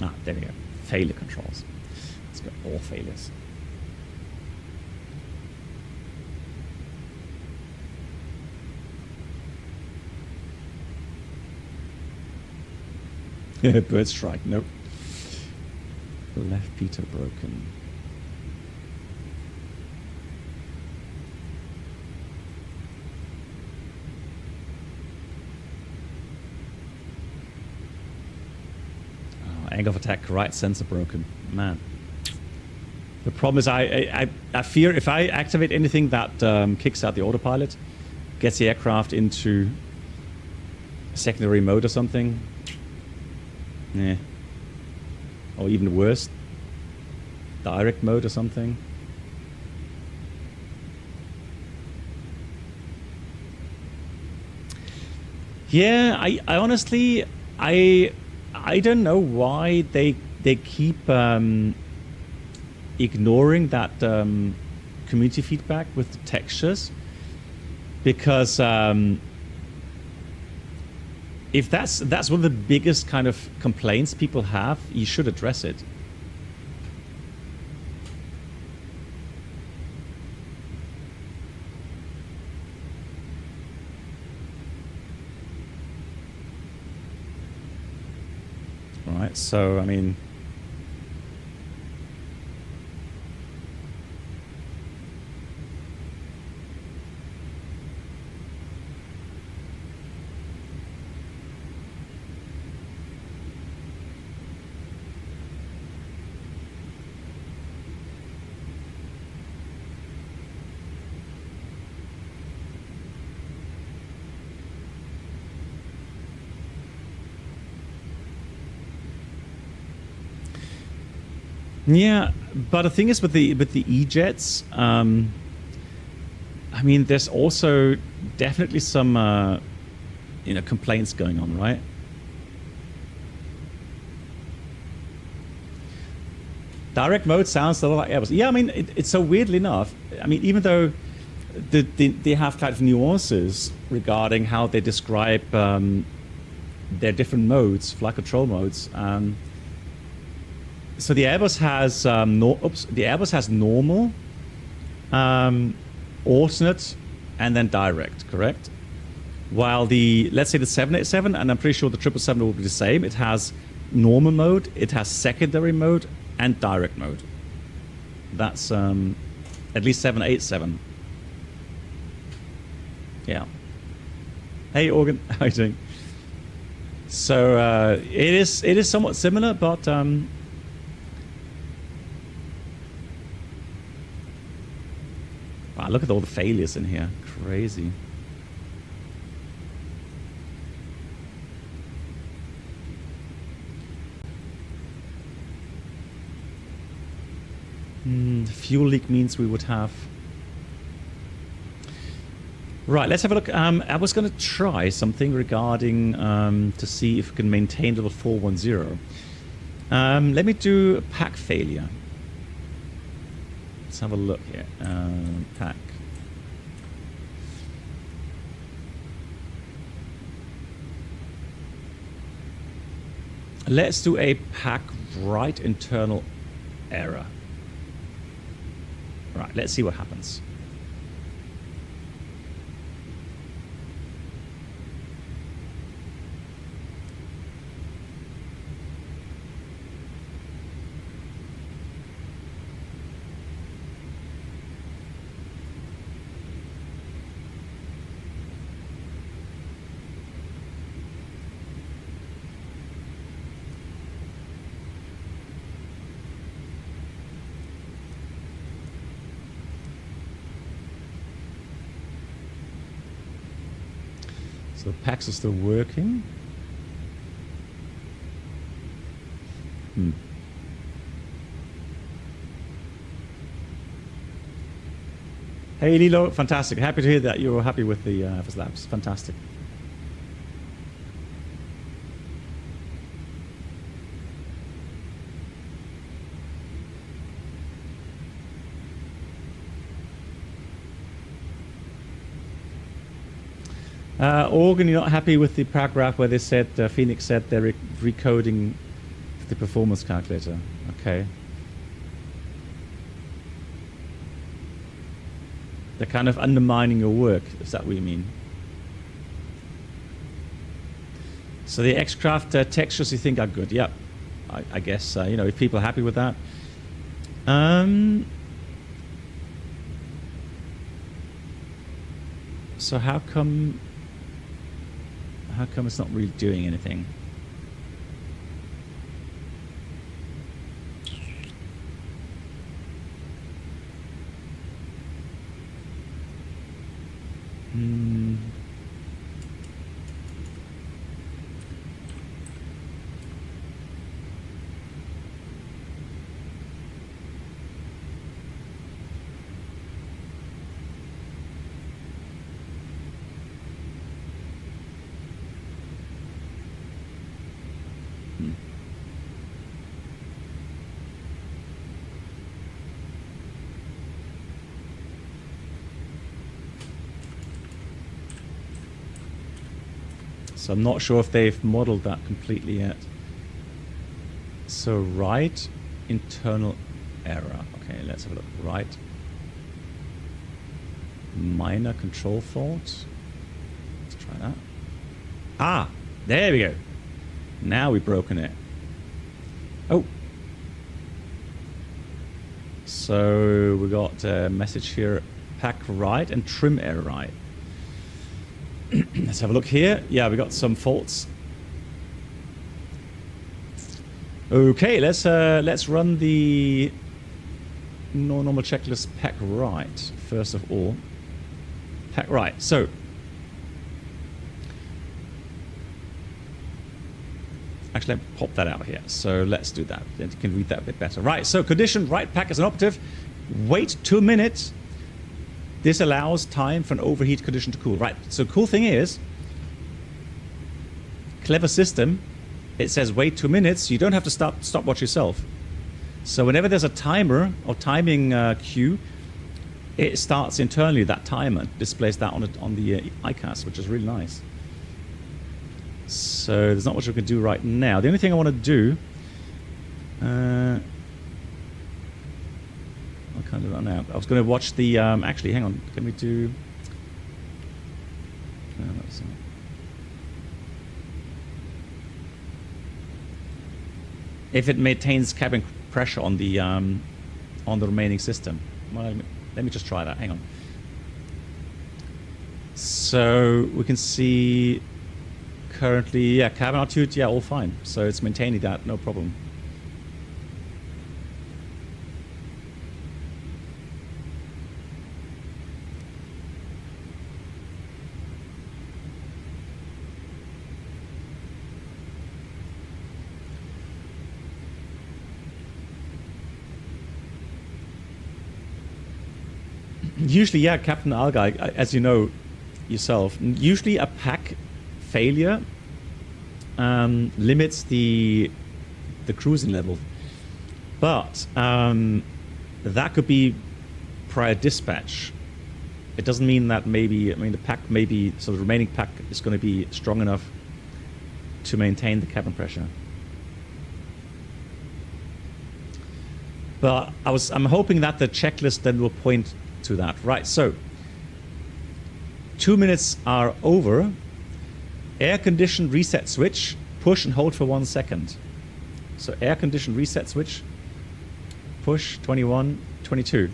Ah, there we go. Failure controls. Let's go all failures. Bird strike, nope. Left Peter broken. Oh, angle of attack, right sensor broken. Man. The problem is I fear if I activate anything that kicks out the autopilot, gets the aircraft into secondary mode or something. Yeah. Or even worse, direct mode or something. Yeah, I honestly, I don't know why they keep ignoring that community feedback with the textures, because if that's one of the biggest kind of complaints people have, you should address it. All right, so I mean, yeah, but the thing is with the E-jets, I mean, there's also definitely some complaints going on, right? Direct mode sounds a lot like Airbus. Yeah, I mean, it's so weirdly enough. I mean, even though they have kind of nuances regarding how they describe their different modes, flight control modes. So the Airbus has normal, alternate, and then direct, correct? While let's say the 787, and I'm pretty sure the 777 will be the same. It has normal mode, it has secondary mode, and direct mode. That's at least 787. Yeah. Hey, Organ, how are you doing? So it is somewhat similar, but wow, look at all the failures in here. Crazy. Fuel leak means we would have... Right, let's have a look. I was going to try something regarding to see if we can maintain level 410. Let me do a pack failure. Let's have a look here. Pack. Let's do a pack right internal error. Right, let's see what happens. So the packs are still working. Hey Lilo, fantastic. Happy to hear that you're happy with the first labs. Fantastic. Organ, you're not happy with the paragraph where they said, Phoenix said they're recoding the performance calculator. Okay. They're kind of undermining your work, is that what you mean? So the X-Craft textures you think are good? Yep. I guess, you know, if people are happy with that. So how come it's not really doing anything? So I'm not sure if they've modeled that completely yet. So right internal error. Okay, let's have a look. Right. Minor control fault. Let's try that. Ah, there we go. Now we've broken it. Oh. So we got a message here. Pack right and trim error right. Let's have a look here. Yeah, we got some faults. Okay, let's run the normal checklist. Pack right first of all. Pack right. So actually, let me pop that out here. So let's do that. Then you can read that a bit better. Right. So condition right pack as an operative. Wait 2 minutes. This allows time for an overheat condition to cool. Right, so cool thing is, clever system, it says wait 2 minutes, you don't have to stopwatch yourself. So whenever there's a timer or timing cue, it starts internally, that timer, displays that on the ICAS, which is really nice. So there's not much we can do right now. The only thing I want to do, I can't do that now. I was going to watch the, actually, hang on, can we do, no, that's not. If it maintains cabin pressure on the remaining system. Well, let me just try that, hang on. So we can see currently, yeah, cabin altitude, yeah, all fine. So it's maintaining that, no problem. Usually, yeah, Captain Algai, as you know yourself, usually a pack failure limits the cruising level. But that could be prior dispatch. It doesn't mean that maybe, I mean, the pack maybe, so the remaining pack is going to be strong enough to maintain the cabin pressure. But I'm hoping that the checklist then will point to that. Right, so 2 minutes are over. Air condition reset switch, push and hold for 1 second. So air condition reset switch, push, 21, 22.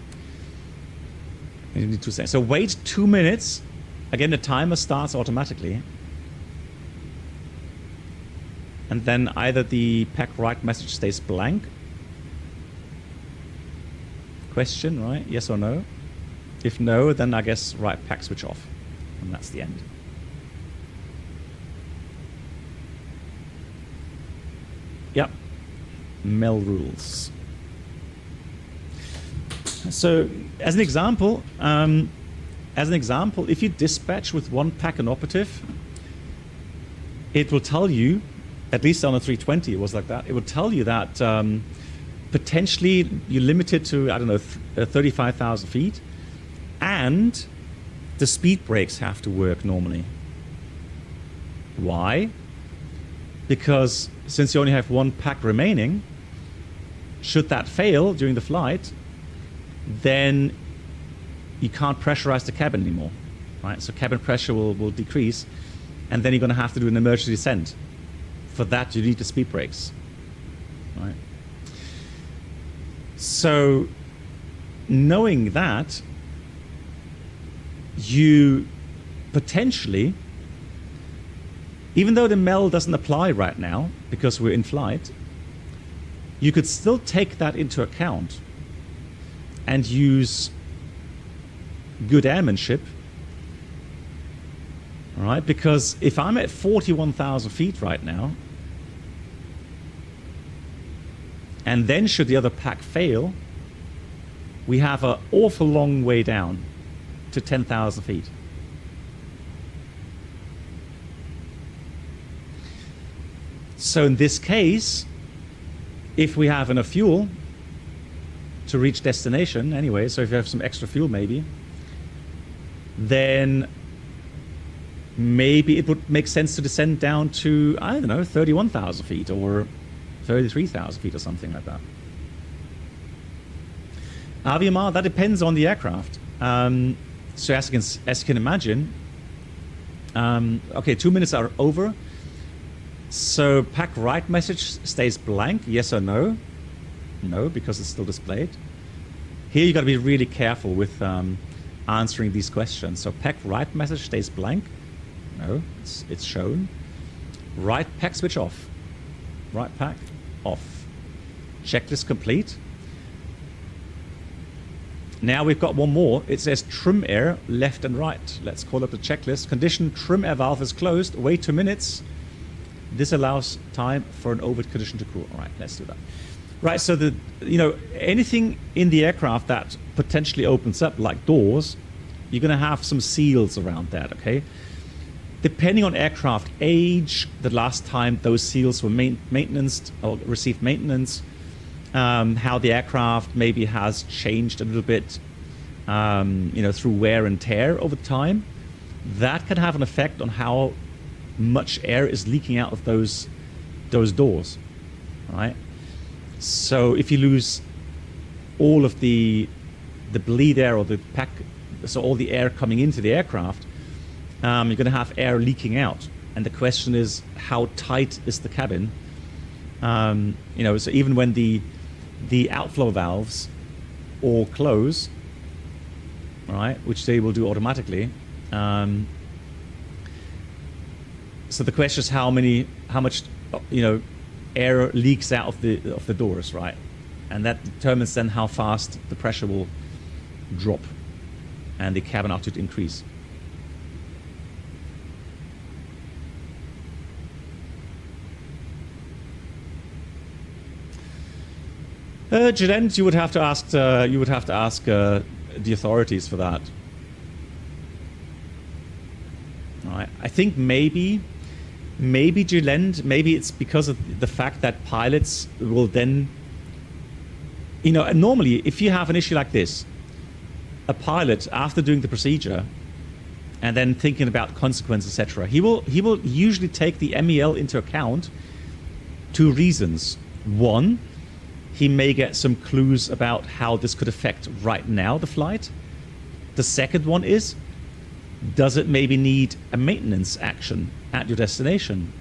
You need 2 seconds. So wait 2 minutes. Again, the timer starts automatically. And then either the pack right message stays blank. Question, right? Yes or no? If no, then I guess right pack switch off. And that's the end. Yep. Mel rules. So as an example, if you dispatch with one pack and operative, it will tell you, at least on a 320 it was like that, it will tell you that potentially you're limited to, I don't know, 35,000 feet, and the speed brakes have to work normally. Why? Because since you only have one pack remaining, should that fail during the flight, then you can't pressurize the cabin anymore, right? So cabin pressure will decrease, and then you're going to have to do an emergency descent. For that, you need the speed brakes, right? So knowing that, you potentially, even though the MEL doesn't apply right now because we're in flight, you could still take that into account and use good airmanship, all right? Because if I'm at 41,000 feet right now, and then should the other pack fail, we have an awful long way down to 10,000 feet. So in this case, if we have enough fuel to reach destination anyway, so if you have some extra fuel maybe, then maybe it would make sense to descend down to, I don't know, 31,000 feet or 33,000 feet or something like that. Aviamar, that depends on the aircraft. So as you can imagine, okay, 2 minutes are over. So pack right message stays blank, yes or no? No, because it's still displayed. Here you got to be really careful with answering these questions. So pack right message stays blank. No, it's shown. Right pack switch off. Right pack off. Checklist complete. Now we've got one more. It says trim air left and right. Let's call up the checklist. Condition trim air valve is closed. Wait 2 minutes. This allows time for an overhead condition to cool. All right, let's do that. Right, so anything in the aircraft that potentially opens up, like doors, you're going to have some seals around that, okay? Depending on aircraft age, the last time those seals were maintenanced or received maintenance, how the aircraft maybe has changed a little bit, through wear and tear over time, that can have an effect on how much air is leaking out of those doors, right? So if you lose all of the bleed air or the pack, so all the air coming into the aircraft, you're going to have air leaking out. And the question is, how tight is the cabin? So even when the outflow valves all close, right, which they will do automatically. So the question is how much air leaks out of the doors, right? And that determines then how fast the pressure will drop and the cabin altitude increase. Gilent, you would have to ask the authorities for that. All right. I think maybe Gilent, maybe it's because of the fact that pilots will then, normally if you have an issue like this, a pilot after doing the procedure and then thinking about consequences, etc., he will usually take the MEL into account. 2 reasons. One, he may get some clues about how this could affect right now the flight. The second one is, does it maybe need a maintenance action at your destination?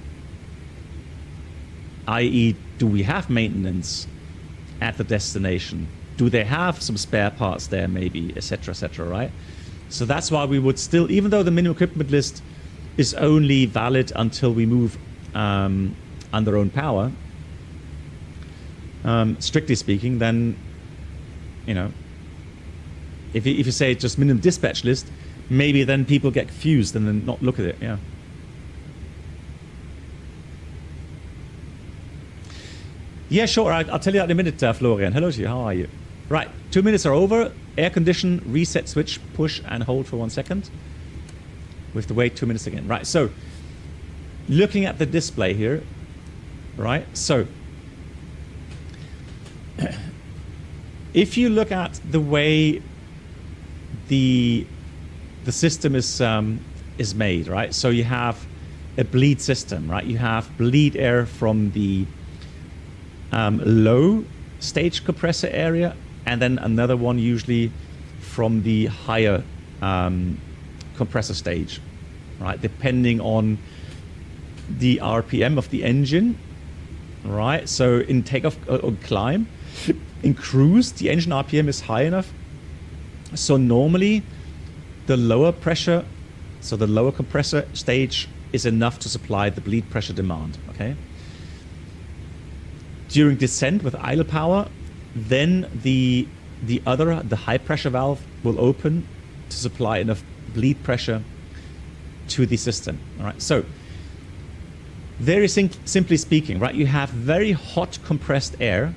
i.e., do we have maintenance at the destination? Do they have some spare parts there maybe, etc., right? So that's why we would still, even though the minimum equipment list is only valid until we move under own power, strictly speaking, then, if you say just minimum dispatch list, maybe then people get confused and then not look at it, yeah. Yeah, sure, I'll tell you that in a minute, Florian. Hello to you, how are you? Right, 2 minutes are over. Air condition, reset switch, push and hold for 1 second. We have to wait 2 minutes again. Right, so, looking at the display here, right, so, if you look at the way the system is made, right? So you have a bleed system, right? You have bleed air from the low stage compressor area, and then another one usually from the higher compressor stage, right? Depending on the RPM of the engine, right? So in takeoff or climb, in cruise, the engine RPM is high enough. So normally the lower pressure, so the lower compressor stage is enough to supply the bleed pressure demand, okay? During descent with idle power, then the high pressure valve will open to supply enough bleed pressure to the system, all right? So very simply speaking, right, you have very hot compressed air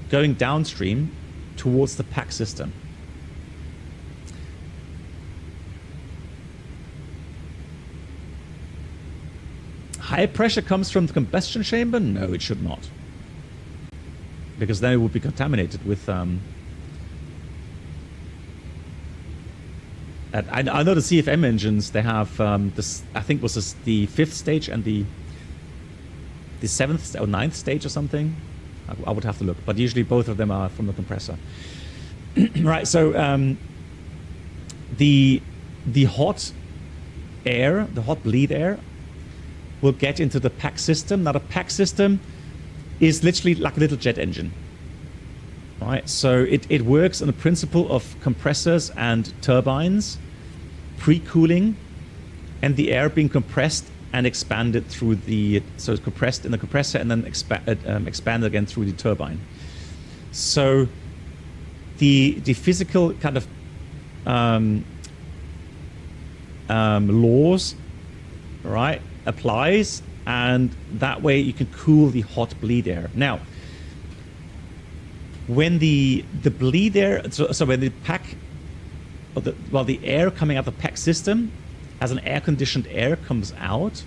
going downstream towards the pack system. High pressure comes from the combustion chamber? No, it should not. Because then it would be contaminated with... I know the CFM engines, they have this, I think was this the 5th stage and the 7th or 9th stage or something. I would have to look, but usually both of them are from the compressor. Right, so the hot air, the hot bleed air, will get into the pack system. Now the pack system is literally like a little jet engine. Right, so it works on the principle of compressors and turbines, pre-cooling, and the air being compressed and expanded through the, so it's compressed in the compressor and then expanded again through the turbine. So the physical kind of laws, right, applies, and that way you can cool the hot bleed air. Now, when the bleed air, so when the pack, the air coming out of the pack system, as an air-conditioned air comes out,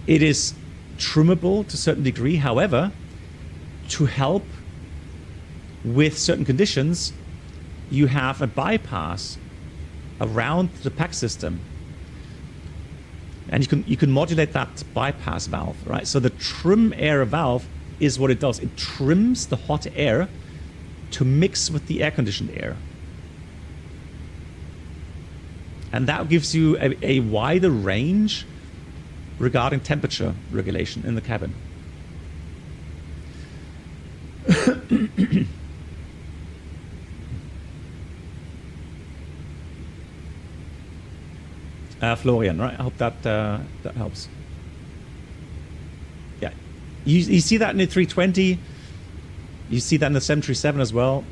it is trimmable to a certain degree. However, to help with certain conditions, you have a bypass around the pack system. And you can modulate that bypass valve, right? So the trim air valve is what it does. It trims the hot air to mix with the air-conditioned air. And that gives you a wider range regarding temperature regulation in the cabin. Florian, right? I hope that that helps. Yeah, you see that in the 320. You see that in the 737 as well.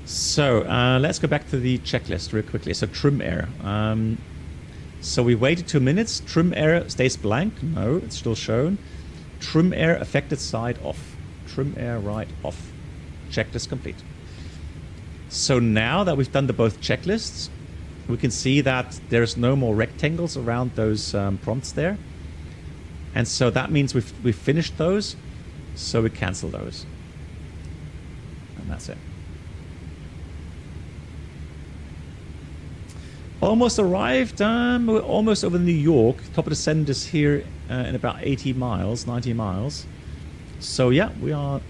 So let's go back to the checklist real quickly. So trim air. So we waited 2 minutes. Trim air stays blank. No, it's still shown. Trim air affected side off. Trim air right off. Checklist complete. So now that we've done the both checklists, we can see that there's no more rectangles around those prompts there. And so that means we've finished those. So we cancel those. And that's it. Almost arrived. We're almost over New York. Top of the send is here in about 80 miles, 90 miles. So yeah, we are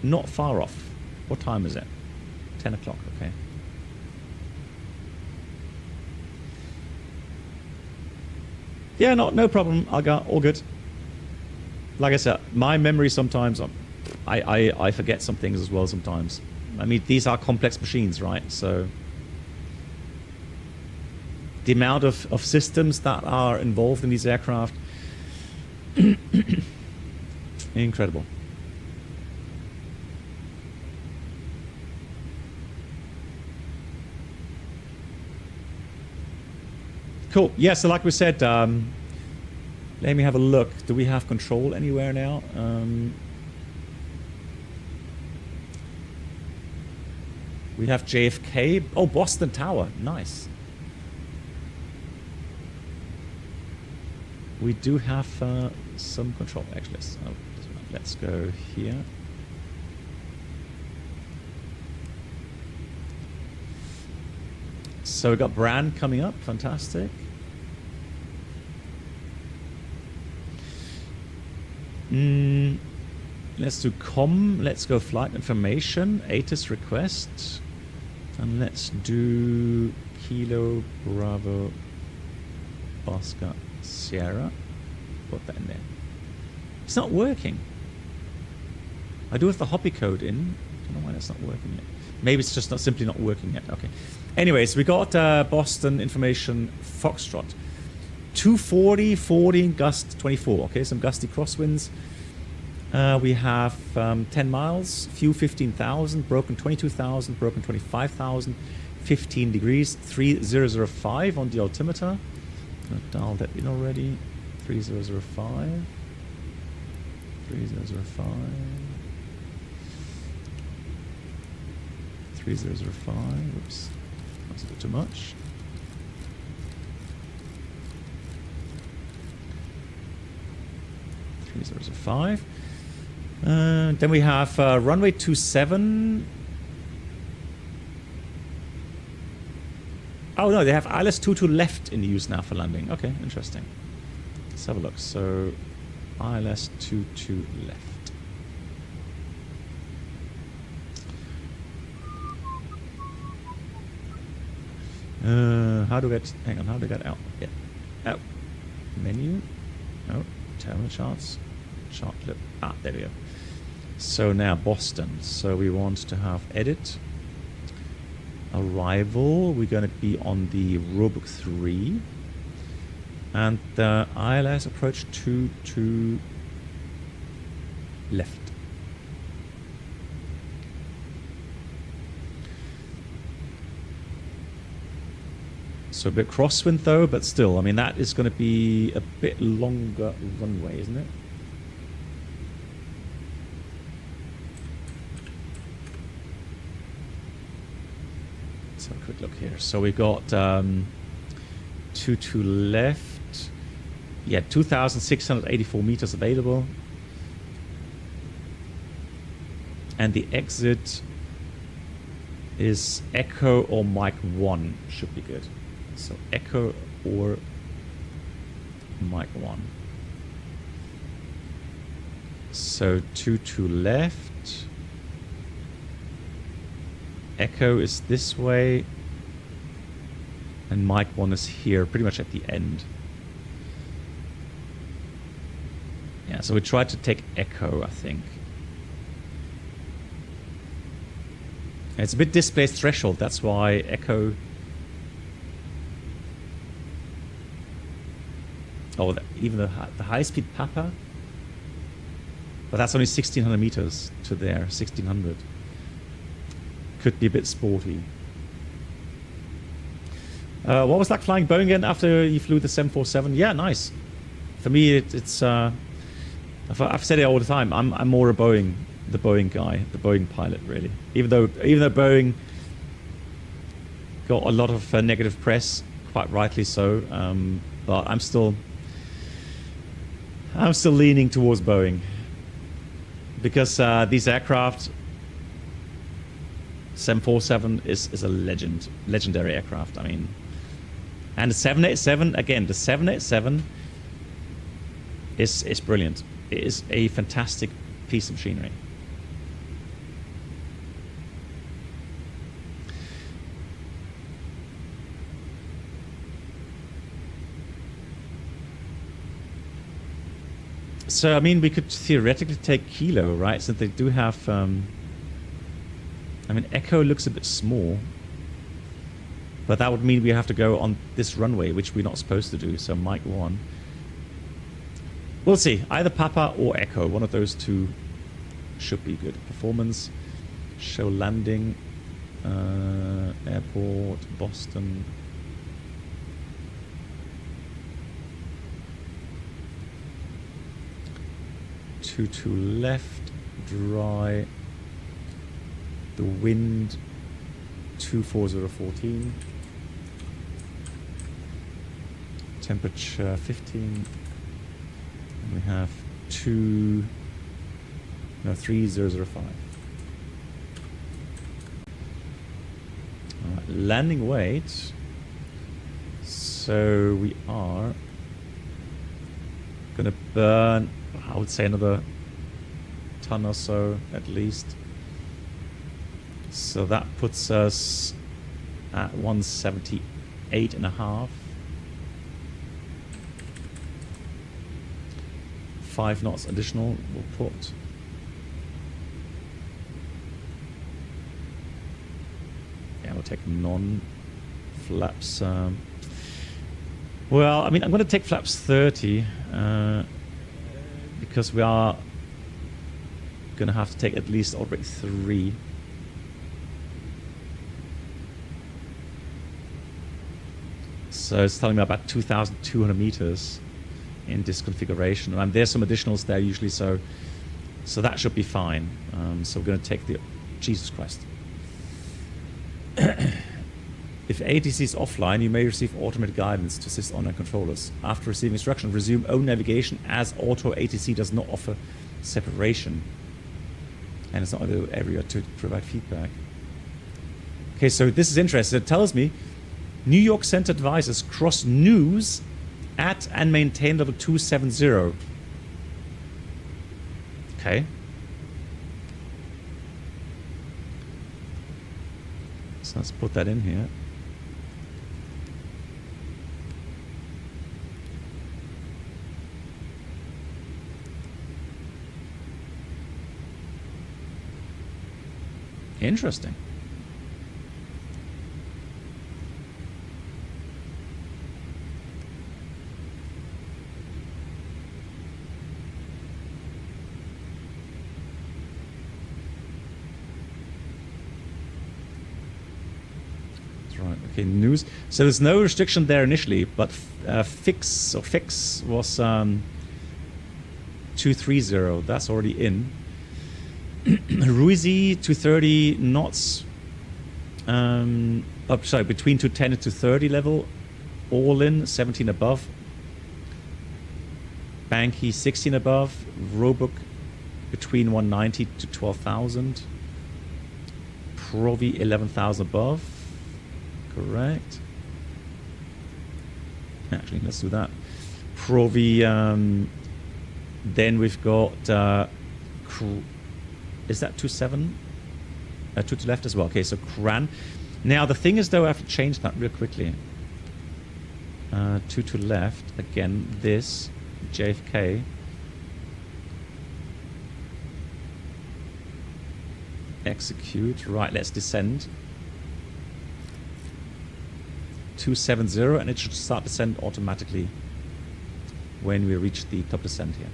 not far off. What time is it? 10 o'clock, okay. Yeah, no problem. I got all good. Like I said, my memory sometimes, I forget some things as well sometimes. I mean, these are complex machines, right? So the amount of systems that are involved in these aircraft, incredible. Cool. Yeah, so like we said, let me have a look. Do we have control anywhere now? We have JFK. Oh, Boston Tower. Nice. We do have some control, actually. So let's go here. So we've got Brand coming up. Fantastic. Let's do let's go flight information, ATIS request, and let's do Kilo Bravo Oscar Sierra. Put that in there. It's not working. I do have the hobby code in. I don't know why that's not working yet. Maybe it's just simply not working yet. Okay. Anyways, we got Boston information Foxtrot. 240, 40, gust 24. Okay, some gusty crosswinds. We have 10 miles, fuel 15,000, broken 22,000, broken 25,000, 15 degrees, 3005 on the altimeter. I've dialed that in already. 3005. 3005. 3005. Whoops. That's a bit too much. Then we have runway 27. Oh no, they have ILS 22 left in use now for landing. Okay, interesting. Let's have a look. So ILS 22 left. How do I get? Hang on. How do I get out? Yeah, out. Menu. Oh, terminal charts. Chart clip. Ah, there we go. So now Boston. So we want to have edit. Arrival. We're going to be on the Roebuck 3. And the ILS approach 22 left. So a bit crosswind though, but still, I mean, that is going to be a bit longer runway, isn't it? Let's have a quick look here. So we've got 22 left. Yeah, 2,684 meters available. And the exit is Echo or Mike 1. Should be good. So Echo or Mike 1. So 22 left. Echo is this way. And Mike 1 is here, pretty much at the end. Yeah, so we tried to take Echo, I think. It's a bit displaced threshold, that's why Echo... Oh, even the high-speed Papa? But that's only 1,600 meters to there, 1,600. Could be a bit sporty. What was like flying Boeing again after you flew the 747? Yeah, nice. For me, it's... I've said it all the time. I'm more a Boeing, the Boeing guy, the Boeing pilot, really. Even though Boeing got a lot of negative press, quite rightly so. But I'm still leaning towards Boeing because these aircraft, 747 is a legendary aircraft. I mean, and the 787 again. The 787 is brilliant. It is a fantastic piece of machinery. So, I mean, we could theoretically take Kilo, right? Since they do have... I mean, Echo looks a bit small. But that would mean we have to go on this runway, which we're not supposed to do. So, Mike 1. We'll see. Either Papa or Echo. One of those two should be good. Performance. Show landing. Airport. Boston. To left, dry, the wind 24014, temperature 15, and we have 3005. Alright, landing weight, So we are gonna burn, I would say, another ton or so at least. So that puts us at 178.5. 5 knots additional we'll put. Yeah, we'll take non-flaps. Well, I mean, I'm going to take flaps 30 because we are going to have to take at least orbit 3. So it's telling me about 2,200 meters in this configuration, and there's some additionals there usually, so that should be fine. So we're going to take the Jesus Christ. If ATC is offline, you may receive automated guidance to assist online controllers. After receiving instruction, resume own navigation as auto ATC does not offer separation, and it's not in the area to provide feedback. Okay, so this is interesting. It tells me New York Center advises cross news at and maintain level 270. Okay. So let's put that in here. Interesting. Okay, news. So there's no restriction there initially, but fix was 230. That's already in. Ruizy 230 knots. Between 210 and 230 level, all in 17 above. Banky 16 above. Roebuck between 190 to 12,000. Provi 11,000 above. Correct. Actually, let's do that. Provi. Then we've got. Is that 27? 2 to left as well. Okay, so Cran. Now the thing is, though, I have to change that real quickly. 2 to left again. This JFK. Execute. Right. Let's descend. 270, and it should start descent automatically when we reach the top descent here.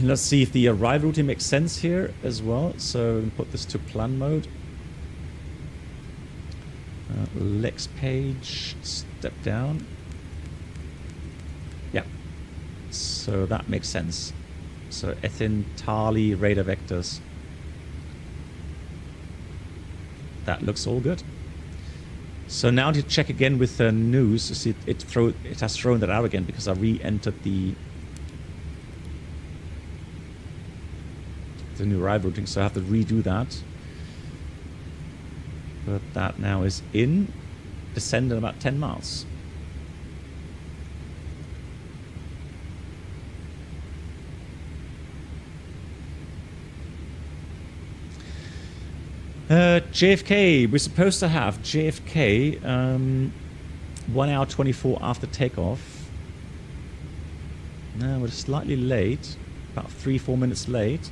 Let's see if the arrival routing makes sense here as well. So put this to plan mode. Lex page, step down. Yeah. So that makes sense. So Ethin, Tali, radar vectors. That looks all good. So now to check again with the news, you see it has thrown that out again because I re-entered the new arrival routing, so I have to redo that. But that now is in, descend at about 10 miles. JFK, we're supposed to have JFK 1 hour 24 after takeoff. Now we're slightly late, about 3-4 minutes late.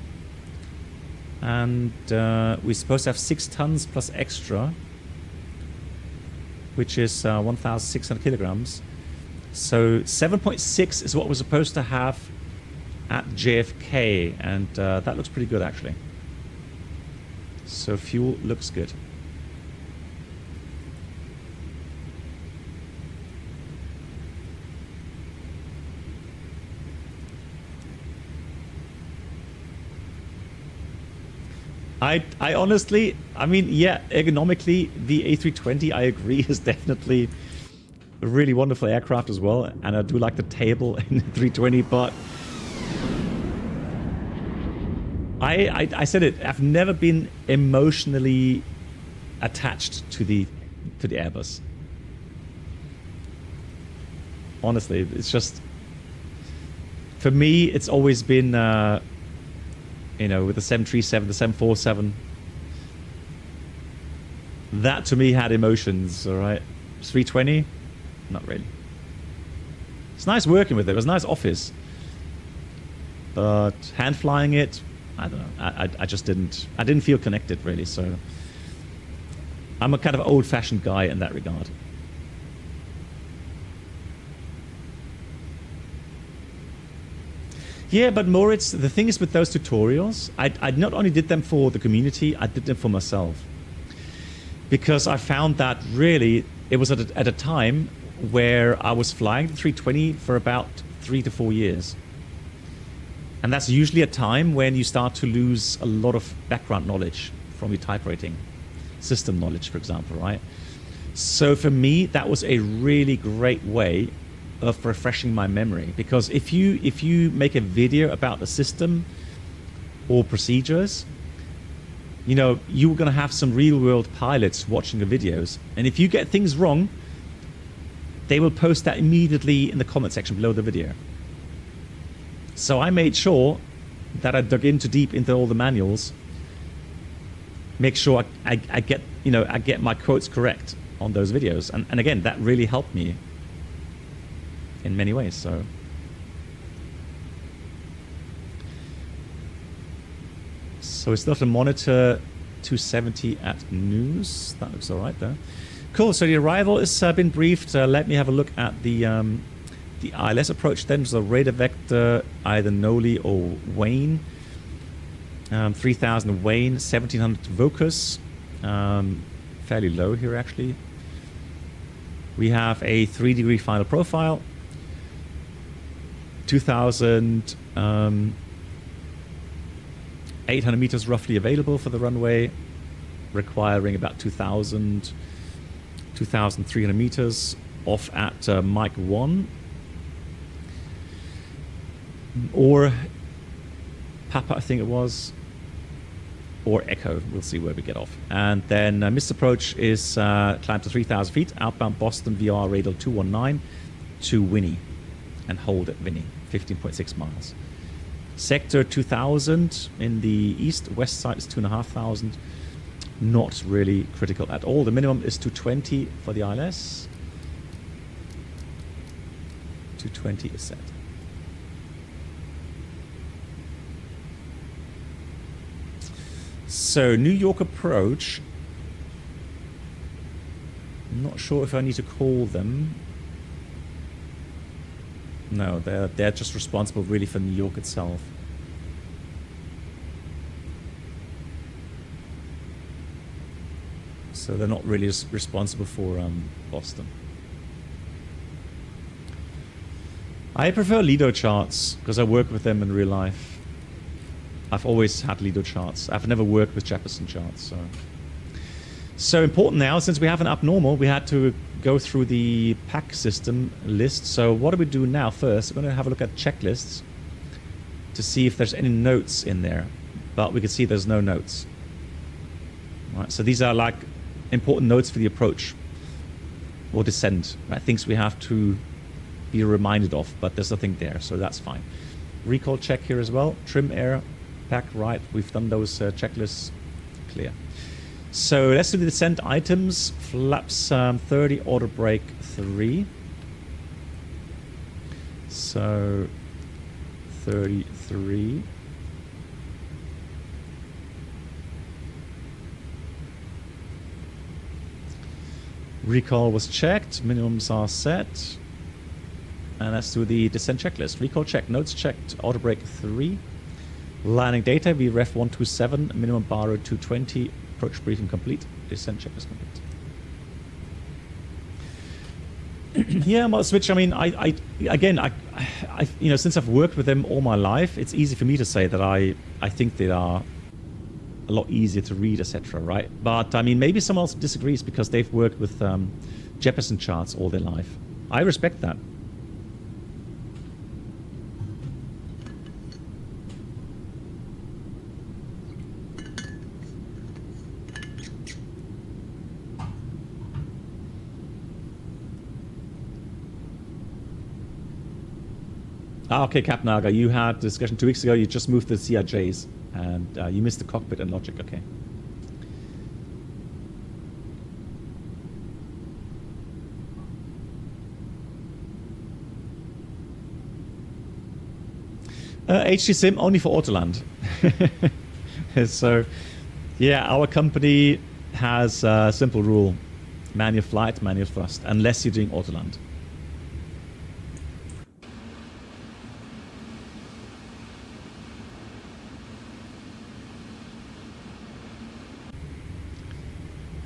And we're supposed to have 6 tons plus extra, which is 1,600 kilograms. So 7.6 is what we're supposed to have at JFK, and that looks pretty good actually. So fuel looks good. I honestly, I mean, yeah, ergonomically, the A320, I agree, is definitely a really wonderful aircraft as well. And I do like the table in the 320, but I said it, I've never been emotionally attached to the Airbus. Honestly, it's just, for me, it's always been, you know, with the 737, the 747. That to me had emotions, all right? 320, not really. It's nice working with it. It was a nice office. But hand flying it, I don't know. I just didn't feel connected really. So I'm a kind of old-fashioned guy in that regard. Yeah, but Moritz, the thing is with those tutorials, I not only did them for the community, I did them for myself. Because I found that really, it was at a time where I was flying the 320 for about 3 to 4 years. And that's usually a time when you start to lose a lot of background knowledge from your type rating. System knowledge, for example, right? So for me, that was a really great way of refreshing my memory. Because if you make a video about the system or procedures, you know, you're going to have some real-world pilots watching the videos. And if you get things wrong, they will post that immediately in the comment section below the video. So I made sure that I dug deep into all the manuals, make sure I get, you know, I get my quotes correct on those videos. And again, that really helped me in many ways. So it's not a monitor 270 at news. That looks all right there. Cool. So the arrival has been briefed. Let me have a look at the ILS approach then. So radar vector, either Noli or Wayne. 3000 Wayne, 1700 Vocus. Fairly low here actually. We have a 3-degree final profile. 2,800 meters roughly available for the runway, requiring about 2,300 meters off at Mike 1. Or Papa, I think it was, or Echo. We'll see where we get off. And then missed approach is climb to 3,000 feet, outbound Boston VR radial 219 to Winnie, and hold at Winnie, 15.6 miles. Sector 2000 in the east, west side is 2,500. Not really critical at all. The minimum is 220 for the ILS. 220 is set. So New York approach. I'm not sure if I need to call them. No, they're just responsible really for New York itself. So they're not really responsible for Boston. I prefer Lido charts because I work with them in real life. I've always had Lido charts. I've never worked with Jefferson charts. So important now, since we have an abnormal, we had to go through the pack system list. So what do we do now first? We're going to have a look at checklists to see if there's any notes in there. But we can see there's no notes. All right, so these are like important notes for the approach or descent, right? Things we have to be reminded of, but there's nothing there, so that's fine. Recall check here as well. Trim air, pack right. We've done those checklists. Clear. So let's do the descent items. Flaps 30, auto brake 3. So 33. Recall was checked. Minimums are set. And let's do the descent checklist. Recall check. Notes checked. Auto brake 3. Landing data. VREF 127. Minimum bar 220. Approach briefing complete. Descent check is complete. Yeah, well, Switch. I mean, I you know, since I've worked with them all my life, it's easy for me to say that I think they are a lot easier to read, etc. Right? But I mean, maybe someone else disagrees because they've worked with Jefferson charts all their life. I respect that. Ah, okay, Captain Naga, you had a discussion 2 weeks ago. You just moved the CRJs, and you missed the cockpit and logic. Okay. HD Sim only for Autoland. So, yeah, our company has a simple rule: manual flight, manual thrust, unless you're doing Autoland.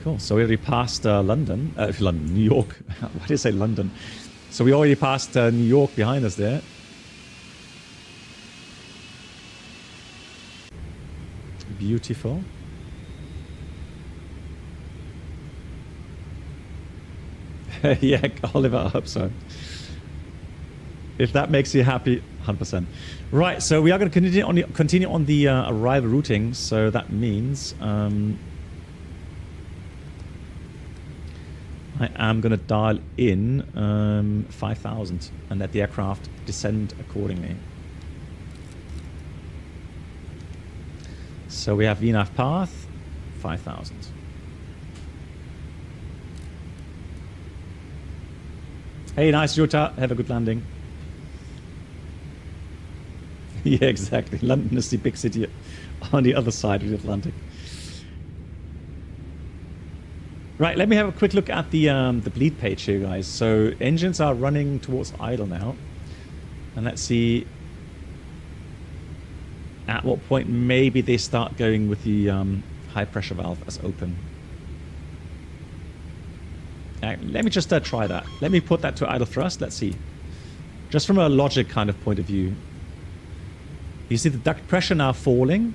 Cool. So we already passed London, New York. Why did I say London? So we already passed New York behind us there. Beautiful. Yeah, Oliver, I hope so. If that makes you happy, 100%. Right, so we are going to continue on the arrival routing. So that means I am going to dial in 5,000 and let the aircraft descend accordingly. So we have VNAV path, 5,000. Hey, nice, Jota. Have a good landing. Yeah, exactly. London is the big city on the other side of the Atlantic. Right, let me have a quick look at the bleed page here, guys. So engines are running towards idle now. And let's see at what point maybe they start going with the high pressure valve as open. Let me just try that. Let me put that to idle thrust. Let's see. Just from a logic kind of point of view. You see the duct pressure now falling.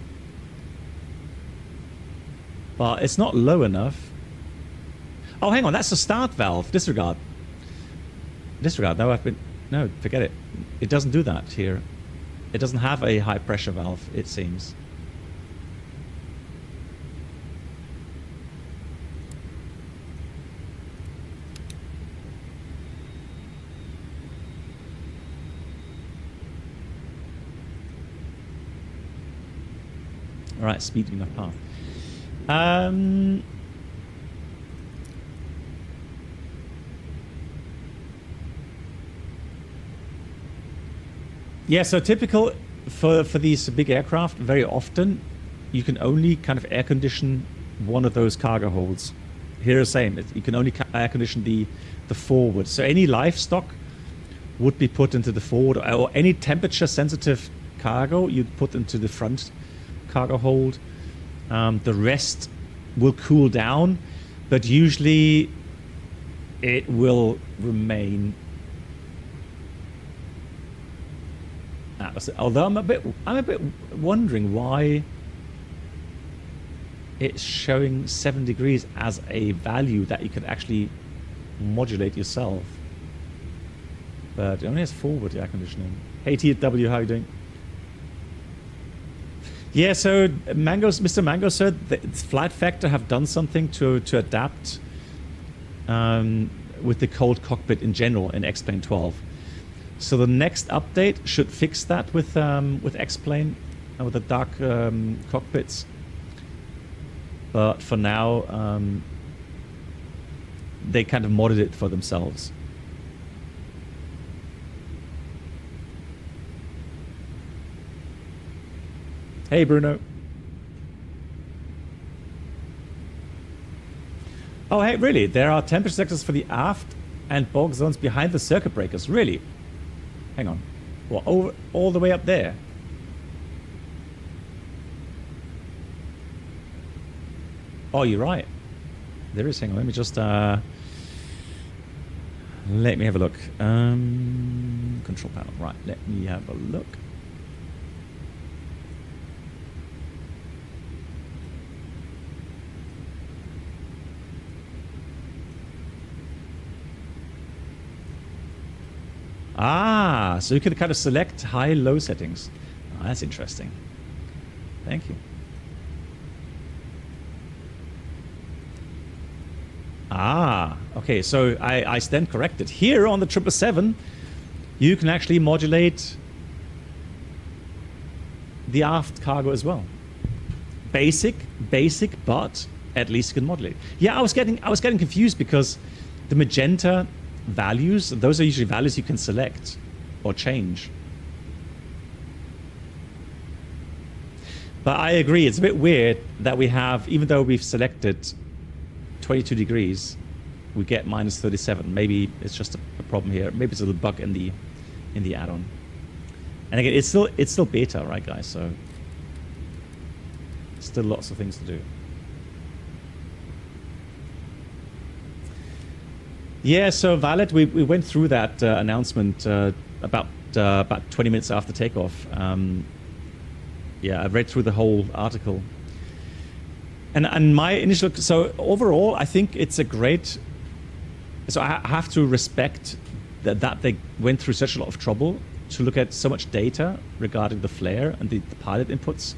But it's not low enough. Oh, hang on. That's the start valve. Disregard. Disregard. No, forget it. It doesn't do that here. It doesn't have a high pressure valve, it seems. All right, speed enough path. Yeah, so typical for these big aircraft, very often you can only kind of air condition one of those cargo holds. Here the same, you can only air condition the forward. So any livestock would be put into the forward, or any temperature sensitive cargo you'd put into the front cargo hold. The rest will cool down, but usually it will remain. Although I'm a bit wondering why it's showing 7 degrees as a value that you could actually modulate yourself. But it only has forward air conditioning. Hey TW, how are you doing? Yeah, so Mr. Mango said that FlightFactor have done something to adapt with the cold cockpit in general in XP12. So the next update should fix that with X-Plane and with the dark cockpits. But for now, they kind of modded it for themselves. Hey, Bruno. Oh, hey, really? There are temperature sectors for the aft and bulk zones behind the circuit breakers. Really? Hang on. What, over, all the way up there? Oh, you're right. There is. Hang on. Let me just... let me have a look. Control panel. Right. Let me have a look. Ah, so you can kind of select high, low settings. Oh, that's interesting. Thank you. Ah, okay, so I stand corrected. Here on the 777, you can actually modulate the aft cargo as well. Basic, but at least you can model it. Yeah, I was getting confused because the magenta values, those are usually values you can select or change. But I agree, it's a bit weird that we have, even though we've selected 22 degrees, we get minus 37. Maybe it's just a problem here. Maybe it's a little bug in the add-on. And again, it's still beta, right, guys? So still lots of things to do. Yeah, so Valid, we went through that announcement about 20 minutes after takeoff. Yeah, I read through the whole article. And my initial, so overall, I think it's a great, so I have to respect that they went through such a lot of trouble to look at so much data regarding the flare and the pilot inputs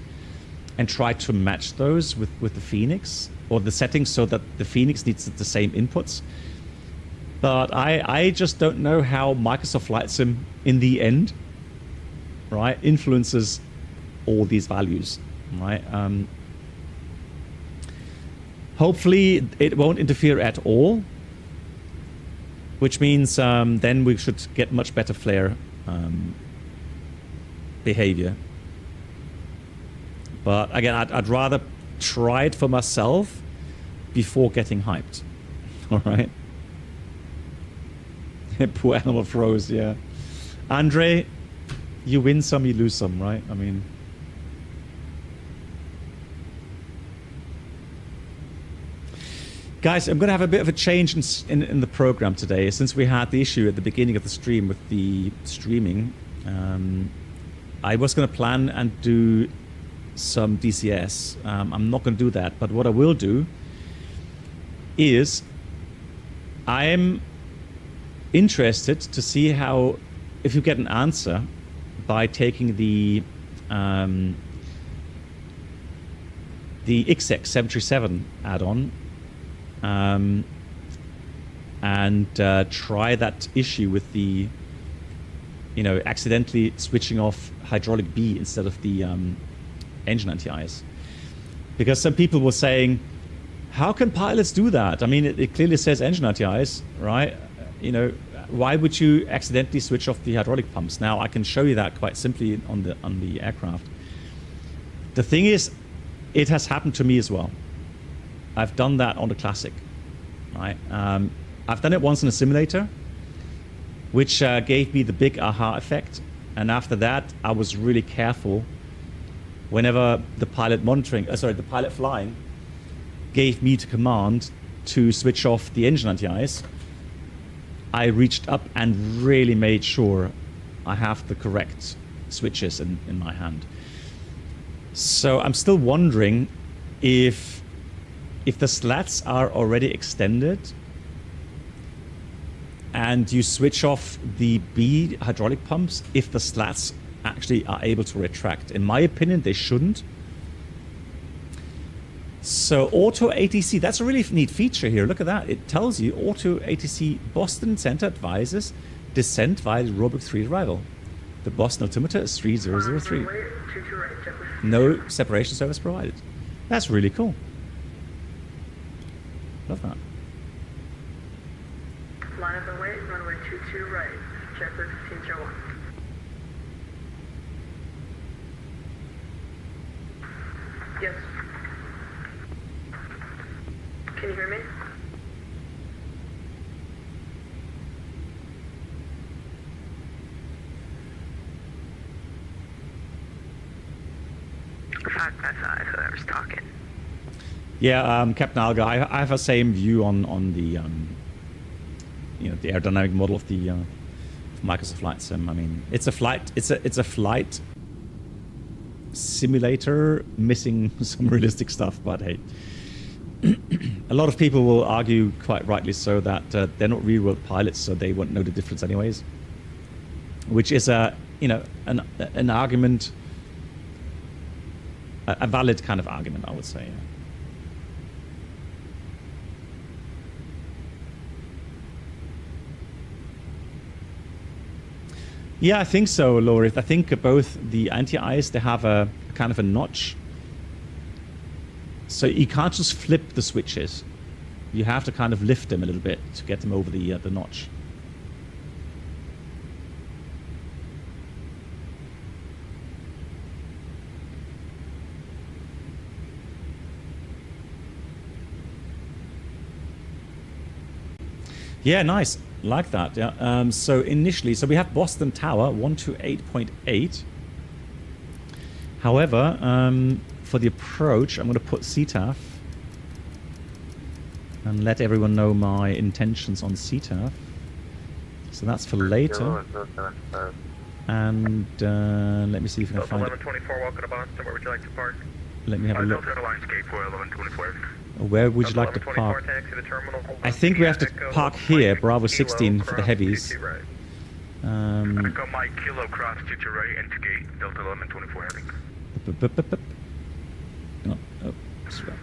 and try to match those with the Phoenix or the settings so that the Phoenix needs the same inputs. But I just don't know how Microsoft Flight Sim in the end, right, influences all these values, right? Hopefully it won't interfere at all, which means then we should get much better flare behavior. But again, I'd rather try it for myself before getting hyped. All right. Poor animal froze, yeah. Andre, you win some, you lose some, right? I mean, guys, I'm going to have a bit of a change in the program today. Since we had the issue at the beginning of the stream with the streaming, I was going to plan and do some DCS. I'm not going to do that, but what I will do is I'm interested to see how, if you get an answer by taking the XX 737 add-on and try that issue with the, you know, accidentally switching off hydraulic B instead of the engine anti-ice. Because some people were saying, how can pilots do that? I mean, it clearly says engine anti-ice, right? You know, why would you accidentally switch off the hydraulic pumps? Now, I can show you that quite simply on the aircraft. The thing is, it has happened to me as well. I've done that on the Classic, right? I've done it once in a simulator, which gave me the big aha effect. And after that, I was really careful whenever the pilot monitoring, the pilot flying gave me to command to switch off the engine anti-ice. I reached up and really made sure I have the correct switches in my hand. So I'm still wondering if the slats are already extended and you switch off the B hydraulic pumps, if the slats actually are able to retract. In my opinion, they shouldn't. So auto ATC, that's a really neat feature here. Look at that. It tells you auto ATC Boston Center advises descent via the Roebuck 3 arrival. The Boston altimeter is 3003. No separation service provided. That's really cool. Love that. Line up and wait, runway 22 right. Checklist 1501. Yes. Can you hear me? That's whoever's talking. Yeah, Captain Alga, I have the same view on the you know, the aerodynamic model of the Microsoft Flight Sim. I mean, it's a flight simulator missing some realistic stuff, but hey. A lot of people will argue, quite rightly so, that they're not real-world pilots, so they won't know the difference anyways. Which is a, you know, an argument, a valid kind of argument, I would say. Yeah. Yeah, I think so, Lorith. I think both the anti-ice, they have a kind of a notch. So you can't just flip the switches. You have to kind of lift them a little bit to get them over the notch. Yeah, nice. Like that, yeah. So initially, so we have Boston Tower, 128.8. However, for the approach, I'm going to put CTAF and let everyone know my intentions on CTAF. So that's for later. And let me see if I can find it. 1124, welcome to Boston. Where would you like to park? Let me have a look. Delta Airlines gate for 1124. Where would you like to park? I think we have to park here, Bravo 16 for the heavies. Echo Mike Kilo cross to right, enter gate, Delta 1124 heading. Oh, sorry.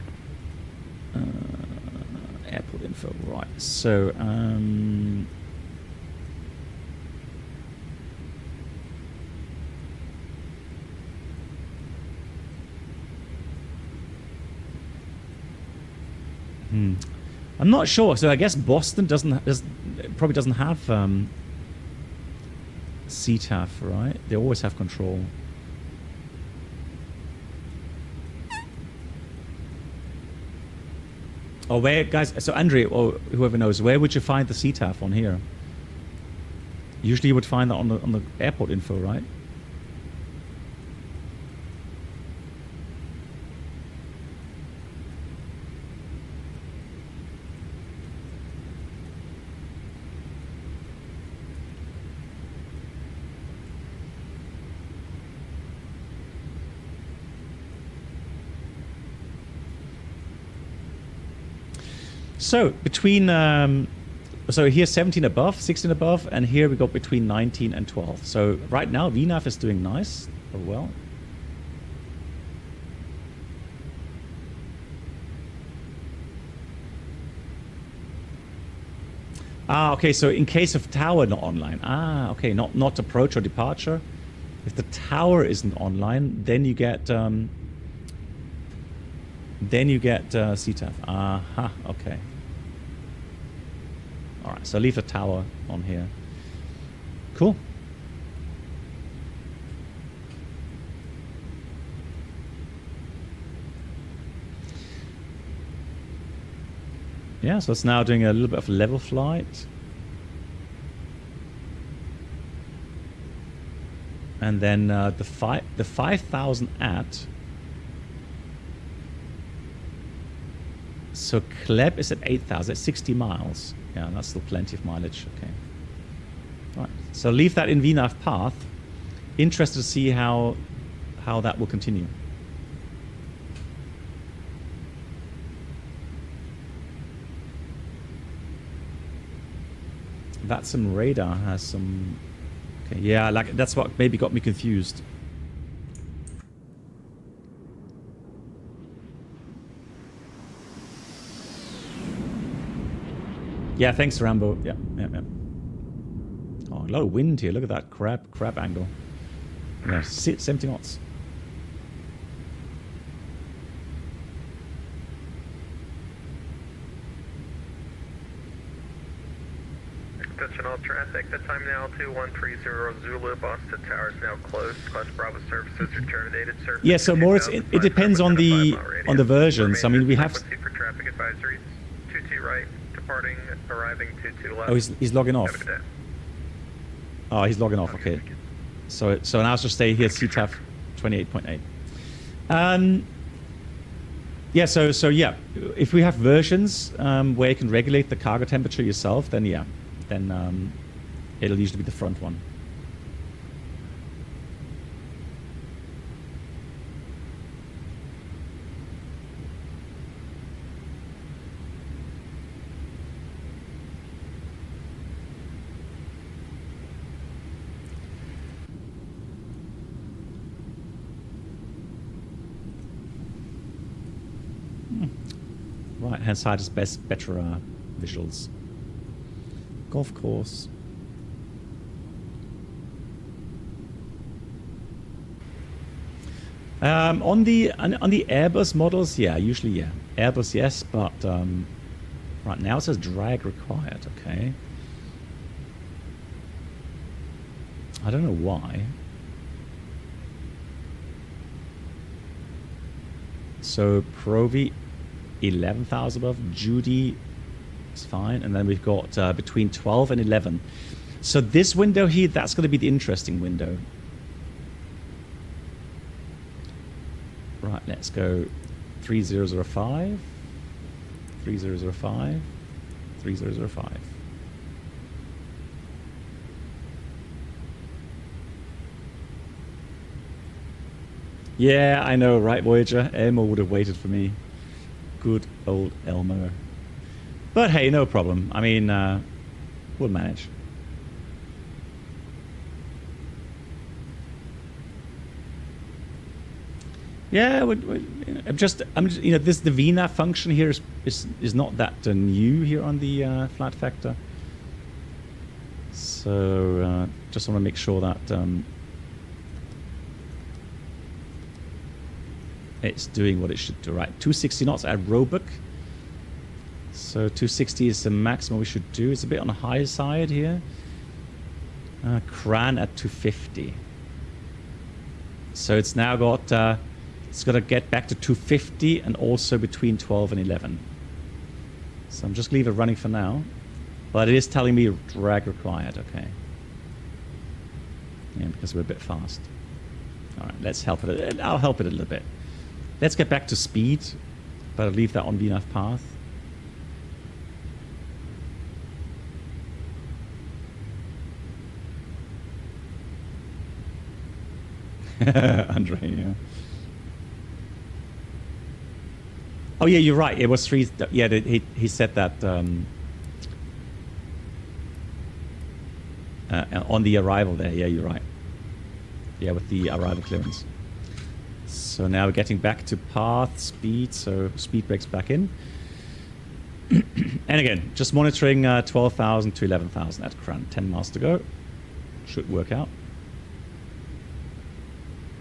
Airport info, right. So, I'm not sure. So I guess Boston probably doesn't have CTAF, right? They always have control. Oh, where, guys? So Andre, or whoever knows, where would you find the CTAF on here? Usually, you would find that on the airport info, right? So between, so here's 17 above, 16 above, and here we got between 19 and 12. So right now VNAV is doing nice, or well. Ah, okay. So in case of tower not online, okay, not approach or departure. If the tower isn't online, then you get CTAF. Aha, okay. All right, so leave the tower on here. Cool. Yeah, so it's now doing a little bit of level flight. And then the 5,000 at. So Kleb is at 8,000, at 60 miles. Yeah, that's still plenty of mileage. Okay. Right. So leave that in VNAV path. Interested to see how that will continue. VATSIM radar has some. Okay, yeah, like that's what maybe got me confused. Yeah, thanks, Rambo. Yeah. Oh, a lot of wind here. Look at that crab angle. Yeah, 70 knots. Attention all traffic. The time now 2130 Zulu. Boston Tower is now closed. Class Bravo services are terminated. Yeah, so more it depends on the versions. I mean, we have. For traffic advisories. 22 right. Departing, arriving 22 left. Oh, he's logging off. Oh, he's logging off. Okay. So now let's just stay here. CTAF 28.8. Yeah. So yeah, if we have versions where you can regulate the cargo temperature yourself, then yeah, then it'll usually be the front one. Right hand side is better visuals. Golf course. On the Airbus models, yeah, usually yeah. Airbus, yes, but right now it says drag required. Okay. I don't know why. So Provi 11,000 above, Judy is fine, and then we've got between 12 and 11. So this window here, that's going to be the interesting window. Right, let's go 3005, 3005, 3005. Yeah, I know, right, Voyager? Elmo would have waited for me. Good old Elmo. But hey, no problem. I mean, we'll manage. Yeah, I'm just, you know, the VNAV function here is not that new here on the FilghtFactor. So just want to make sure that it's doing what it should do. Right, 260 knots at Roebuck. So 260 is the maximum we should do. It's a bit on the high side here. Cran at 250. So it's now got. It's got to get back to 250 and also between 12 and 11. So I'm just leave it running for now. But it is telling me drag required, okay. Yeah, because we're a bit fast. All right, let's help it. I'll help it a little bit. Let's get back to speed, but I'll leave that on VNAV path. Andre, yeah. Oh yeah, you're right. It was 3. Yeah, he said that on the arrival there. Yeah, you're right. Yeah, with the arrival clearance. So now we're getting back to path speed. So speed brakes back in. And again, just monitoring 12,000 to 11,000 at Cran. 10 miles to go. Should work out.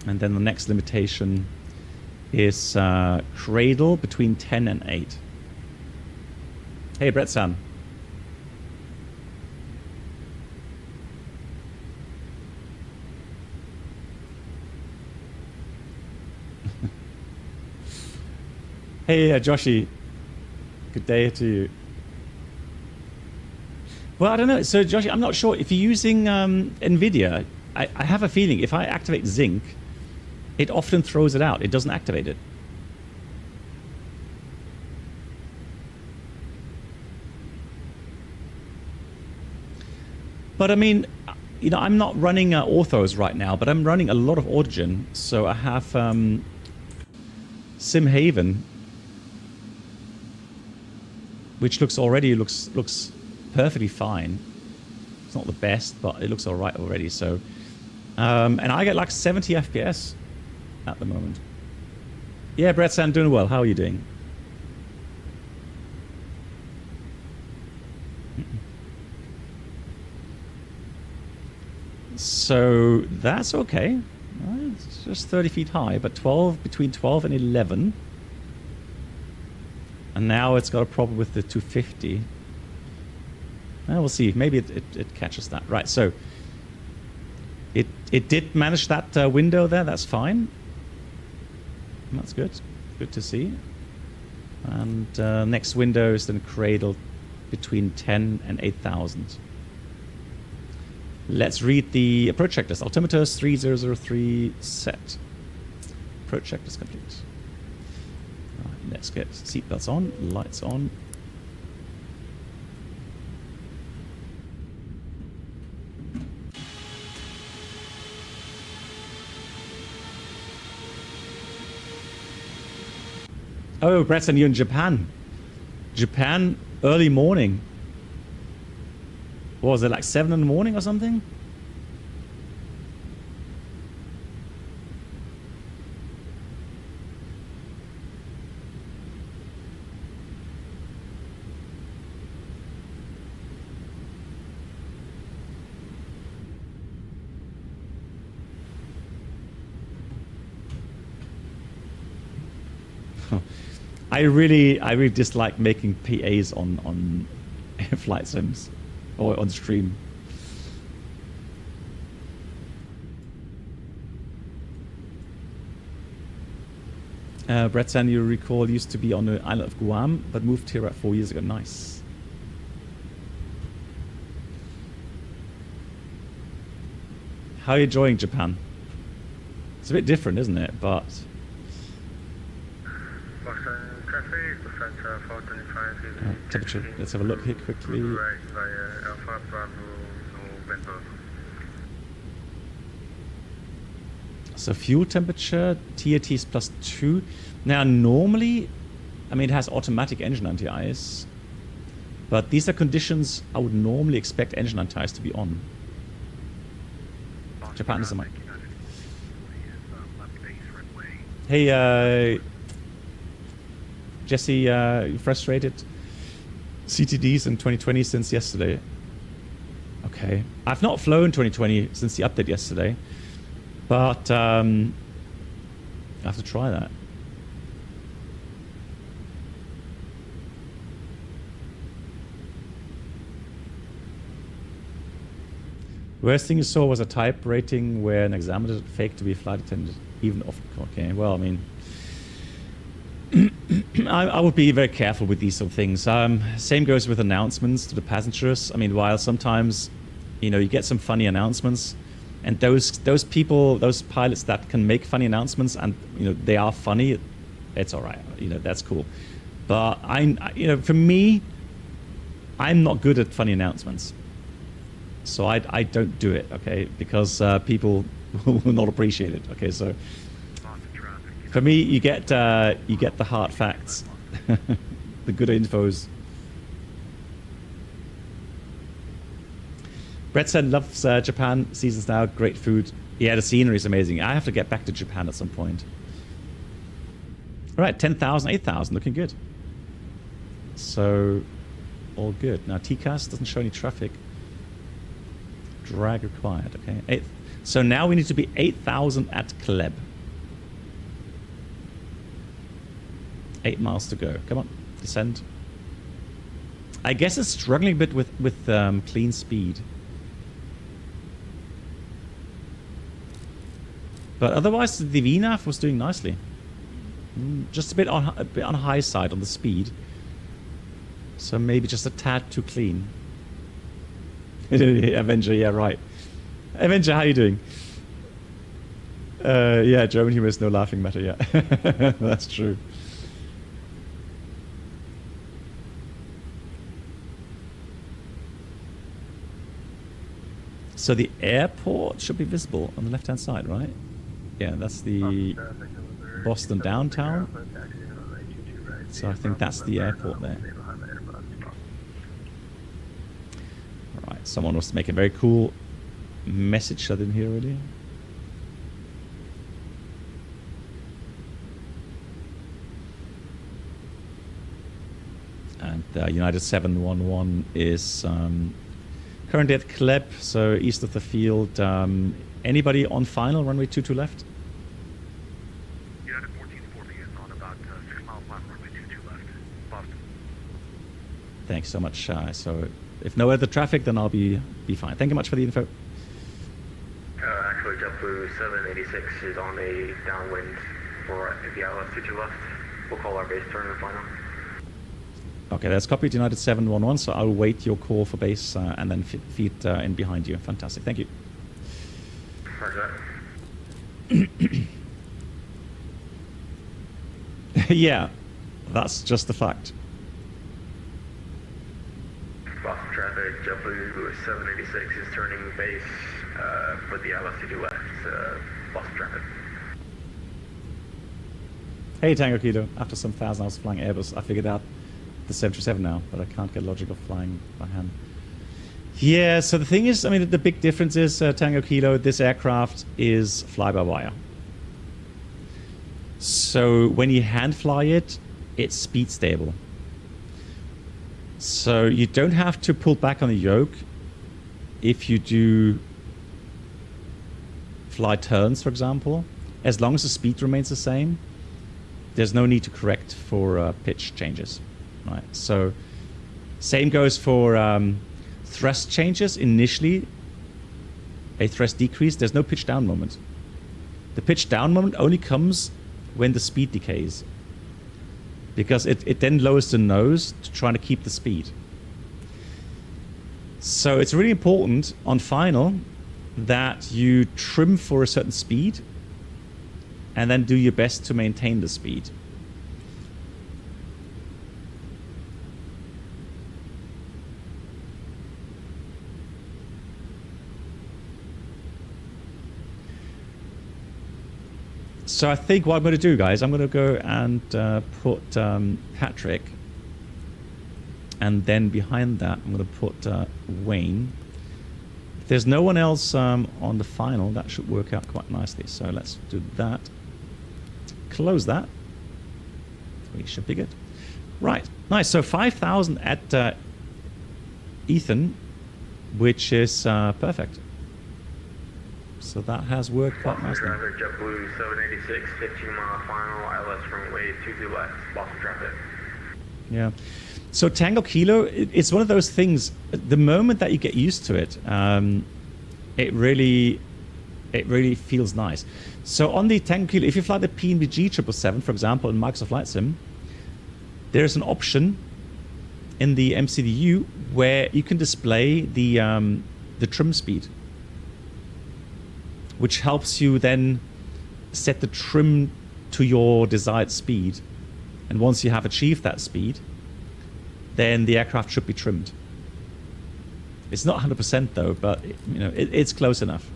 And then the next limitation is cradle between 10 and 8. Hey, Brett Sam. Hey, Joshy. Good day to you. Well, I don't know. So, Joshy, I'm not sure. If you're using NVIDIA, I have a feeling if I activate Zinc, it often throws it out. It doesn't activate it. But I mean, you know, I'm not running orthos right now, but I'm running a lot of autogen. So I have SimHaven, which looks perfectly fine. It's not the best, but it looks all right already. So, and I get like 70 FPS. At the moment. Yeah, Brett, I'm doing well. How are you doing? So that's okay. It's just 30 feet high, but between 12 and 11. And now it's got a problem with the 250. Well, we'll see. Maybe it catches that. Right, so it did manage that window there. That's fine. That's good. Good to see. And next window is then cradle between 10 and 8,000. Let's read the approach checklist. Altimeters 3003 set. Approach checklist complete. Right, let's get seatbelts on, lights on. Oh, Bretton, you're in Japan. Japan, early morning. What was it, like 7 in the morning or something? I really dislike making PAs on flight sims or on stream. Brett San, you recall, used to be on the island of Guam, but moved here about 4 years ago. Nice. How are you enjoying Japan? It's a bit different, isn't it? But temperature. Let's have a look here quickly. So fuel temperature, TATs +2. Now normally, I mean, it has automatic engine anti-ice, but these are conditions I would normally expect engine anti-ice to be on. Japan is a mic. Hey, Jesse, you frustrated? CTDs in 2020 since yesterday. Okay. I've not flown 2020 since the update yesterday, but I have to try that. Worst thing you saw was a type rating where an examiner faked to be a flight attendant, even off. Okay, well, I mean, I would be very careful with these sort of things. Same goes with announcements to the passengers. I mean, while sometimes, you know, you get some funny announcements, and those people, those pilots that can make funny announcements, and you know they are funny, it's all right. You know, that's cool. But you know, for me, I'm not good at funny announcements. So I don't do it, okay, because people will not appreciate it, okay. So for me, you get the hard facts, the good infos. Brett said loves Japan seasons now, great food. Yeah, the scenery is amazing. I have to get back to Japan at some point. All right, 10,000, 8,000, looking good. So all good. Now TCAS doesn't show any traffic. Drag required, okay. So now we need to be 8,000 at Kleb. 8 miles to go. Come on, descend. I guess it's struggling a bit with clean speed. But otherwise, the VNAV was doing nicely. Just a bit on high side on the speed. So maybe just a tad too clean. Avenger, yeah, right. Avenger, how you doing? Yeah, German humor is no laughing matter, yeah. That's true. So the airport should be visible on the left-hand side, right? Yeah, that's the Boston downtown. So I think that's the airport there. Alright, someone wants to make a very cool message I didn't hear already. And United 711 is currently at Kleb, so east of the field. Anybody on final, runway 22 left? United 1440 is on about 6 miles left, runway 22 left, Boston. Thanks so much. So if no other traffic, then I'll be fine. Thank you much for the info. Actually, JetBlue 786 is on a downwind for the ILS 22 left. We'll call our base turn and final. Okay, that's copied United 711, so I'll wait your call for base and then feed in behind you. Fantastic, thank you. Roger that. Yeah, that's just the fact. Boston traffic, JetBlue 786 is turning base for the ILS 22 left, Boston traffic. Hey Tango Kilo, after some 1,000 hours flying Airbus, I figured out the 737 now, but I can't get logic of flying by hand. Yeah, so the thing is, I mean, the big difference is, Tango Kilo, this aircraft is fly-by-wire. So when you hand fly it, it's speed stable. So you don't have to pull back on the yoke if you do fly turns, for example, as long as the speed remains the same. there's no need to correct for pitch changes, right? So same goes for thrust changes. Initially, a thrust decrease, there's no pitch down moment. The pitch down moment only comes when the speed decays, because it then lowers the nose to try to keep the speed. So it's really important on final that you trim for a certain speed and then do your best to maintain the speed. So I think what I'm going to do, guys, I'm going to go and put Patrick, and then behind that I'm going to put Wayne. If there's no one else on the final, that should work out quite nicely. So let's do that. Close that. We should be good. Right, nice. So 5,000 at Ethan, which is perfect. So that has worked quite nicely. Traffic, JetBlue 786, 15-mile final, ILS runway 22 left, Boston traffic. Yeah. So Tango Kilo, it's one of those things, the moment that you get used to it, it really feels nice. So on the Tango Kilo, if you fly the PNBG 777, for example, in Microsoft Flight Sim, there's an option in the MCDU where you can display the trim speed, which helps you then set the trim to your desired speed. And once you have achieved that speed, then the aircraft should be trimmed. It's not 100% though, but you know it's close enough.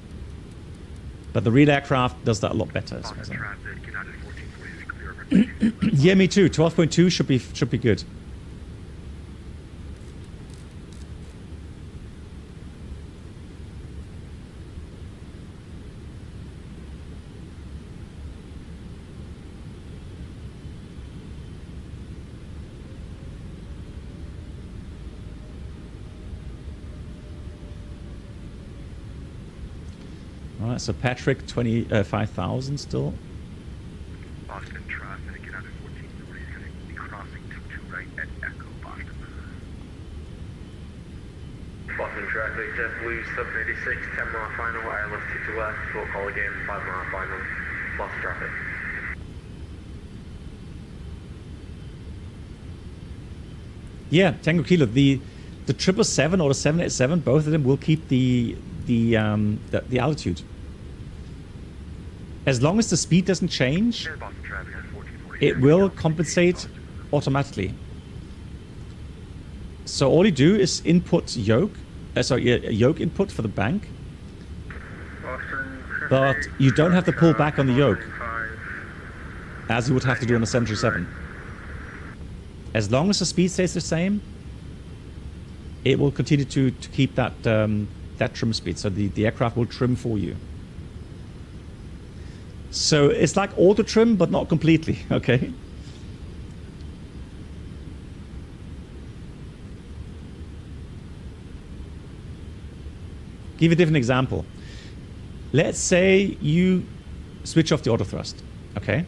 But the real aircraft does that a lot better. So. Yeah, me too. 12.2 should be good. Alright, so Patrick, 5,000 still. Boston traffic, get out of 14, nobody's going to be crossing 22 right at Echo Boston. Boston traffic, JetBlue 786, 10-mile final, ILS 22 left, full call again, 5-mile final, Boston traffic. Yeah, Tango Kilo, the 777 or the 787, both of them will keep the altitude. As long as the speed doesn't change, it will compensate automatically. So all you do is input yoke, yoke input for the bank, but you don't have to pull back on the yoke as you would have to do on the 737. As long as the speed stays the same, it will continue to keep that that trim speed. So the aircraft will trim for you. So it's like auto trim, but not completely. Okay. Give a different example. Let's say you switch off the auto thrust. Okay.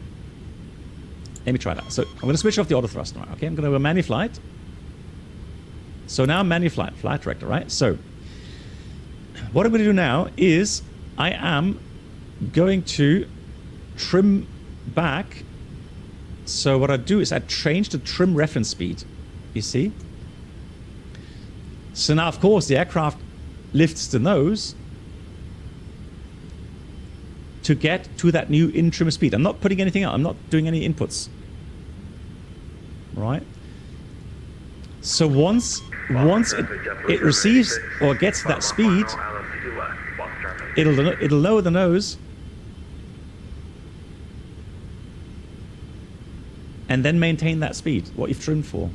Let me try that. So I'm going to switch off the auto thrust now. Okay, I'm going to go manual flight. So now manual flight, flight director, right? So what I'm going to do now is I am going to trim back. So what I do is I change the trim reference speed. You see? So now, of course, the aircraft lifts the nose to get to that new in-trim speed. I'm not putting anything out. I'm not doing any inputs. Right? So once it receives or gets to that speed, it'll lower the nose and then maintain that speed, what you've trimmed for.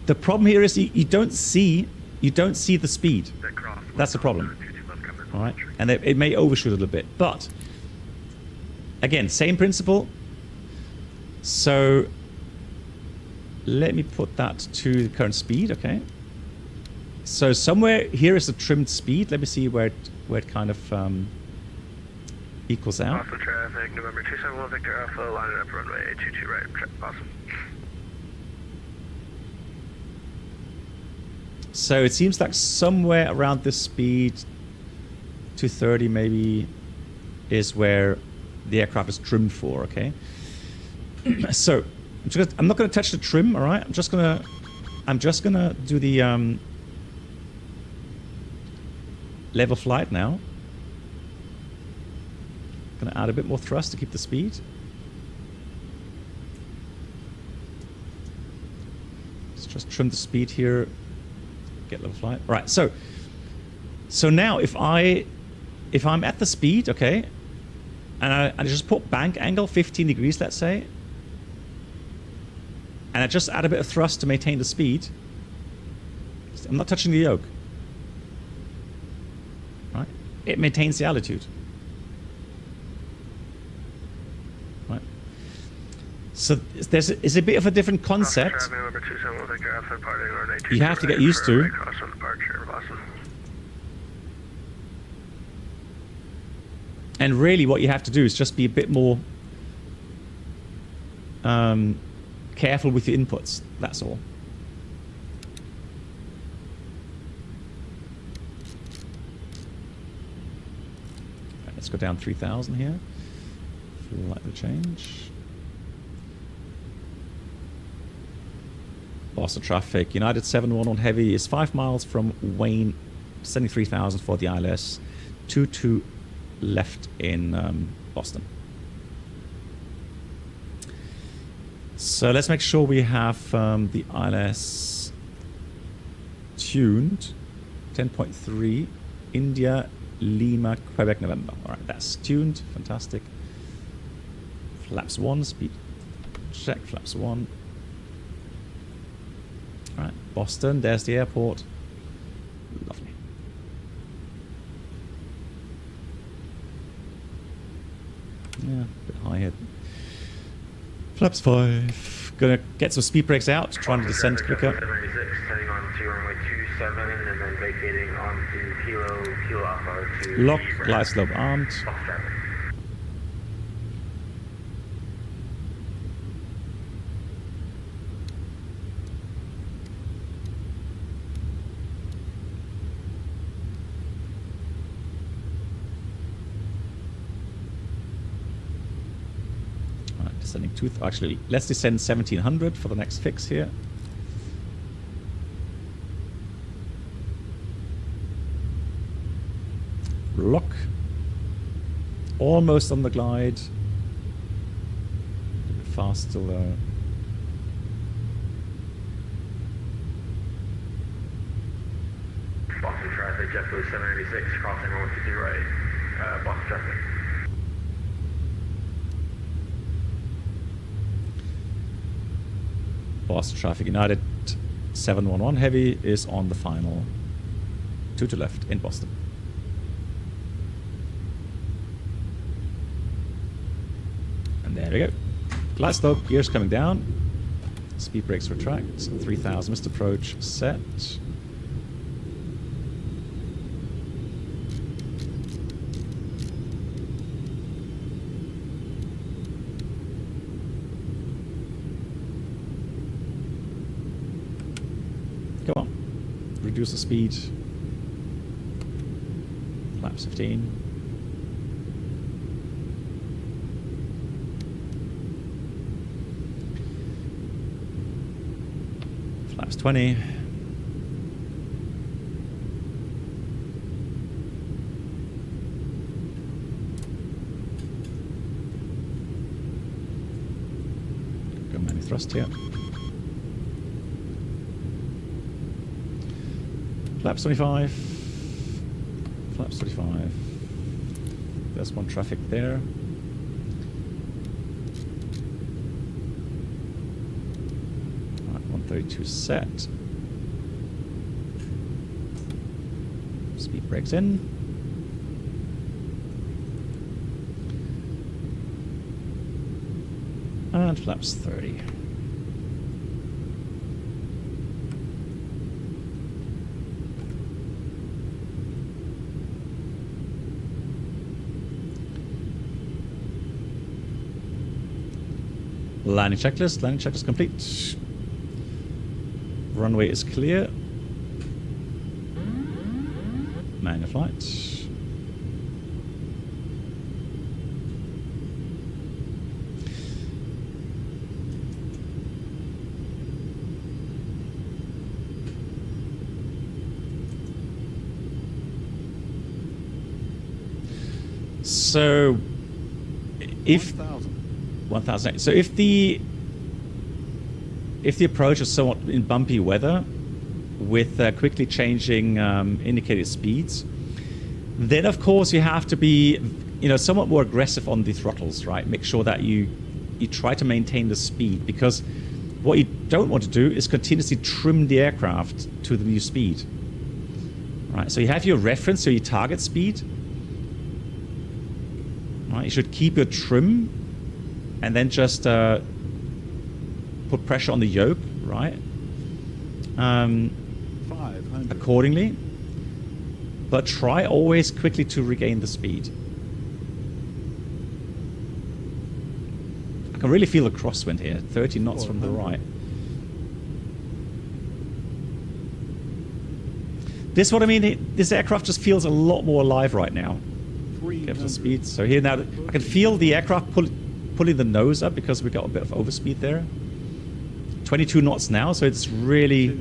The problem here is you don't see the speed. That's the problem. All right? And it may overshoot a little bit, but again, same principle. So let me put that to the current speed, okay? So somewhere here is the trimmed speed. Let me see where it kind of equals out. Alpha traffic, November 271 Victor Alpha, line it up runway 22 right, awesome. So it seems like somewhere around this speed, 230 maybe, is where the aircraft is trimmed for, okay? So I'm not going to touch the trim, all right? I'm just gonna do the level flight now. Gonna add a bit more thrust to keep the speed. Let's just trim the speed here. Get level flight. All right. So now if I'm at the speed, okay, and I just put bank angle 15 degrees, let's say, and I just add a bit of thrust to maintain the speed. I'm not touching the yoke. Right? It maintains the altitude. Right? So there's a bit of a different concept you have to get used to. And really what you have to do is just be a bit more careful with your inputs. That's all. Right, let's go down 3,000 here. Like the change. Boston traffic. United 711 Heavy is 5 miles from Wayne, 73,000 for the ILS. 22 left in Boston. So let's make sure we have the ILS tuned. 10.3 India, Lima, Quebec, November. All right, that's tuned. Fantastic. Flaps 1, speed check, flaps 1. All right, Boston, there's the airport. Lovely. Yeah, a bit high here. Flaps 5. Gonna get some speed brakes out, trying to descend quicker. 796, heading on to runway 27 and then vacating onto Kilo Alpha to Lock, glide slope armed. Descending tooth. Actually, let's descend 1700 for the next fix here. Lock. Almost on the glide. A bit fast still though. Boston traffic, JetBlue 786, crossing 150 right. Boston traffic. Boston traffic. United 711 Heavy is on the final 2 to left in Boston. And there we go. Glide slope, gears coming down. Speed brakes retract. 3000 missed approach set. Reduce the speed. Flaps 15. Flaps 20. Go manual thrust here. Flaps 25. Flaps 35. There's one traffic there. Alright, 132 set. Speed brakes in. And flaps 30. Landing checklist. Landing checklist complete. Runway is clear. Manual flight. So, if 1,000. So if the approach is somewhat in bumpy weather, with quickly changing indicated speeds, then of course you have to be, somewhat more aggressive on the throttles, right? Make sure that you try to maintain the speed, because what you don't want to do is continuously trim the aircraft to the new speed, right? So you have your reference, so your target speed. Right, you should keep your trim and then just put pressure on the yoke, right? 500. Accordingly. But try always quickly to regain the speed. I can really feel the crosswind here. 30 knots from the right. This is what I mean. This aircraft just feels a lot more alive right now. Careful speed. So here now, I can feel the aircraft pulling the nose up because we got a bit of overspeed there. 22 knots now, so it's really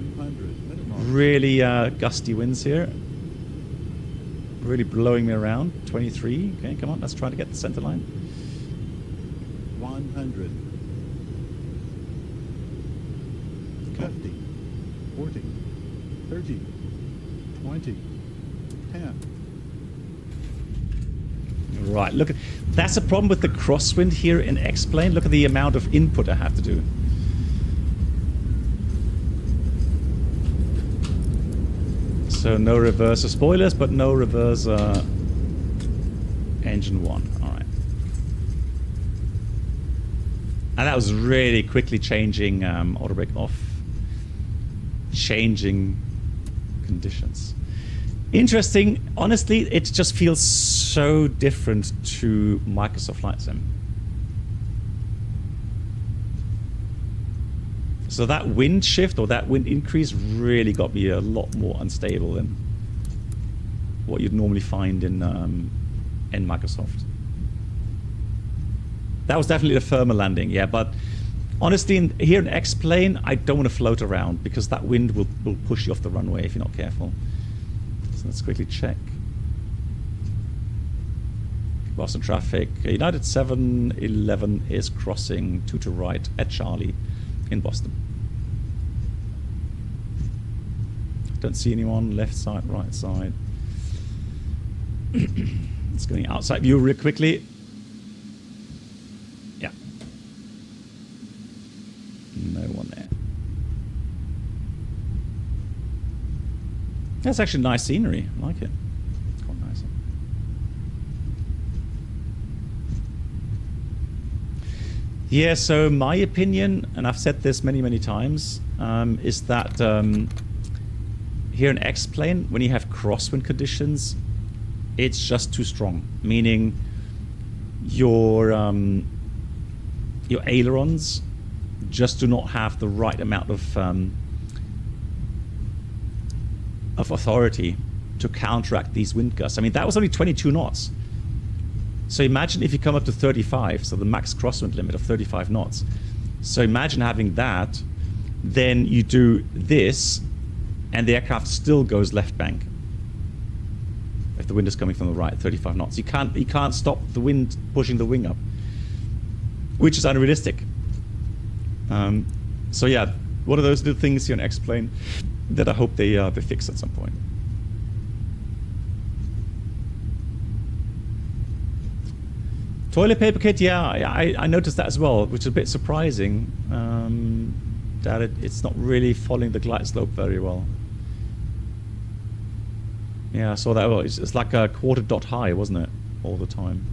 gusty winds here. Really blowing me around. 23. Okay, come on, let's try to get the center line. 100. 50. 40. 30. 20. 10. Right, look, that's a problem with the crosswind here in X-plane. Look at the amount of input I have to do. So no reverse spoilers, but no reverse engine 1. All right. And that was really quickly changing auto brake off, changing conditions. Interesting. Honestly, it just feels so different to Microsoft Flight Sim. So that wind shift or that wind increase really got me a lot more unstable than what you'd normally find in Microsoft. That was definitely a firmer landing, yeah. But honestly, here in X-plane, I don't want to float around because that wind will push you off the runway if you're not careful. So let's quickly check. Boston traffic. United 711 is crossing 2 to right at Charlie in Boston. Don't see anyone. Left side, right side. It's going outside view real quickly. Yeah. No one there. That's actually nice scenery. I like it. It's quite nice. Yeah, so my opinion, and I've said this many, many times, is that here in X-plane, when you have crosswind conditions, it's just too strong. Meaning your ailerons just do not have the right amount of authority to counteract these wind gusts. I mean, that was only 22 knots. So imagine if you come up to 35, so the max crosswind limit of 35 knots. So imagine having that, then you do this, and the aircraft still goes left bank. If the wind is coming from the right, 35 knots. You can't stop the wind pushing the wing up, which is unrealistic. So yeah, one of those little things here in X-plane that I hope they fix at some point. Toilet paper kit, yeah, I noticed that as well, which is a bit surprising. That it's not really following the glide slope very well. Yeah, I saw that. Well, it's like a quarter dot high, wasn't it, all the time?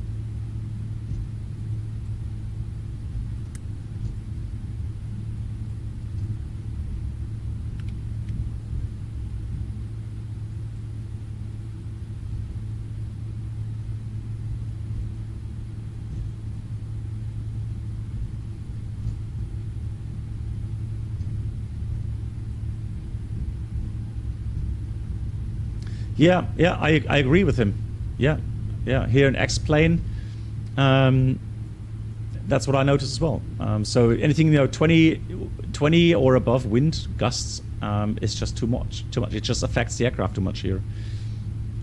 Yeah, I agree with him. Yeah. Here in X-Plane, that's what I noticed as well. So anything 20 or above wind gusts is just too much. It just affects the aircraft too much here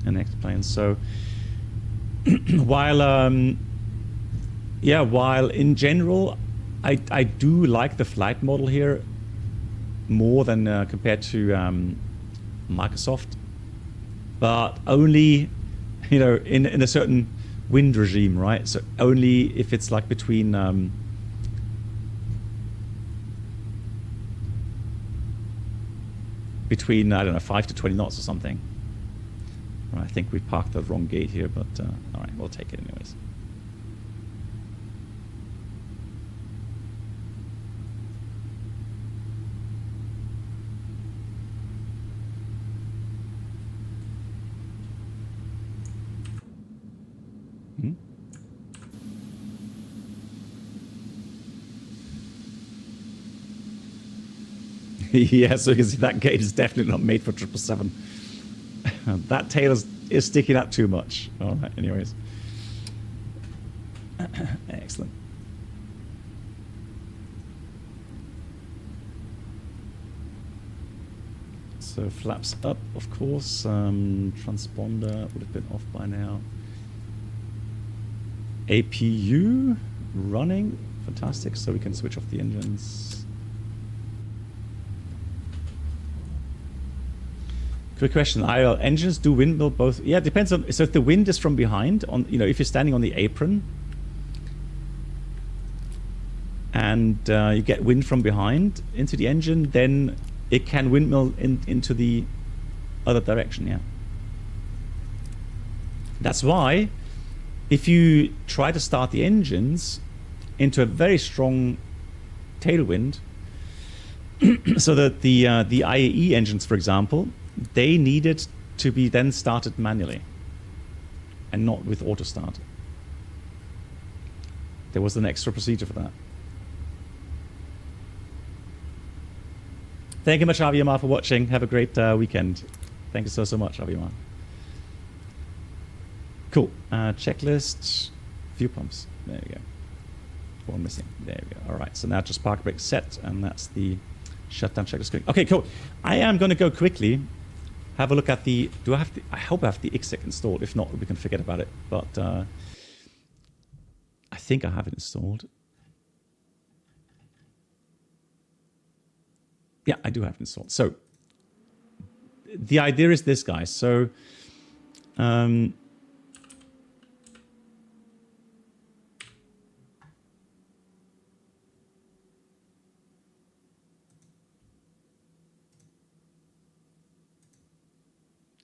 in X-Plane. So while in general I do like the flight model here more than compared to Microsoft, but only in a certain wind regime, right? So only if it's like between I don't know, 5 to 20 knots or something. Right, I think we parked the wrong gate here, but all right, we'll take it anyways. Yeah, so you can see that gate is definitely not made for 777. That tail is sticking out too much. All right, anyways. Excellent. So flaps up, of course. Transponder would have been off by now. APU running. Fantastic. So we can switch off the engines. Quick question: IL engines do windmill both? Yeah, it depends on. So if the wind is from behind, on if you're standing on the apron, and you get wind from behind into the engine, then it can windmill into the other direction. Yeah. That's why, if you try to start the engines into a very strong tailwind, so that the IAE engines, for example, they needed to be then started manually and not with auto start. There was an extra procedure for that. Thank you much, Aviyamar, for watching. Have a great weekend. Thank you so much, Aviyamar. Cool. Checklist. Fuel pumps. There we go. One missing. There we go. All right. So now just park brake set, and that's the shutdown checklist. Okay, cool. I am going to go quickly. Have a look at the. Do I have the? I hope I have the exec installed. If not, we can forget about it. But I think I have it installed. Yeah, I do have it installed. So the idea is this, guys. So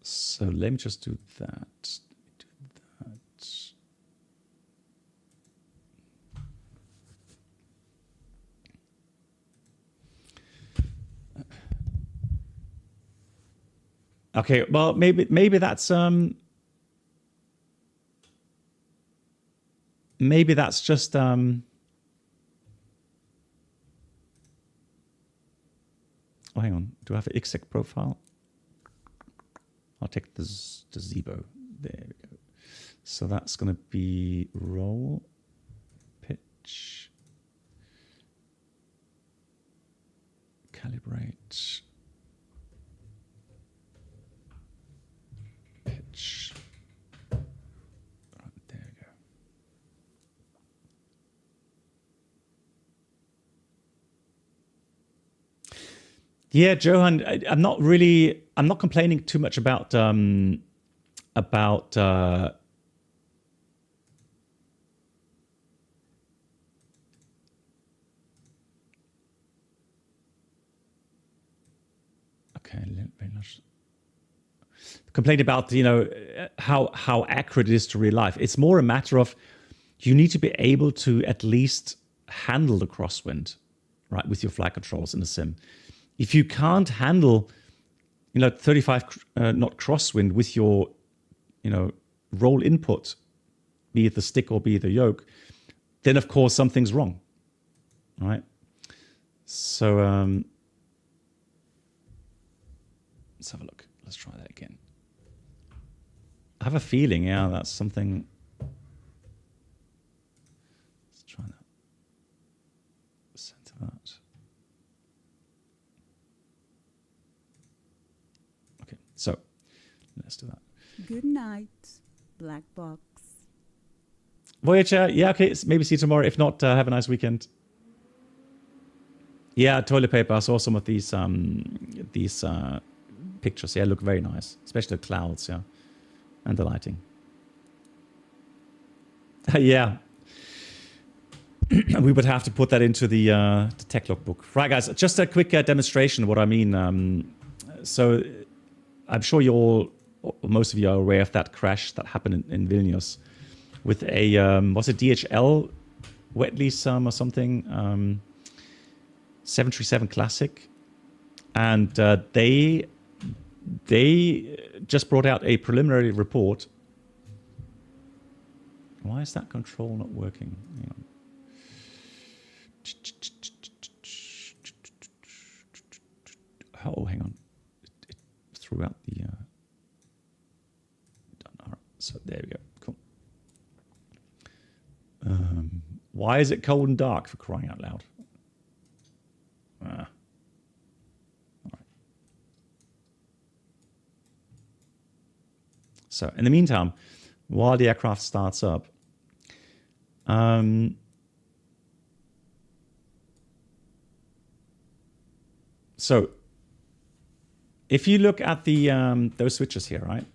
so let me just do that. Okay, well, maybe that's maybe that's just oh, hang on. Do I have an exec profile? I'll take the Zebo. There we go. So that's going to be roll, pitch, calibrate, pitch. Right, there we go. Yeah, Johan, I'm not complaining too much about okay, very much. Complain about how accurate it is to real life. It's more a matter of you need to be able to at least handle the crosswind, right, with your flight controls in the sim. If you can't handle 35 knot crosswind with your roll input, be it the stick or be it the yoke, then of course something's wrong, right? So let's have a look. Let's try that again. I have a feeling, yeah, that's something. Let's try that. Center that. Okay, so let's do that. Good night, black box. Voyager, yeah, okay, maybe see you tomorrow. If not, have a nice weekend. Yeah, toilet paper. I saw some of these pictures. Yeah, look very nice, especially the clouds, yeah, and the lighting. Yeah, we would have to put that into the tech logbook. Right, guys, just a quick demonstration of what I mean. So I'm sure you all, most of you are aware of that crash that happened in Vilnius with a, was it DHL wet lease or something? 737 Classic. And they just brought out a preliminary report. Why is that control not working? Hang on. Oh, hang on. It threw out the... all right, so there we go. Cool. Why is it cold and dark, for crying out loud? All right. So in the meantime, while the aircraft starts up, so if you look at the those switches here, right?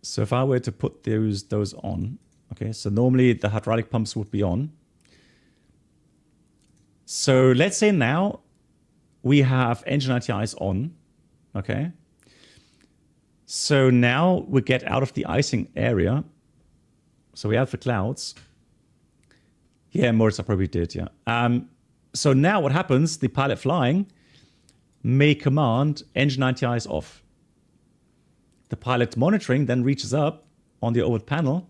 So if I were to put those on, okay, so normally the hydraulic pumps would be on. So let's say now we have engine ATIS on, okay? So now we get out of the icing area. So we have the clouds. Yeah, Moritz, I probably did, yeah. So now what happens, the pilot flying may command engine ATIS off. The pilot monitoring then reaches up on the overhead panel,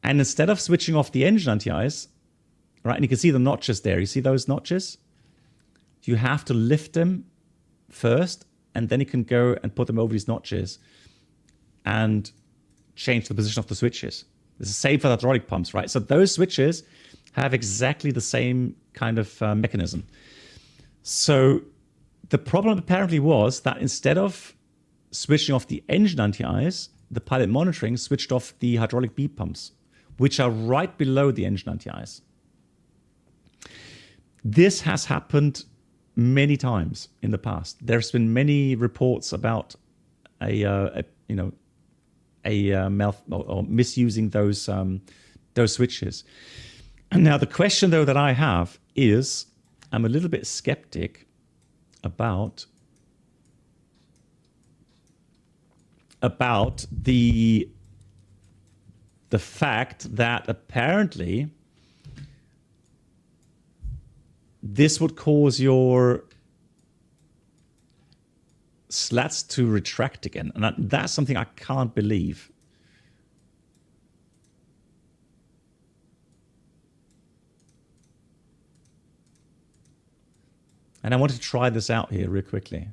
and instead of switching off the engine ATIS, right, and you can see the notches there. You see those notches? You have to lift them first, and then you can go and put them over these notches and change the position of the switches. It's the same for the hydraulic pumps, right? So those switches have exactly the same kind of mechanism. So the problem apparently was that instead of switching off the engine ATIS, the pilot monitoring switched off the hydraulic bead pumps, which are right below the engine ATIS. This has happened many times in the past. There's been many reports about misusing those switches. And now the question though that I have is, I'm a little bit skeptic about the fact that apparently this would cause your slats to retract again. And that's something I can't believe. And I want to try this out here real quickly.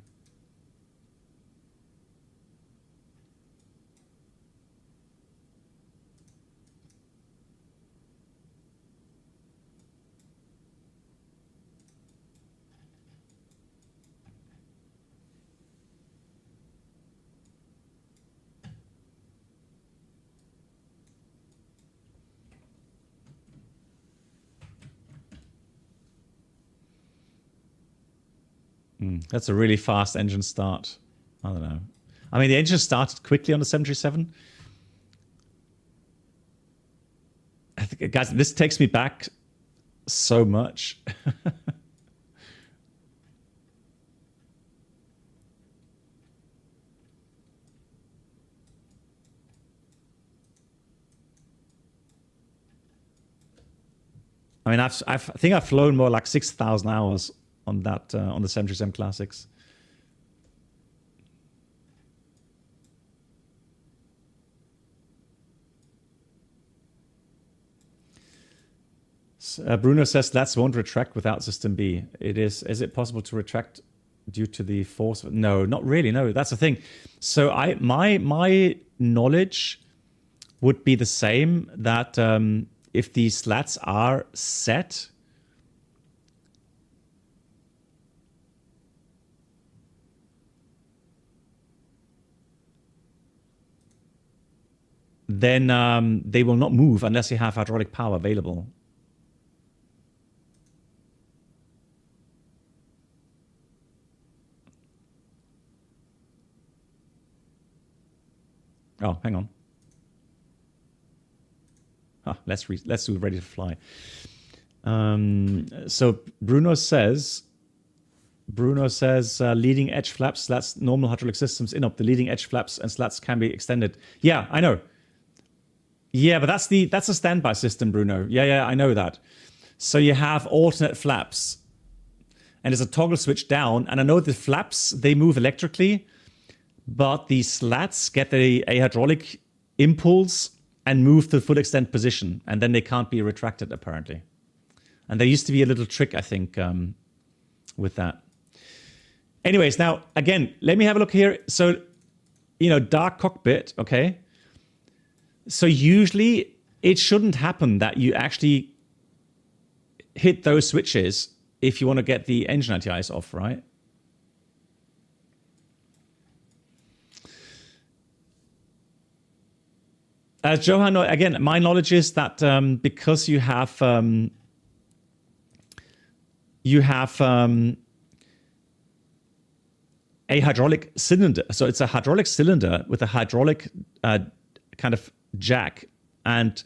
That's a really fast engine start. I don't know. I mean, the engine started quickly on the 737. I think, guys, this takes me back so much. I mean, I think I've flown more like 6,000 hours on that on the 737 Classics. Bruno says slats won't retract without system B. Is it possible to retract due to the force. No, not really. No, that's the thing. So my knowledge would be the same, that if the slats are set, then they will not move unless you have hydraulic power available. Oh, hang on. Let's do ready to fly. So Bruno says leading edge flaps, slats, normal hydraulic systems in up. The leading edge flaps and slats can be extended. Yeah, I know. Yeah, but that's a standby system, Bruno. Yeah, I know that. So you have alternate flaps, and there's a toggle switch down. And I know the flaps, they move electrically, but the slats get a hydraulic impulse and move to full extent position, and then they can't be retracted apparently. And there used to be a little trick, I think, with that. Anyways, now again, let me have a look here. So, dark cockpit, okay. So usually it shouldn't happen that you actually hit those switches if you want to get the engine ATIS off, right? Johan, again, my knowledge is that because you have a hydraulic cylinder, so it's a hydraulic cylinder with a hydraulic kind of jack, and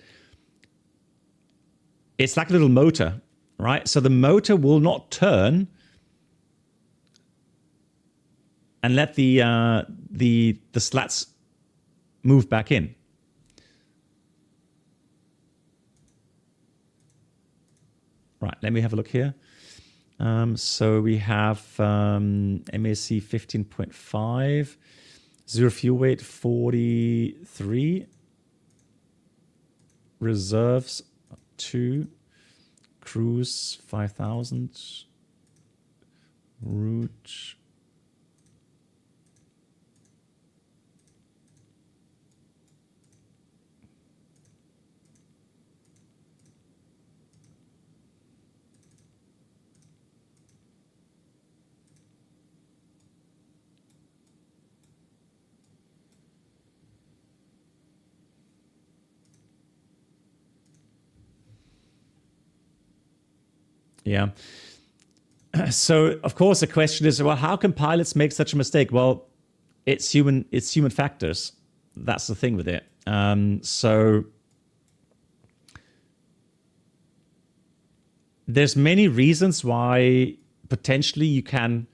it's like a little motor, right? So the motor will not turn and let the slats move back in. Right, let me have a look here. So we have MAC 15.5, zero fuel weight 43, reserves 2, cruise 5,000, route. Yeah. So, of course, the question is, well, how can pilots make such a mistake? Well, it's human factors. That's the thing with it. So there's many reasons why potentially you can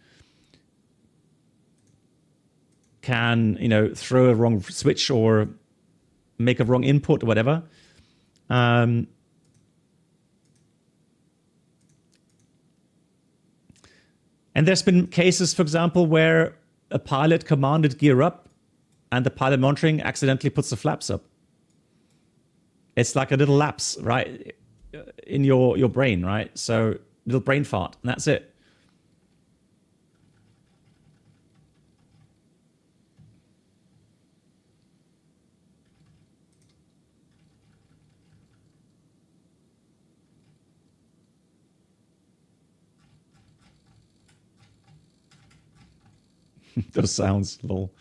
throw a wrong switch or make a wrong input or whatever. And there's been cases, for example, where a pilot commanded gear up and the pilot monitoring accidentally puts the flaps up. It's like a little lapse, right, in your brain, right? So little brain fart, and that's it. Those sounds, lol.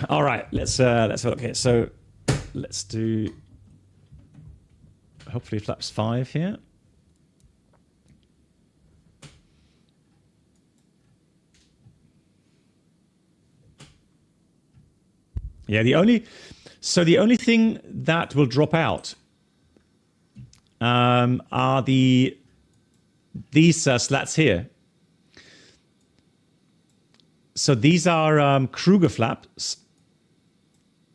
All right, let's have a look here. So let's do hopefully flaps 5 here. Yeah, the only thing that will drop out are these slats here. So these are Kruger flaps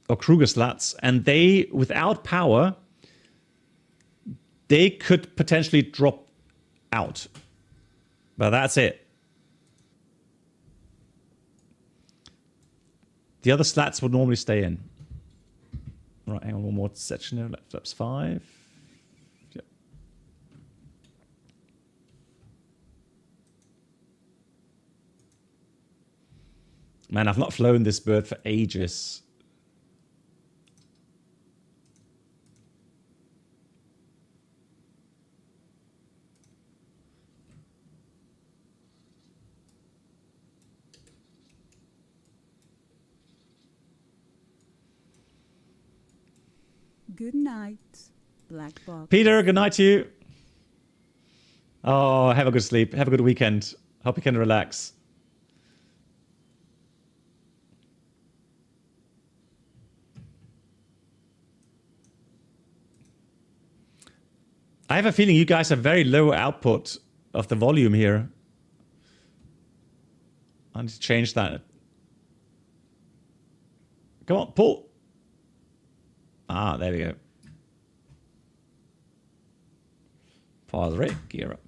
or Kruger slats, and they, without power, they could potentially drop out. But that's it. The other slats would normally stay in. Right, hang on, one more section here. Flaps 5. Yep. Man, I've not flown this bird for ages. Good night, Black Box. Peter, good night to you. Oh, have a good sleep. Have a good weekend. Hope you can relax. I have a feeling you guys have very low output of the volume here. I need to change that. Come on, pull. Ah, there we go. Pause rate, gear up.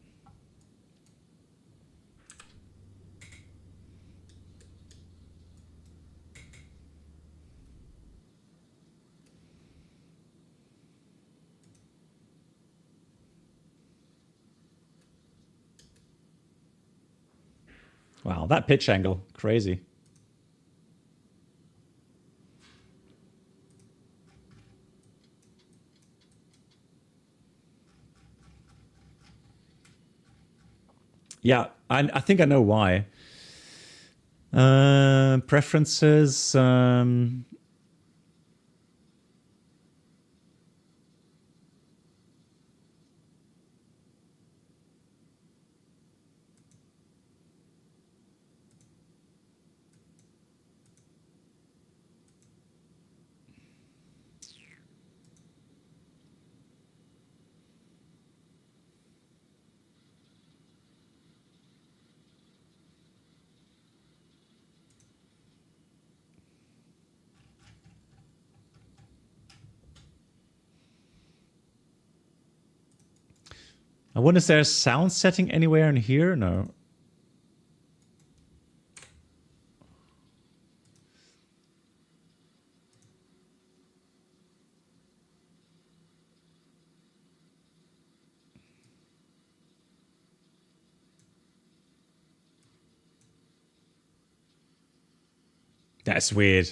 Wow, that pitch angle, crazy. Yeah, I think I know why. Preferences. I wonder, is there a sound setting anywhere in here? No. That's weird.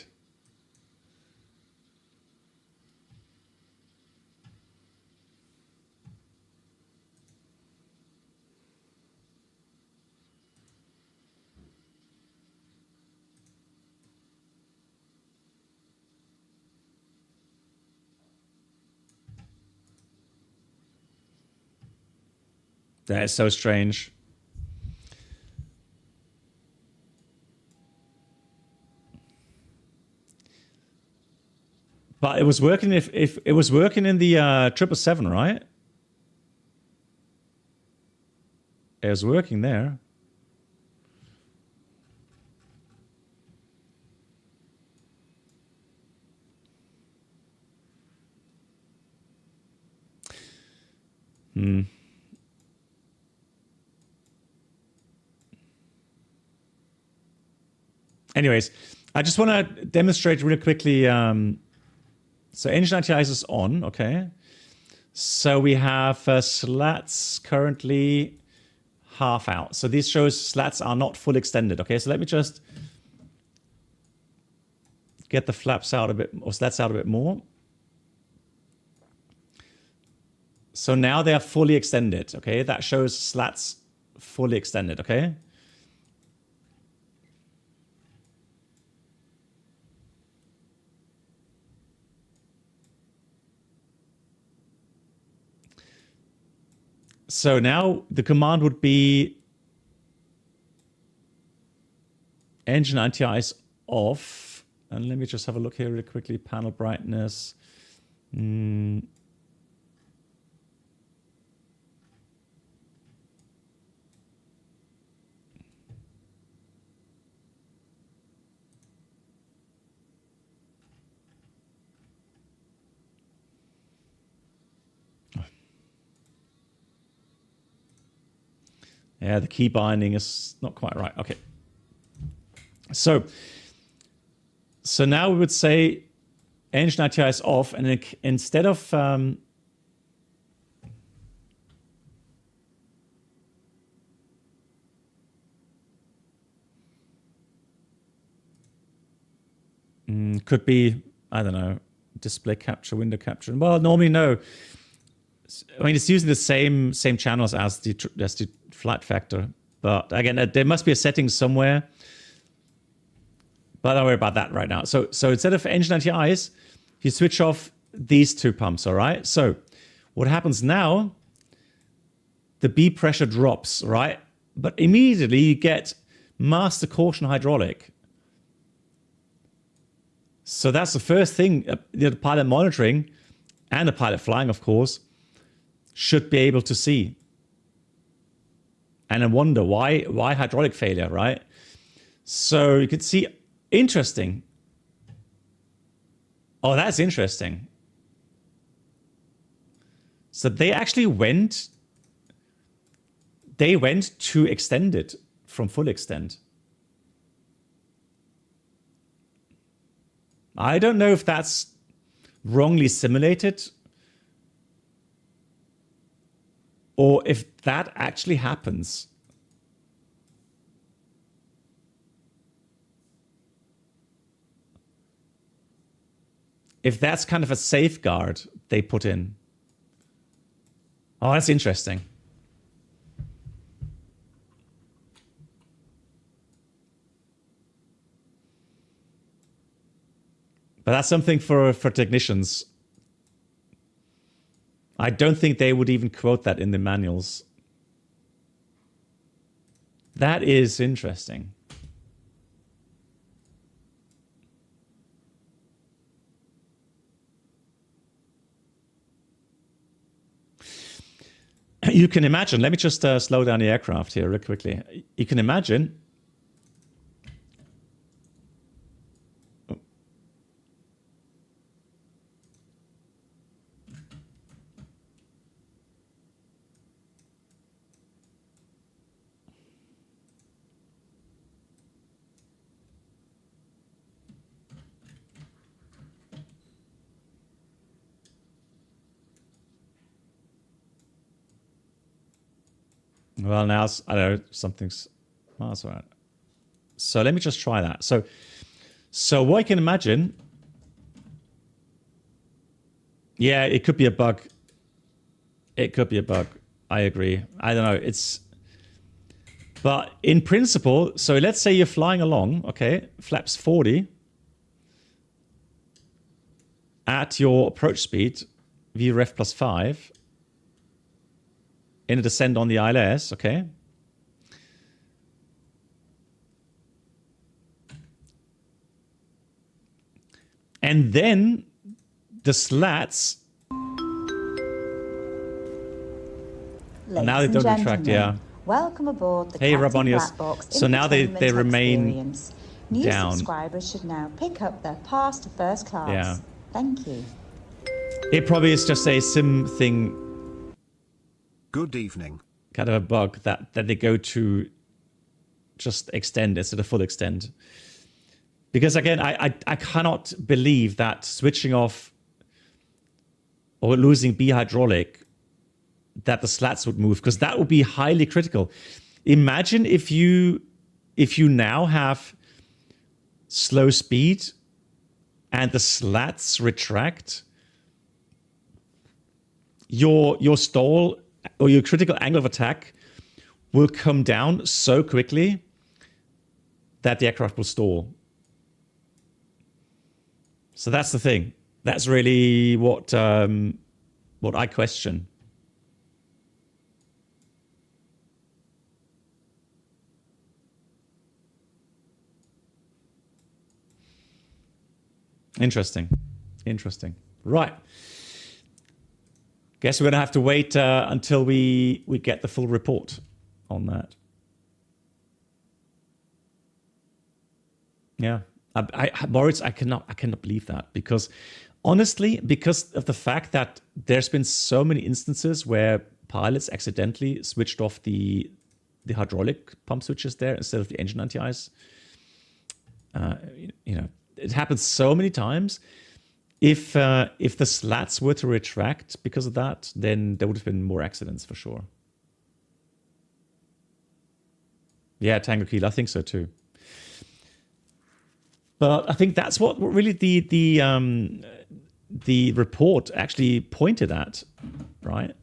That is so strange. But it was working if it was working in the 777, right? It was working there. Anyways, I just want to demonstrate really quickly. So engine ATIS is on, okay. So we have slats currently half out. So this shows slats are not full extended, okay. So let me just get the flaps out a bit, or slats out a bit more. So now they are fully extended, okay. That shows slats fully extended, okay. So now the command would be engine ATIS off. And let me just have a look here really quickly. Panel brightness. Yeah, the key binding is not quite right. Okay. So now we would say engine ATIS off, and then instead of Could be, I don't know, display capture, window capture. Well, normally no. I mean, it's using the same channels as the FilghtFactor. But again, there must be a setting somewhere. But don't worry about that right now. So instead of engine ATIS, you switch off these two pumps, all right? So what happens now, the B pressure drops, right? But immediately you get master caution hydraulic. So that's the first thing the pilot monitoring and the pilot flying, of course, should be able to see. And I wonder why hydraulic failure, right? So you can see, interesting. Oh, that's interesting. So they actually went to extended from full extent. I don't know if that's wrongly simulated or if that actually happens. If that's kind of a safeguard they put in. Oh, that's interesting. But that's something for technicians. I don't think they would even quote that in the manuals. That is interesting. You can imagine, let me just slow down the aircraft here real quickly. You can imagine well, now, I don't know, something's... Oh, that's all right. So let me just try that. So what I can imagine... Yeah, it could be a bug. It could be a bug. I agree. I don't know. It's... But in principle, so let's say you're flying along, okay, flaps 40 at your approach speed, VREF plus 5, in a descent on the ILS, okay? And then the slats... Now they don't retract, yeah. Welcome aboard the Hey, Captain Rabonius. Black Box So now they remain experience. New down. subscribers should now pick up their pass to first class. Yeah. Thank you. It probably is just a sim thing. Good evening. Kind of a bug that they go to just extend instead of full extend. Because again, I cannot believe that switching off or losing B hydraulic, that the slats would move, because that would be highly critical. Imagine if you now have slow speed and the slats retract, your stall or your critical angle of attack will come down so quickly that the aircraft will stall. So that's the thing. That's really what I question. Interesting. Interesting. Right. Guess we're going to have to wait until we get the full report on that. Yeah. Moritz, I cannot believe that, because honestly, because of the fact that there's been so many instances where pilots accidentally switched off the hydraulic pump switches there instead of the engine anti-ice. It happens so many times. If the slats were to retract because of that, then there would have been more accidents for sure. Yeah, Tango Keel, I think so too. But I think that's what really the report actually pointed at, right?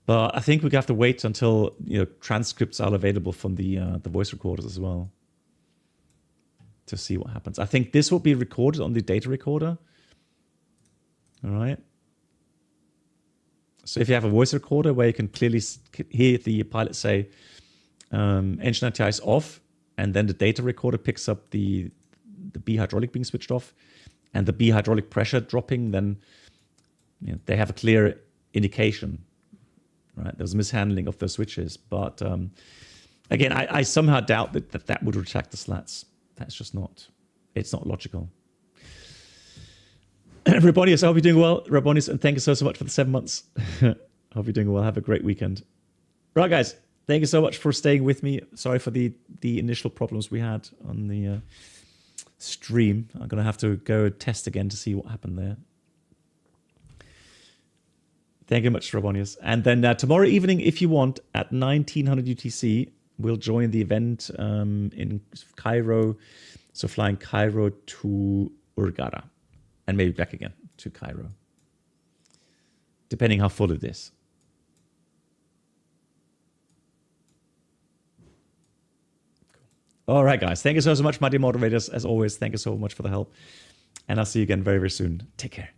But I think we have to wait until transcripts are available from the voice recorders as well to see what happens. I think this will be recorded on the data recorder. All right. So if you have a voice recorder where you can clearly hear the pilot say engine ATIS off, and then the data recorder picks up the B hydraulic being switched off and the B hydraulic pressure dropping, then they have a clear indication. Right, there's mishandling of the switches, but again, I somehow doubt that would retract the slats. That's just it's not logical. Rabonius, I hope you're doing well. Rabonius, and thank you so much for the 7 months. I hope you're doing well. Have a great weekend. Right, guys, thank you so much for staying with me. Sorry for the initial problems we had on the stream. I'm going to have to go test again to see what happened there. Thank you much, Rabonius. And then tomorrow evening, if you want, at 1900 UTC, we'll join the event in Cairo. So flying Cairo to Hurghada and maybe back again to Cairo, depending how full it is. Cool. All right, guys. Thank you so much, my dear moderators. As always, thank you so much for the help. And I'll see you again very, very soon. Take care.